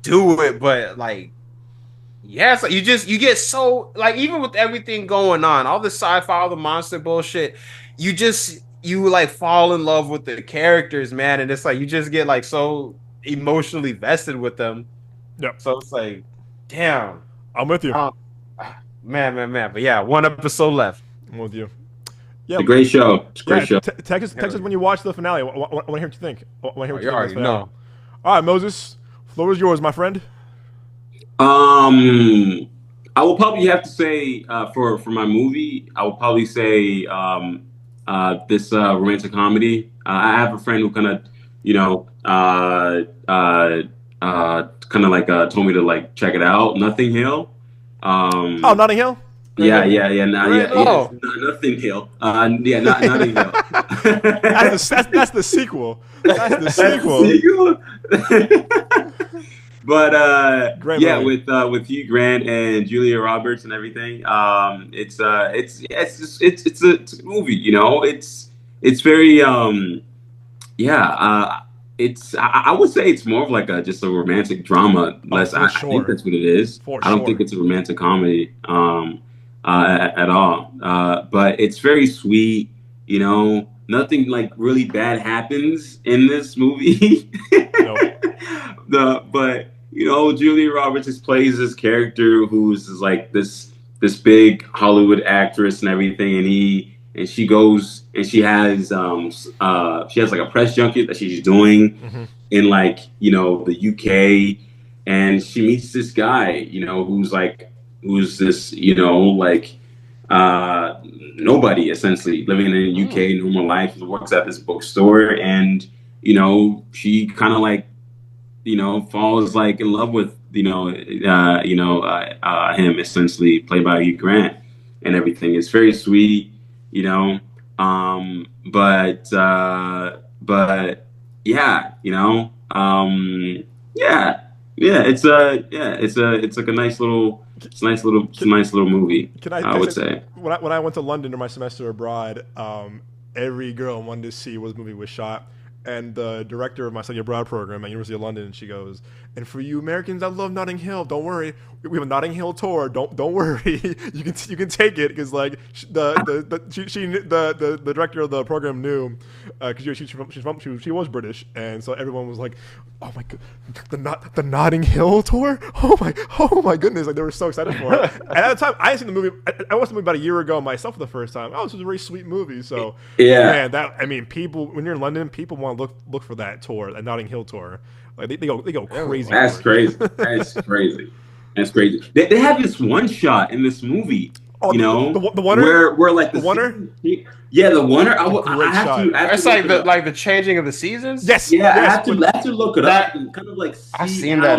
do it, but like. Yes, you get so like even with everything going on, all the sci-fi, all the monster bullshit, you like fall in love with the characters, man, and it's like you just get like so emotionally vested with them. Yep. So it's like, damn. I'm with you. Man. But yeah, 1 episode left. I'm with you. Yeah, it's a great show. It's a great show. Text us when you watch the finale. I want to hear what you think. I want to hear what you think. All right, Moses, floor is yours, my friend. I will probably have to say for my movie, I will probably say this romantic comedy. I have a friend who kind of like told me to like check it out. Nothing Hill. Notting Hill. Yeah. Nothing Hill. Notting Hill. That's the sequel. That's the sequel. But movie. with Hugh Grant and Julia Roberts and everything, it's a movie, you know. It's very I would say it's more of like just a romantic drama. I think that's what it is. I don't think it's a romantic comedy at all. But it's very sweet, you know. Nothing like really bad happens in this movie. But you know, Julia Roberts just plays this character who's like this big Hollywood actress and everything, and she goes and she has like a press junket that she's doing in like, you know, the UK, and she meets this guy, you know, who's this, you know, like nobody essentially living in the UK, normal life, and works at this bookstore, and you know, she kind of like, you know, falls like in love with him essentially played by Hugh Grant and everything. It's very sweet, you know. But yeah, yeah, yeah. It's like a nice little movie. I would say. When I went to London during my semester abroad, every girl wanted to see where this movie was shot. And the director of my study abroad program at University of London, she goes, "And for you Americans, I love Notting Hill. Don't worry, we have a Notting Hill tour. Don't worry, you can take it because like the director of the program knew because she was British, and so everyone was like, oh my god, the Notting Hill tour. Oh my goodness, like they were so excited for it. And at the time, I had seen the movie. I watched the movie about a year ago myself for the first time. Oh, this was a very sweet movie. So yeah, man, people when you're in London, people want to look for that tour, that Notting Hill tour. Like they go crazy. That's crazy. That's crazy. That's crazy. They have this one shot in this movie. Oh, the Oneer? where like the Oneer? Yeah, the Oneer. I have to. It's like the changing of the seasons. Yes. Yeah, yes. I have to look it up and kind of like. I seen that.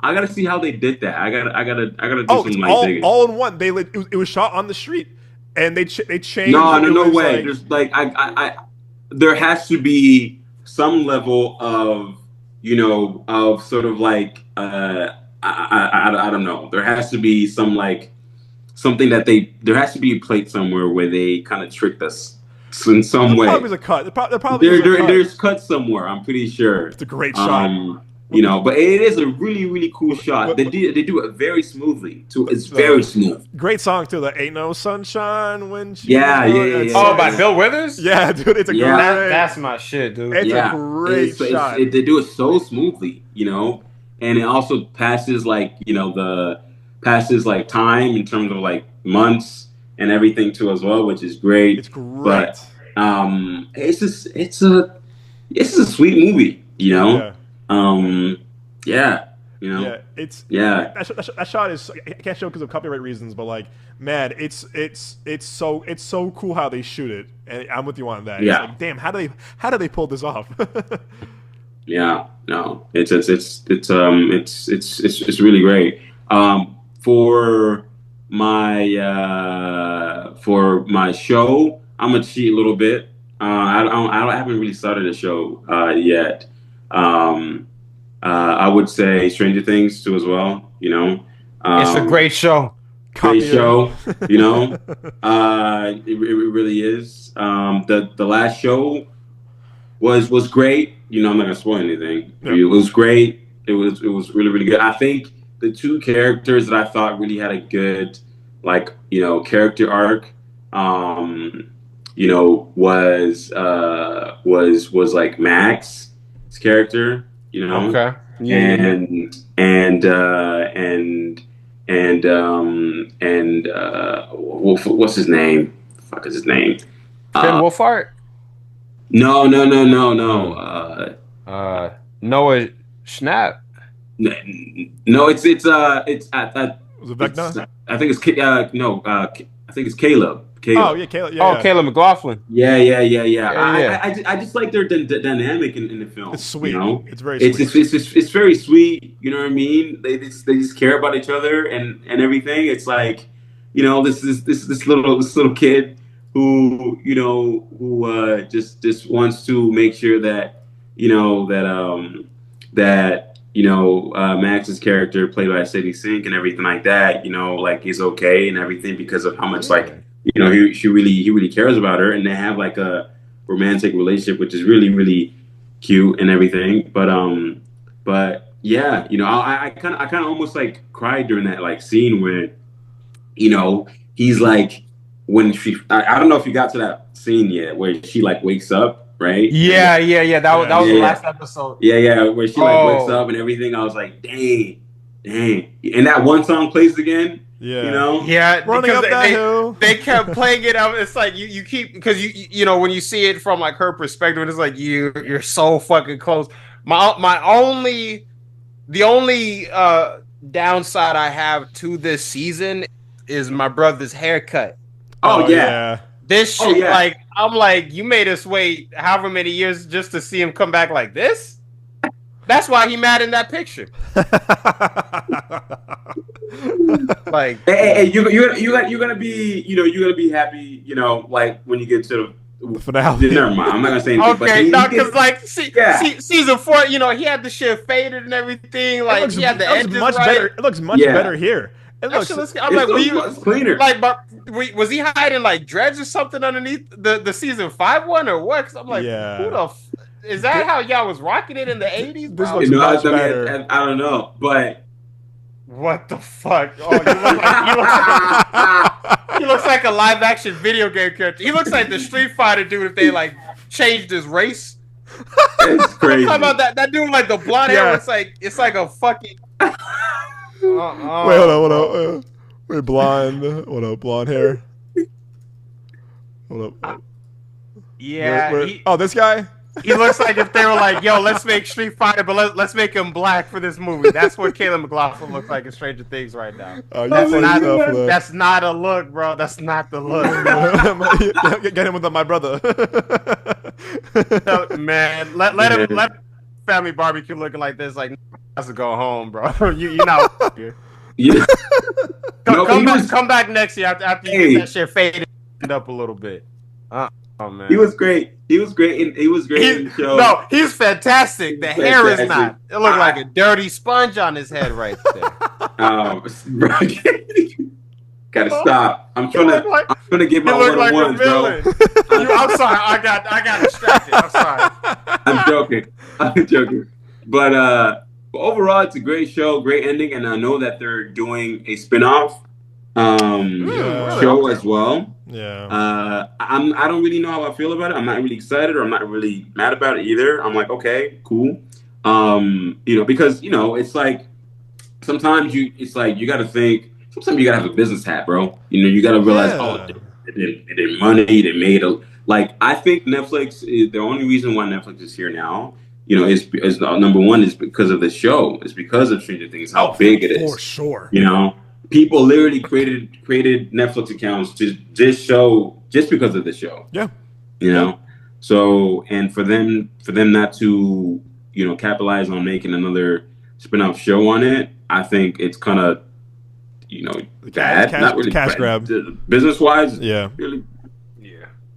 I gotta see how they did that. I gotta do some like digging. All in one. It was shot on the street, and they changed. No way. There's like I there has to be some level of of sort of like I don't know. There has to be some like something that there has to be a plate somewhere where they kind of tricked us in some way. Probably a cut. There's cuts somewhere. I'm pretty sure. It's a great shot. But it is a really, really cool shot. They do it very smoothly too. It's very smooth. Great song too. The "Ain't No Sunshine When She." Yeah. Oh, by Bill Withers. Yeah, dude, it's a great. That's my shit, dude. It's a great shot. They do it so smoothly, and it also passes like time in terms of like months and everything too as well, which is great. It's great. But it's a sweet movie, Yeah. That shot is, I can't show because of copyright reasons, but like, man, it's so cool how they shoot it, and I'm with you on that. Yeah. It's like, damn, how do they pull this off? Yeah, no, it's really great. For my show, I'm gonna cheat a little bit. I haven't really started a show yet. I would say Stranger Things too as well. It's a great show. Great show. It really is. The last show was great. I'm not gonna spoil anything. Yeah. It was great. It was really, really good. I think the two characters that I thought really had a good character arc was like Max's character, Okay. What's his name? Fuck is his name? Finn Wolfhard? No. Noah Schnapp. No, it's Was it Vecna? I think it's Caleb. Oh yeah, Caleb. Yeah, Caleb McLaughlin. Yeah. I just like their dynamic in the film. It's sweet. It's very sweet. It's very sweet. You know what I mean? They just care about each other and everything. It's like this little kid who just wants to make sure that Max's character played by Sadie Sink and everything like that, is okay and everything because of how much he really cares about her, and they have like a romantic relationship, which is really, really cute and everything. But yeah, I kind of almost like cried during that like scene where, he's like when I don't know if you got to that scene yet where she like wakes up, right? Yeah. That was the last episode. Yeah, where she like wakes up and everything. I was like, dang, and that one song plays again. Yeah, yeah. Running up that hill. They kept playing it out. It's like you keep because you when you see it from like her perspective, it's like you're so fucking close. The only downside I have to this season is my brother's haircut. Oh yeah. This shit, like I'm like, you made us wait however many years just to see him come back like this. That's why he mad in that picture. Like, hey, you're gonna be, you're gonna be happy, like when you get to the finale. Never mind. I'm not gonna say anything. Okay, no, because like, season 4, he had the shit faded and everything. Like, he had the edges much right. better. It looks much better here. I'm like, it's cleaner. Like, but was he hiding like dreads or something underneath the season 5 one or what? Because I'm like, who the is that how y'all was rocking it in the 80s? This looks much better. I don't know, but what the fuck? Oh, he looks like a live action video game character. He looks like the Street Fighter dude if they like changed his race. It's crazy. I'm talking about that dude like the blonde hair. It's like a fucking. Wait, hold on. Wait, blonde. What up, blonde hair? Hold up. Yeah. This guy? He looks like if they were like, yo, let's make Street Fighter, but let's make him black for this movie. That's what Caleb McLaughlin looks like in Stranger Things right now. That's not a look, bro. That's not the look. Get him with my brother. No, man, let him family barbecue looking like this. Like, has to go home, bro. You not here. Yeah. Come back next year after you get that shit faded up a little bit. Oh man, he was great. He was great in the show. No, he's fantastic. The hair is not. It looked like a dirty sponge on his head right there. Gotta stop. I'm trying to get my one-on-ones, bro. I'm sorry. I got distracted. I'm sorry. I'm joking. But overall, it's a great show, great ending, and I know that they're doing a spin-off show as well. Yeah. I don't really know how I feel about it. I'm not really excited, or I'm not really mad about it either. I'm like, okay, cool. Because it's like sometimes you got to think. Sometimes you got to have a business hat, bro. You got to realize, they did money, they made I think Netflix is the only reason why Netflix is here now. Is number one is because of the show. It's because of Stranger Things, how big it is. For sure. People literally created Netflix accounts to just because of the show. Yeah. So, and for them not to, capitalize on making another spin-off show on it, I think it's kind of, bad. Not really cash bad. grab. Business-wise, yeah. Really,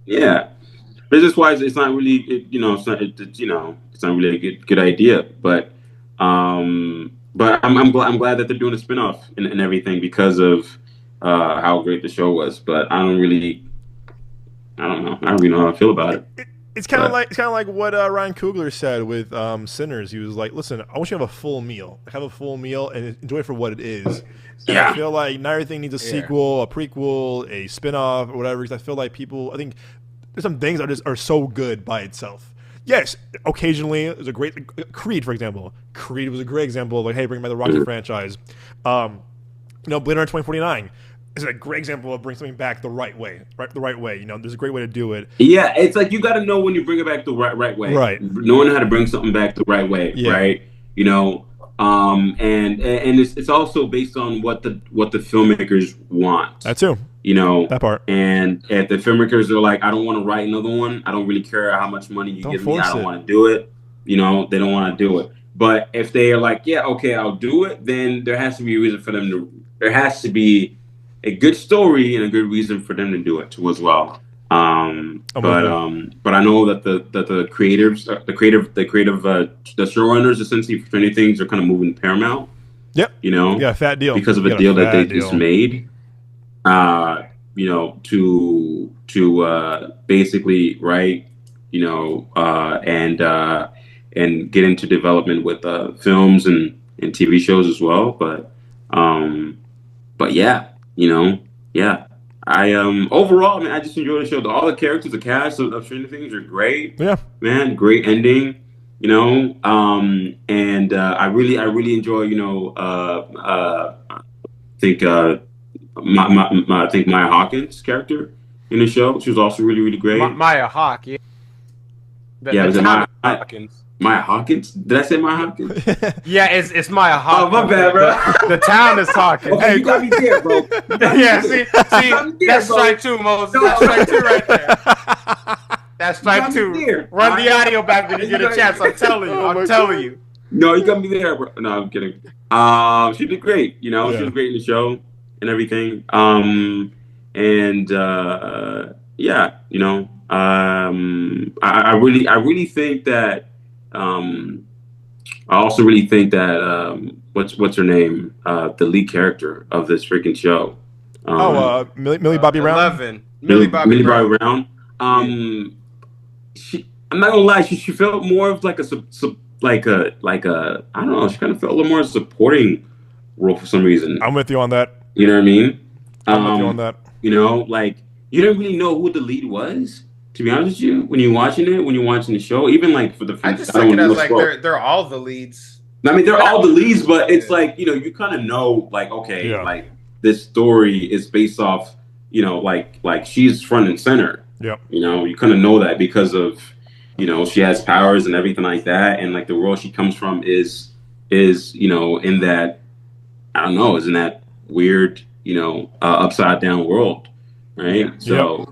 yeah. Business-wise, it's not really, it's not really a good idea. But I'm glad that they're doing a spinoff and everything because of how great the show was. But I don't really know how I feel about it. It's kind of like what Ryan Coogler said with Sinners. He was like, "Listen, I want you to have a full meal. Have a full meal and enjoy it for what it is." And I feel like not everything needs a sequel, a prequel, a spinoff, or whatever. Because I feel like I think there's some things that are so good by itself. Yes, occasionally there's a great Creed, for example. Creed was a great example of like, hey, bring back the Rocky franchise. Blade Runner 2049 is a great example of bringing something back the right way. There's a great way to do it. Yeah, it's like you got to know when you bring it back the right way. Right. Knowing how to bring something back the right way. Yeah. Right. And it's also based on what the filmmakers want. That too. That part. And if the filmmakers are like, I don't want to write another one. I don't really care how much money you give me. I don't want to do it. They don't want to do it. But if they are like, yeah, okay, I'll do it, then there has to be a reason for them to. There has to be a good story and a good reason for them to do it too as well. But I know that the creatives, the showrunners, essentially for Stranger Things, are kind of moving Paramount. Yep. Yeah, fat deal because of a deal that they just made. To basically write, and get into development with films and TV shows as well. But yeah, I overall, I mean, I just enjoyed the show. All the characters, the cast of Stranger Things are great. Yeah, man, great ending. And I really enjoy. I think Maya Hawkins' character in the show. She was also really, really great. Maya Hawk, yeah. Was it Maya Hawkins? Maya Hawkins? Did I say Maya Hawkins? Yeah, it's Maya Hawkins. Oh, my bad, bro. The town is Hawkins. Okay, you got me there, bro. Yeah, see, that's strike two, Moses. That's strike two right there. That's strike two. Run the audio back when you get a chance. I'm telling you. No, you got me there, bro. No, I'm kidding. She did great. You know, she was great in the show and everything. And yeah, you know, I really think that. I also really think that what's her name? The lead character of this freaking show. Millie Bobby Brown. 11. Millie Bobby Brown. I'm not gonna lie. She felt more of like a I don't know. She kind of felt a little more supporting role for some reason. I'm with you on that. You know what I mean? I'm with you on that. You know, like you didn't really know who the lead was. To be honest with you, when you're watching the show, even like for the I just think it as like they're all the leads. I mean, they're all the leads, but it's like, you know, you kind of know, like, okay, like this story is based off, you know, like she's front and center. Yep. You know, you kind of know that because of, you know, she has powers and everything like that, and like the world she comes from is you know, in that, I don't know, is in that weird, you know, upside down world, right? So,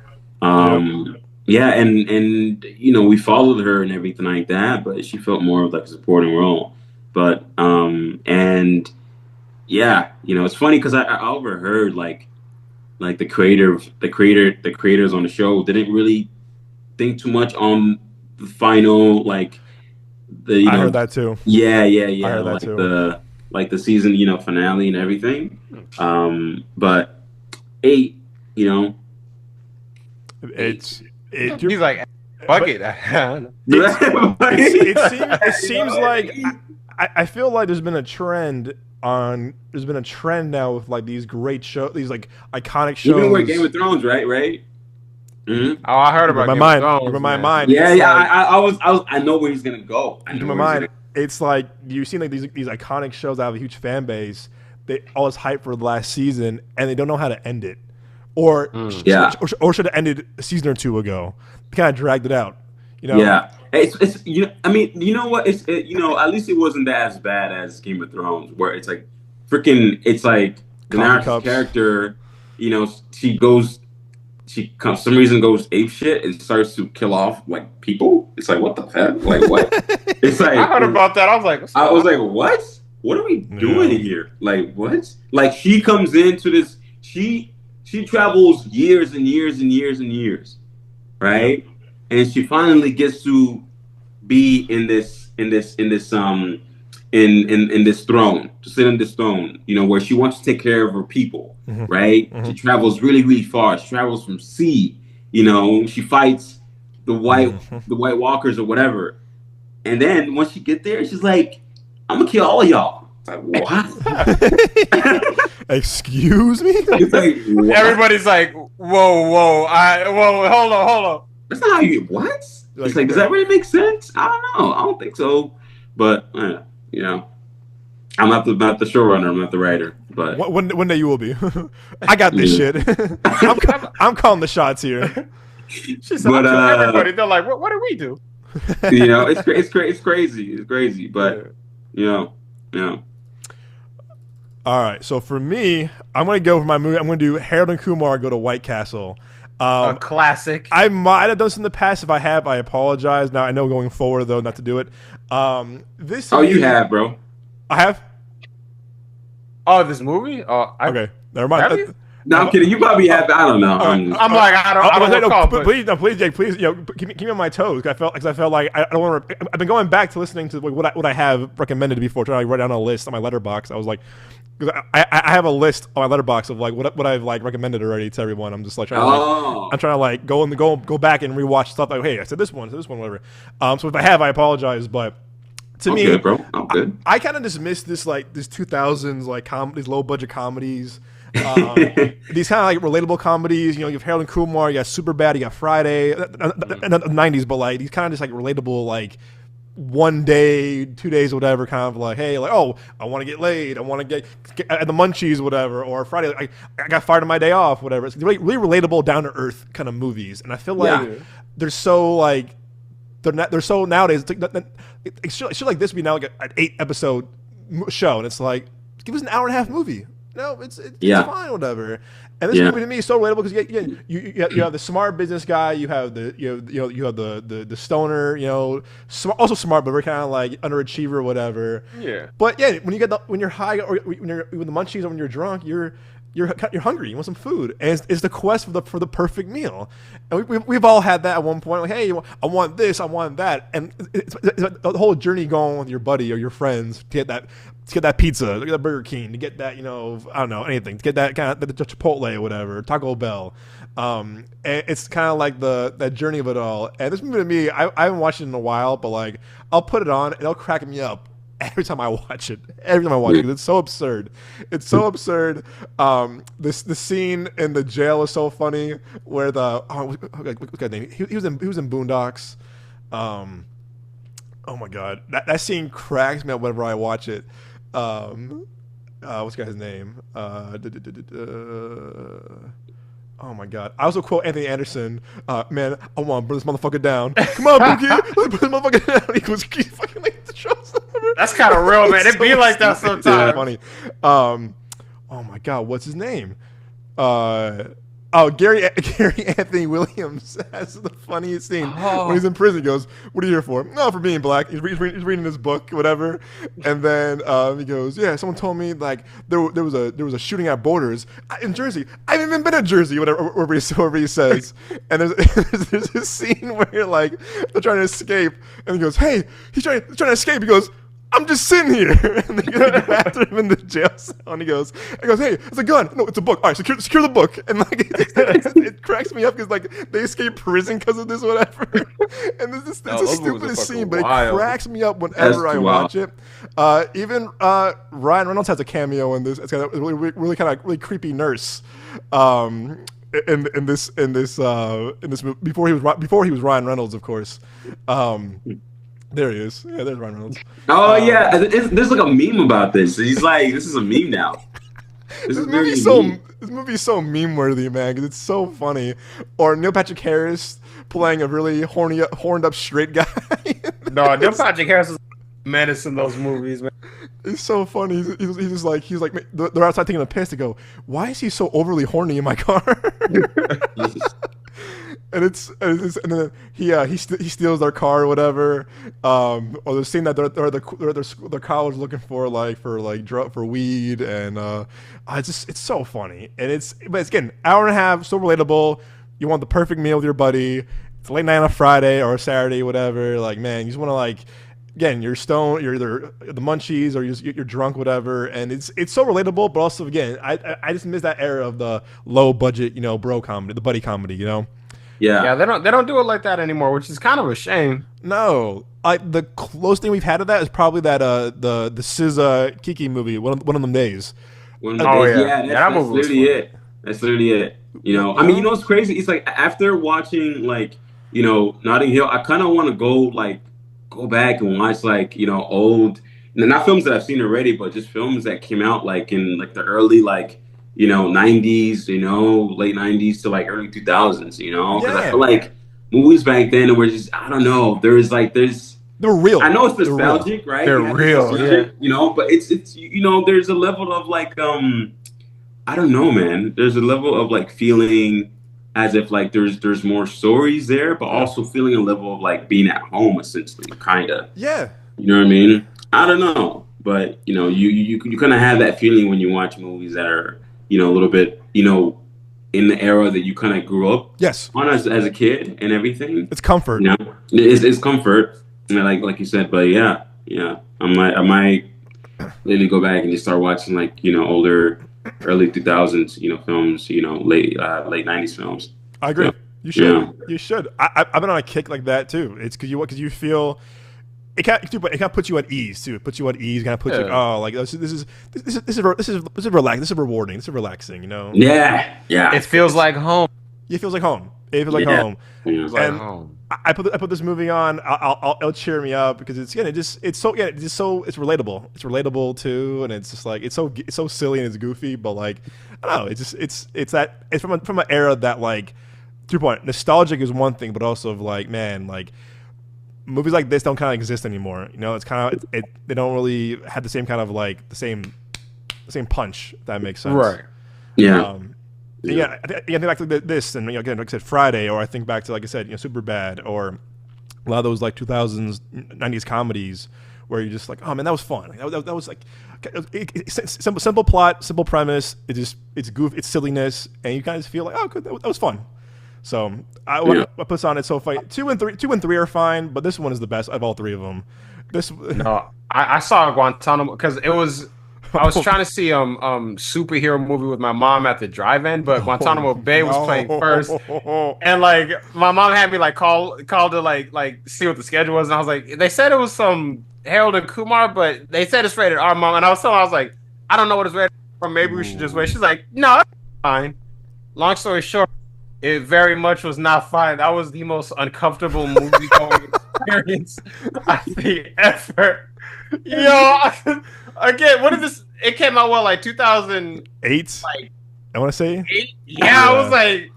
yeah, and you know, we followed her and everything like that, but she felt more of like a supporting role. But and yeah, you know, it's funny because I overheard like the creators on the show didn't really think too much on the final, like the I heard that too. Yeah, I heard like that too. the season, you know, finale and everything. But 8, you know, he's like, fuck it. It seems like I feel like there's been a trend now with like these great shows, these like iconic shows. Even with Game of Thrones, right? Mm-hmm. Oh, I heard about Game of Thrones. In my mind. Yeah, I know where he's gonna go. In my mind, it's like you've seen like these iconic shows that have a huge fan base. They all this hype for the last season, and they don't know how to end it, or should have ended a season or two ago. They kind of dragged it out, you know. Yeah, it's you know, I mean, you know what? You know, at least it wasn't that as bad as Game of Thrones, where it's like freaking. It's like Daenerys' character, you know, she for some reason goes ape shit and starts to kill off like people. It's like, what the heck? Like what? It's like I heard about that. I was like, what? What are we doing here? Like what? Like she comes into this. She travels years and years and years and years, right? And she finally gets to be in this throne, to sit in this throne, you know, where she wants to take care of her people, right? She travels really, really far. She travels from sea, you know, she fights the White Walkers or whatever. And then once she get there, she's like, I'm gonna kill all of y'all. It's like, what? Excuse me? It's like, what? Everybody's like, whoa, hold on. That's not how you what? It's like, does that really make sense? I don't know. I don't think so. But you know, I'm not the showrunner. I'm not the writer. But one day you will be. I got this shit. I'm calling the shots here. She said, everybody. They're like, what do we do? You know, it's crazy. It's crazy. But you know. All right. So for me, I'm gonna go for my movie. I'm gonna do Harold and Kumar Go to White Castle. A classic. I might have done this in the past. If I have, I apologize. Now I know going forward though not to do it. You have, bro. I have. Oh, this movie? Okay, never mind. No, I'm kidding. You probably have. I don't know. I'm like, I don't know. Please, Jake. Please, you know, keep me on my toes. I felt like I don't want to. I've been going back to listening to what I have recommended before, trying to write down a list on my letterbox. I was like, I have a list on my letterbox of like what I've like recommended already to everyone. I'm just like trying to like go back and rewatch stuff. Like, hey, I said this one, whatever. So if I have, I apologize, but. To me, bro. I'm good. I kind of dismiss this 2000s like these low budget comedies, these kind of like relatable comedies. You know, you have Harold and Kumar, you got Superbad, you got Friday, and the 90s, but like these kind of just like relatable like 1 day, 2 days, whatever. Kind of like, hey, like, oh, I want to get laid, I want to get at the munchies, whatever. Or Friday, I got fired on my day off, whatever. It's really, really relatable, down to earth kind of movies, and I feel like they're so like. They're so nowadays. It should like this be now like an 8 episode show, and it's like give us an hour and a half movie. No, it's Yeah. fine, whatever. And this movie to me is so relatable because you have the smart business guy, you have the stoner, also smart but we're kind of like underachiever, whatever. Yeah. But when you're high or when you're with the munchies or when you're drunk, you're hungry. You want some food, and it's the quest for the perfect meal. And we've all had that at one point. Like, hey, I want this, I want that, and it's the whole journey going with your buddy or your friends to get that pizza, to get that Burger King, to get that I don't know, anything, to get that kind of the Chipotle or whatever, Taco Bell. And it's kind of like that journey of it all. And this movie to me, I haven't watched it in a while, but like I'll put it on and it'll crack me up every time I watch it. It's so absurd. It's so absurd. The scene in the jail is so funny where what's his name? He was in Boondocks. Oh my god, that scene cracks me up whenever I watch it. What's the guy's name? Oh my god! I also quote Anthony Anderson. Man, I want to burn this motherfucker down. Come on, Boogie, let's burn this motherfucker down. He fucking like the shows. That's kind of real, man. It be like that sometimes. Yeah, funny. Oh my god, what's his name? Gary Anthony Williams has the funniest scene when he's in prison. He goes, "What are you here for?" "No, for being black." He's reading his book, whatever, and then he goes, "Yeah, someone told me like there was a shooting at Borders in Jersey. I haven't even been to Jersey." Whatever he says, and there's this scene where like they're trying to escape, and he goes, "Hey, he's trying to escape." He goes, "I'm just sitting here," and they go after him in the jail cell, and he goes, "Hey, it's a gun." "No, it's a book." "All right, secure the book." And like it cracks me up because like they escape prison because of this, whatever. And it's the stupidest scene, but it cracks me up whenever I watch it. Even Ryan Reynolds has a cameo in this. It's got a really kind of really creepy nurse. In this movie before he was Ryan Reynolds, of course. There he is. Yeah, there's Ryan Reynolds. Oh yeah, there's like a meme about this. He's like, this is a meme now. This movie's so meme worthy, man, because it's so funny. Or Neil Patrick Harris playing a really horned up straight guy. No, Neil Patrick Harris is a menace in those movies, man. It's so funny. He's like they're outside taking a piss. They go, "Why is he so overly horny in my car?" And then he steals their car or whatever, or the scene that their college looking for weed, and it's so funny, and but again, hour and a half, so relatable. You want the perfect meal with your buddy. It's late night on a Friday or a Saturday, whatever. Like, man, you just want to like. Again, you're stoned, you're either the munchies or you're drunk, whatever, and it's so relatable. But also, again, I just miss that era of the low budget, bro comedy, the buddy comedy, Yeah, they don't do it like that anymore, which is kind of a shame. No, the closest thing we've had to that is probably that the SZA Kiki movie, one of them days. That movie was literally it. That's literally it. I mean, what's crazy? It's like after watching Notting Hill, I kind of want to go back and watch old, not films that I've seen already, but just films that came out in the early 90s, late 90s to early 2000s, because I feel like movies back then were just, I don't know, they were real. I know it's nostalgic, right? They're real, yeah. But it's there's a level of I don't know, man. There's a level of feeling as if there's more stories there, but also feeling a level of being at home, essentially, kind of. Yeah. You know what I mean? I don't know, but you kind of have that feeling when you watch movies that are a little bit in the era that you kind of grew up. Yes. On as a kid and everything. It's comfort. It's comfort. Like you said, but yeah. I might maybe go back and just start watching older. Early 2000s, films, late 90s films. I agree. You should. Yeah. You should. I've been on a kick like that too. It's because you feel it kind of puts you at ease too. It puts you at ease. Kind of puts you. This is relaxing. This is rewarding. This is relaxing. Yeah. It feels like home. It feels like home. It feels like home. It feels like home. I put this movie on. It'll cheer me up because it's relatable. It's relatable too, and it's just it's so silly and it's goofy, but I don't know. It's from an era that to your point, nostalgic is one thing, but also movies like this don't kind of exist anymore. It's kind of they don't really have the same kind of the same punch. If that makes sense. Right. Yeah. Yeah. I think back to this, and again, like I said, Friday, or I think back to, like I said, Superbad, or a lot of those like 2000s, 90s comedies where you're just like, oh man, that was fun. That was like simple plot, simple premise. It's goof, it's silliness, and you kind of feel like, oh, good, that was fun. So I put this on. It's so funny. 2 and 3 are fine, but this one is the best of all three of them. No, I saw Guantanamo because I was trying to see superhero movie with my mom at the drive-in, but Guantanamo Bay was playing first, and like my mom had me like call to like see what the schedule was, and I was like, they said it was some Harold and Kumar, but they said it's rated R, Mom, and I was like, I don't know what it's rated for. Maybe we should just wait. She's like, no, it's fine. Long story short, it very much was not fine. That was the most uncomfortable movie going experience I think ever. Again, what is this? It came out like 2008. Like, I want to say 8. Yeah, I was like,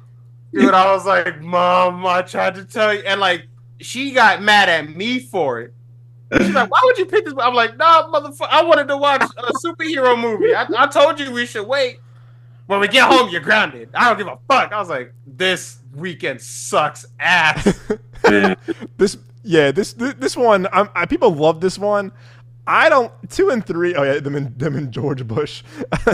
dude, I was like, Mom, I tried to tell you, and like she got mad at me for it. She's like, why would you pick this? I'm like, nah, motherfucker, I wanted to watch a superhero movie. I told you we should wait. When we get home, you're grounded. I don't give a fuck. I was like, this weekend sucks ass. This one, people love this one. I don't. 2 and 3. Oh yeah, them and George Bush.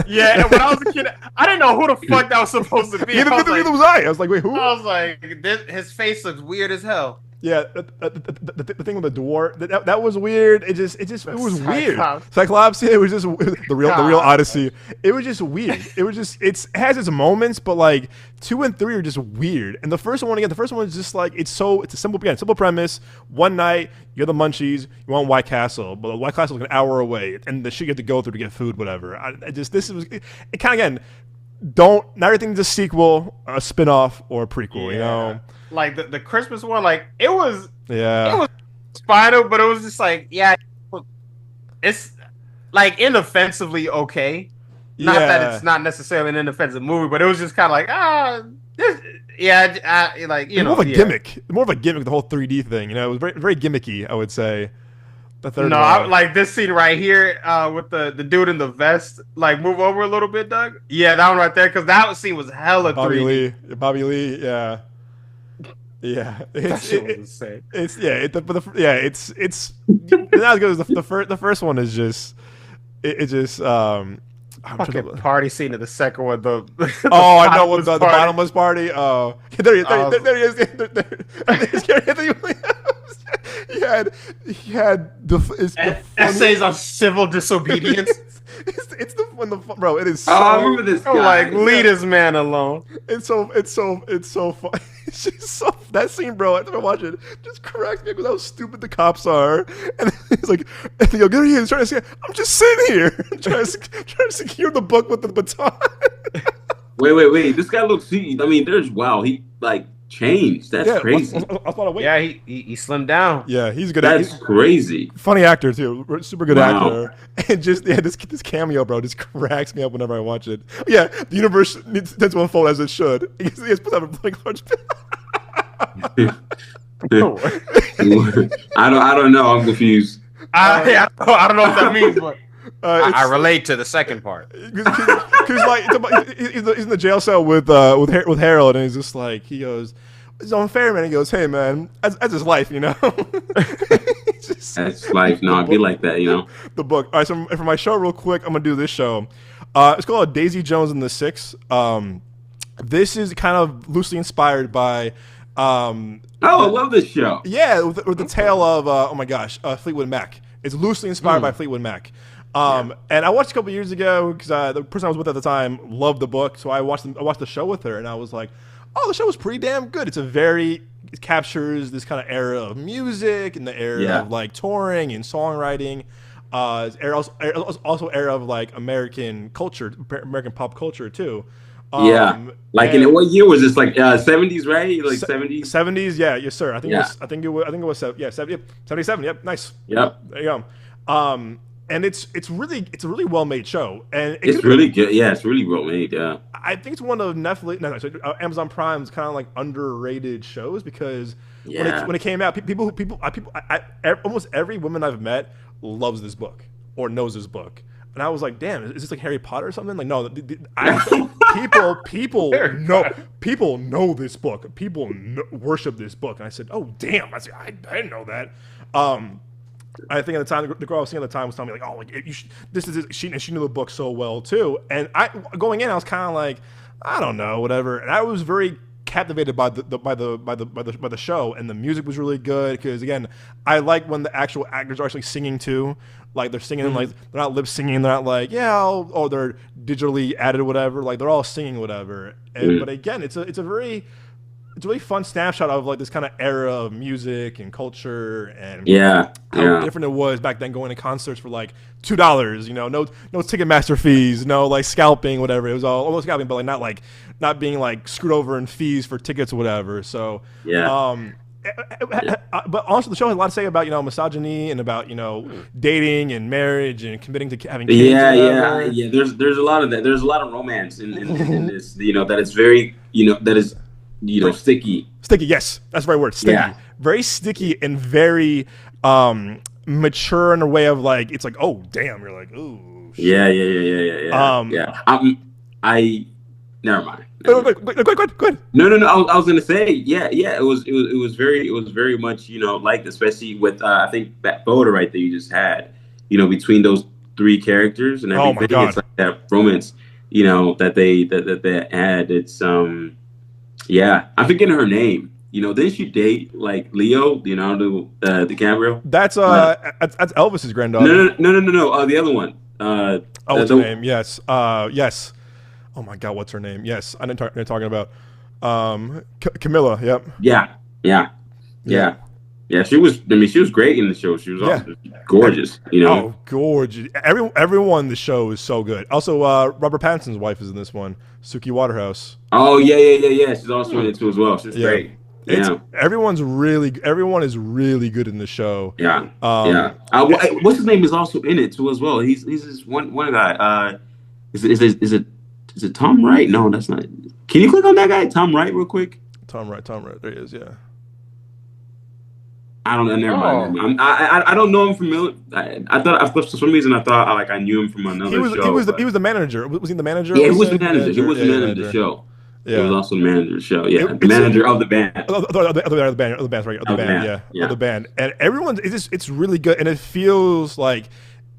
Yeah, and when I was a kid, I didn't know who the fuck that was supposed to be. Neither was I. I was like, wait, who? I was like, his face looks weird as hell. Yeah, the thing with the dwarf that was weird. It was weird. Cyclops. It was just the real Odyssey. It was just weird. It has its moments, but like 2 and 3 are just weird. And the first one is just like it's a simple premise. One night you have the munchies, you want White Castle, but White Castle is like an hour away, and the shit you have to go through to get food, whatever. It kind of again. Not everything's a sequel, a spin-off, or a prequel, you know? Like the Christmas one, like it was spinal, but it was just like, it's like inoffensively okay. Not that it's not necessarily an inoffensive movie, but it was just kind of like, more of a gimmick. More of a gimmick, the whole 3D thing, you know? It was very, very gimmicky, I would say. I like this scene right here with the dude in the vest. Like, move over a little bit, Doug. Yeah, that one right there, because that scene was hella 3D. Bobby Lee, yeah. That shit was insane. It's not as good as the first one is just. Fucking party scene of the second one. I know what the bottomless party. Oh, there he is. He had the essays on civil disobedience. Bro. It is so. I remember this guy. Like, leave this man alone. It's so fun. It's just so that scene, bro. After I watch it, just cracks me because how stupid the cops are. And he's like, "Get here!" He's trying to say, "I'm just sitting here, trying to secure the book with the baton." Wait. This guy looks. He like changed. That's crazy. Yeah, he slimmed down. Yeah, he's good. That's crazy. Funny actor too. Super good actor. And just this cameo, bro, just cracks me up whenever I watch it. Yeah, the universe tends to unfold as it should. He has put out a blank large. I don't know. I'm confused. I don't know what that means, but I relate to the second part. Because like he's in the jail cell with Harold, and he's just like, he goes, "It's unfair, man." He goes, "Hey, man, that's his life, you know." That's life. No, I'd be like that, you know. The book. All right, so for my show, real quick, I'm gonna do this show. It's called Daisy Jones and the Six. This is kind of loosely inspired by. I love this show. Yeah, with the tale of Fleetwood Mac. It's loosely inspired by Fleetwood Mac. And I watched a couple years ago because the person I was with at the time loved the book, so I watched the show with her, and I was like, "Oh, the show was pretty damn good." It captures this kind of era of music and the era of like touring and songwriting. Also era of like American culture, American pop culture too. In what year was this? Like 70s, right? Like 70s. 70s, yeah, yes, sir. I think it was 77. Yep, nice. Yep. There you go. And it's a really well made show, and it's really good. Yeah, it's really well made. Yeah, I think it's one of Amazon Prime's kind of like underrated shows because when it came out, almost every woman I've met loves this book or knows this book. And I was like, damn, is this like Harry Potter or something? Like, no, people know this book. People worship this book. And I said, oh, damn. I said, I didn't know that. I think at the time, the girl I was seeing at the time was telling me like, oh, like this is it. She knew the book so well too. And going in, I was kind of like, I don't know, whatever. And I was very captivated by the show, and the music was really good because again, I like when the actual actors are actually singing too. Like they're singing, like they're not lip singing. They're not like they're digitally added or whatever. Like they're all singing whatever. But again, it's a really fun snapshot of like this kind of era of music and culture and how different it was back then going to concerts for like $2, no Ticketmaster fees, no like scalping, whatever. It was all scalping, but like not being like screwed over in fees for tickets or whatever. So but also the show has a lot to say about misogyny and about dating and marriage and committing to having kids. Yeah. There's a lot of that. There's a lot of romance in this. That is very that is sticky. Sticky, yes, that's the right word. Sticky, very sticky and very mature in a way of like it's like oh damn, you're like ooh. Yeah. Never mind. Go ahead. No. I was gonna say, It was very much, like especially with I think that photo right there you just had, between those three characters and everything. Oh my God. It's like that romance, that they had. It's I'm forgetting her name. Didn't she date like Leo, Leonardo DiCaprio? That's Elvis's granddaughter. No. The other one. What's her name? Yes. Yes. Oh my God, what's her name? Yes, I know you're talking about Camilla. Yep. Yeah. She was. I mean, she was great in the show. She was awesome. Gorgeous. Oh, gorgeous! Everyone in the show is so good. Also, Robert Pattinson's wife is in this one, Suki Waterhouse. Oh yeah. She's also in it too as well. She's great. Everyone is really good in the show. What's his name is also in it too as well. He's this one guy. Is it Tom Wright? No, that's not. Can you click on that guy, Tom Wright, real quick? Tom Wright. There he is. Yeah. I don't know. Never mind. I don't know him from. I thought for some reason I knew him from another show. He was the manager. Was he the manager? Yeah, he was the manager. He was the manager of the show. Yeah. He was also the manager of the show. Yeah, the manager of the band. The band. And everyone's it's really good, and it feels like.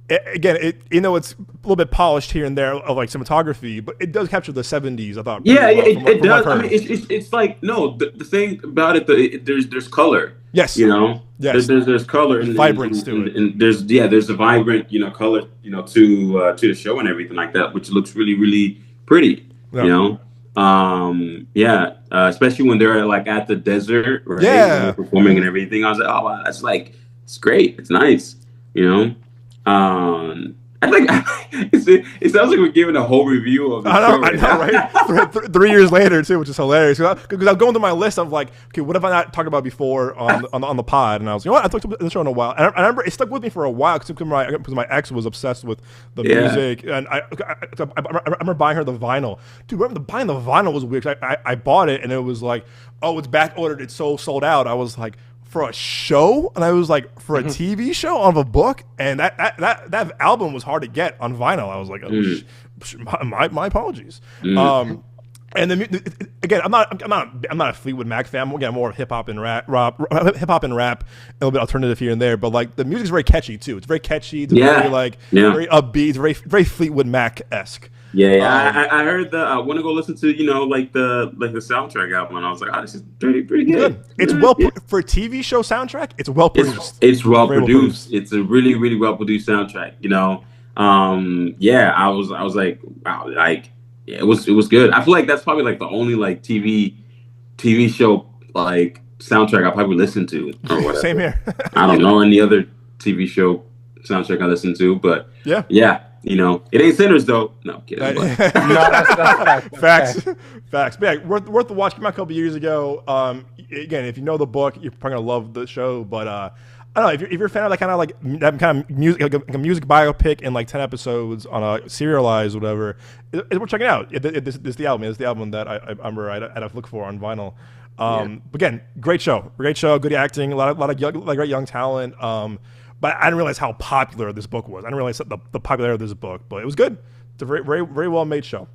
Again, it's a little bit polished here and there of like cinematography, but it does capture the 70s. I thought. It does. I mean, it's like the thing about it. There's color. Yes. Yes. There's color and vibrance to it, and there's a vibrant color to the show and everything like that, which looks really really pretty. Yeah. Especially when they're like at the desert, right? Yeah. When performing and everything. I was like, oh wow, that's like it's great. It's nice. I think it sounds like we're giving a whole review of the show. I know, right? 3 years later too, which is hilarious. Because I'm going through my list of like, okay, what have I not talked about before on the pod? And I was, I talked about the show in a while, and I remember it stuck with me for a while because my ex was obsessed with the music, and I remember buying her the vinyl. Dude, buying the vinyl was weird. I bought it, and it was like, oh, it's back ordered. It's so sold out. I was like. For a show, and I was like, for a TV show of a book, and that album was hard to get on vinyl. I was like, my apologies. And then again, I'm not a Fleetwood Mac fan. Again, more hip hop and rap, a little bit alternative here and there. But like the music's very catchy too. It's very catchy. It's very very upbeat. It's very Fleetwood Mac-esque. I heard I want to go listen to the soundtrack album, and I was like, this is pretty good. It's for a TV show soundtrack. It's well produced. It's well produced. It's a really really well produced soundtrack. I was like, wow, like it was good. I feel like that's probably like the only like TV show like soundtrack I probably listen to or whatever. Same here. I don't know any other TV show soundtrack I listen to, but yeah. It ain't Sinners though. No, I'm kidding. No, that's not facts. But yeah, worth the watch. Came out a couple years ago. Again, if you know the book, you're probably gonna love the show. But I don't know if you're a fan of that kind of music, like a music biopic in like 10 episodes on a serialized whatever. It's worth checking out. This is the album. It's the album that I remember I'd have to look for on vinyl. But again, great show, good acting, a lot of great young talent. But I didn't realize how popular this book was. I didn't realize the popularity of this book, but it was good. It's a very, very, very well made show.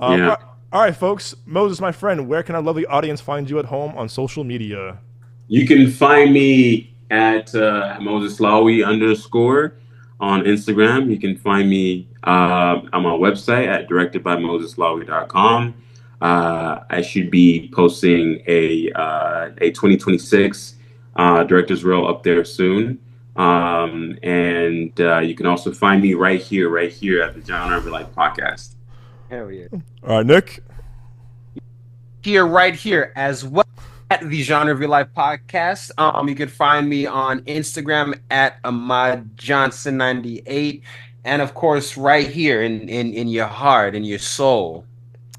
Yeah. All right, folks. Moses, my friend, where can our lovely audience find you at home on social media? You can find me at MosesLawi _ on Instagram. You can find me on my website at directedbymoseslawi.com. I should be posting a 2026 director's reel up there soon. And you can also find me right here at the Genre of Your Life podcast. Hell yeah. All right, Nick. Right here as well at the Genre of Your Life podcast. You can find me on Instagram at Ahmad Johnson 98, and of course right here in your heart, in your soul,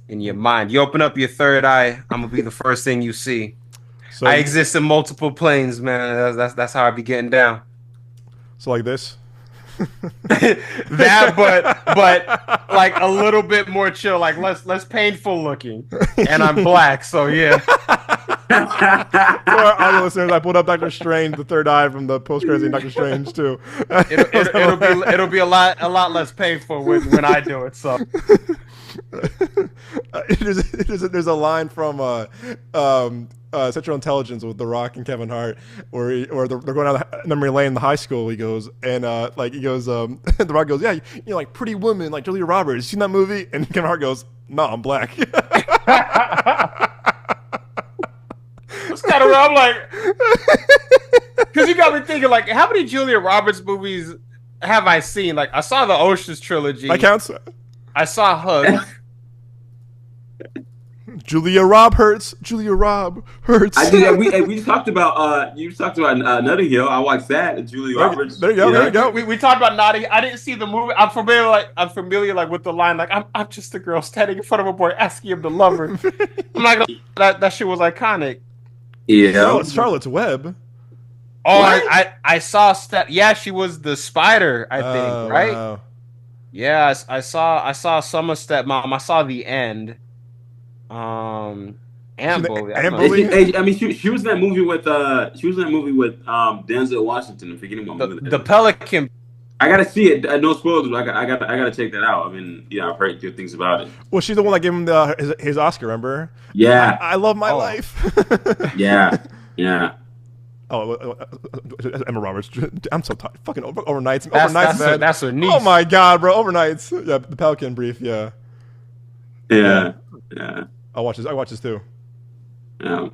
in your mind. You open up your third eye, I'm gonna be the first thing you see. So I exist in multiple planes, man. That's how I be getting down. So like this. That, but like a little bit more chill, like less painful looking, and I'm black, so yeah. For our audio listeners, I pulled up Doctor Strange, the third eye from the post-credits in Doctor Strange too. It'll be a lot less painful when I do it. So there's a line from Central Intelligence with The Rock and Kevin Hart, where they're going down memory lane in the high school. He goes The Rock goes, yeah, like Pretty Woman, like Julia Roberts. You seen that movie? And Kevin Hart goes, no, I'm black. It's kind of where I'm like, because you got me thinking, like, how many Julia Roberts movies have I seen? Like, I saw the Ocean's trilogy. That counts. I saw Hook. Julia Rob hurts. I did. We talked about you talked about Notting Hill. I watched that. Julia Roberts. There you go. We talked about Notting. I didn't see the movie. I'm familiar with the line, like I'm just a girl standing in front of a boy asking him to love her. I'm not gonna. That shit was iconic. Yeah. Charlotte's Web. Oh, I saw Yeah, she was the spider. I think right. Wow. Yeah, I saw some of Stepmom. I saw the end. Anne Bully. I mean, she was in that movie with Denzel Washington. I'm forgetting what movie. The Pelican. I gotta see it. No spoilers. I gotta check that out. I mean, I've heard good things about it. Well, she's the one that gave him his Oscar. Remember? Yeah. I love my life. Yeah. Oh, Emma Roberts. I'm so tired. Fucking overnights. That's her niece. Oh my god, bro. Overnights. Yeah, the Pelican Brief. Yeah. I'll watch this too. Yeah.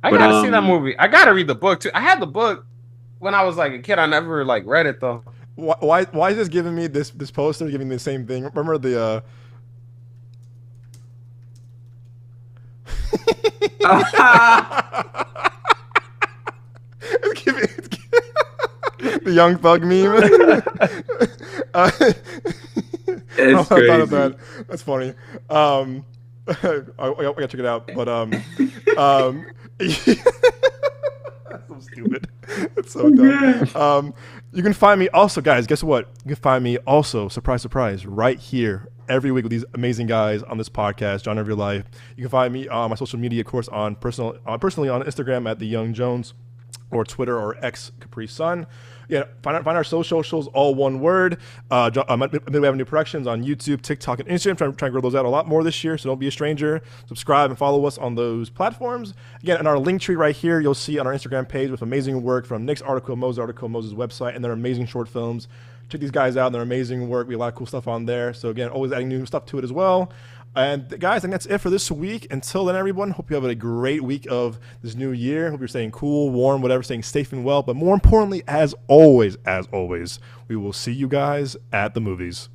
I gotta see that movie. I gotta read the book too. I had the book when I was like a kid. I never like read it though. Why is this giving me this poster giving me the same thing? Remember the the Young Thug meme. It's crazy. That's funny. I gotta check it out. But that's so stupid. That's so dumb. You can find me also, guys. Guess what? You can find me also, surprise, right here every week with these amazing guys on this podcast, Genre of Your Life. You can find me on my social media, of course, personally on Instagram at The Young Jones, or Twitter or X Capri Sun. Yeah, find our socials, all one word. Midway Avenue Productions on YouTube, TikTok, and Instagram. Trying to grow those out a lot more this year, so don't be a stranger. Subscribe and follow us on those platforms. Again, in our link tree right here, you'll see on our Instagram page with amazing work from Nick's article, Moses' website, and their amazing short films. Check these guys out and their amazing work. We have a lot of cool stuff on there. So again, always adding new stuff to it as well. And guys, I think that's it for this week. Until then, everyone, hope you have a great week of this new year. Hope you're staying cool, warm, whatever, staying safe and well. But more importantly, as always, we will see you guys at the movies.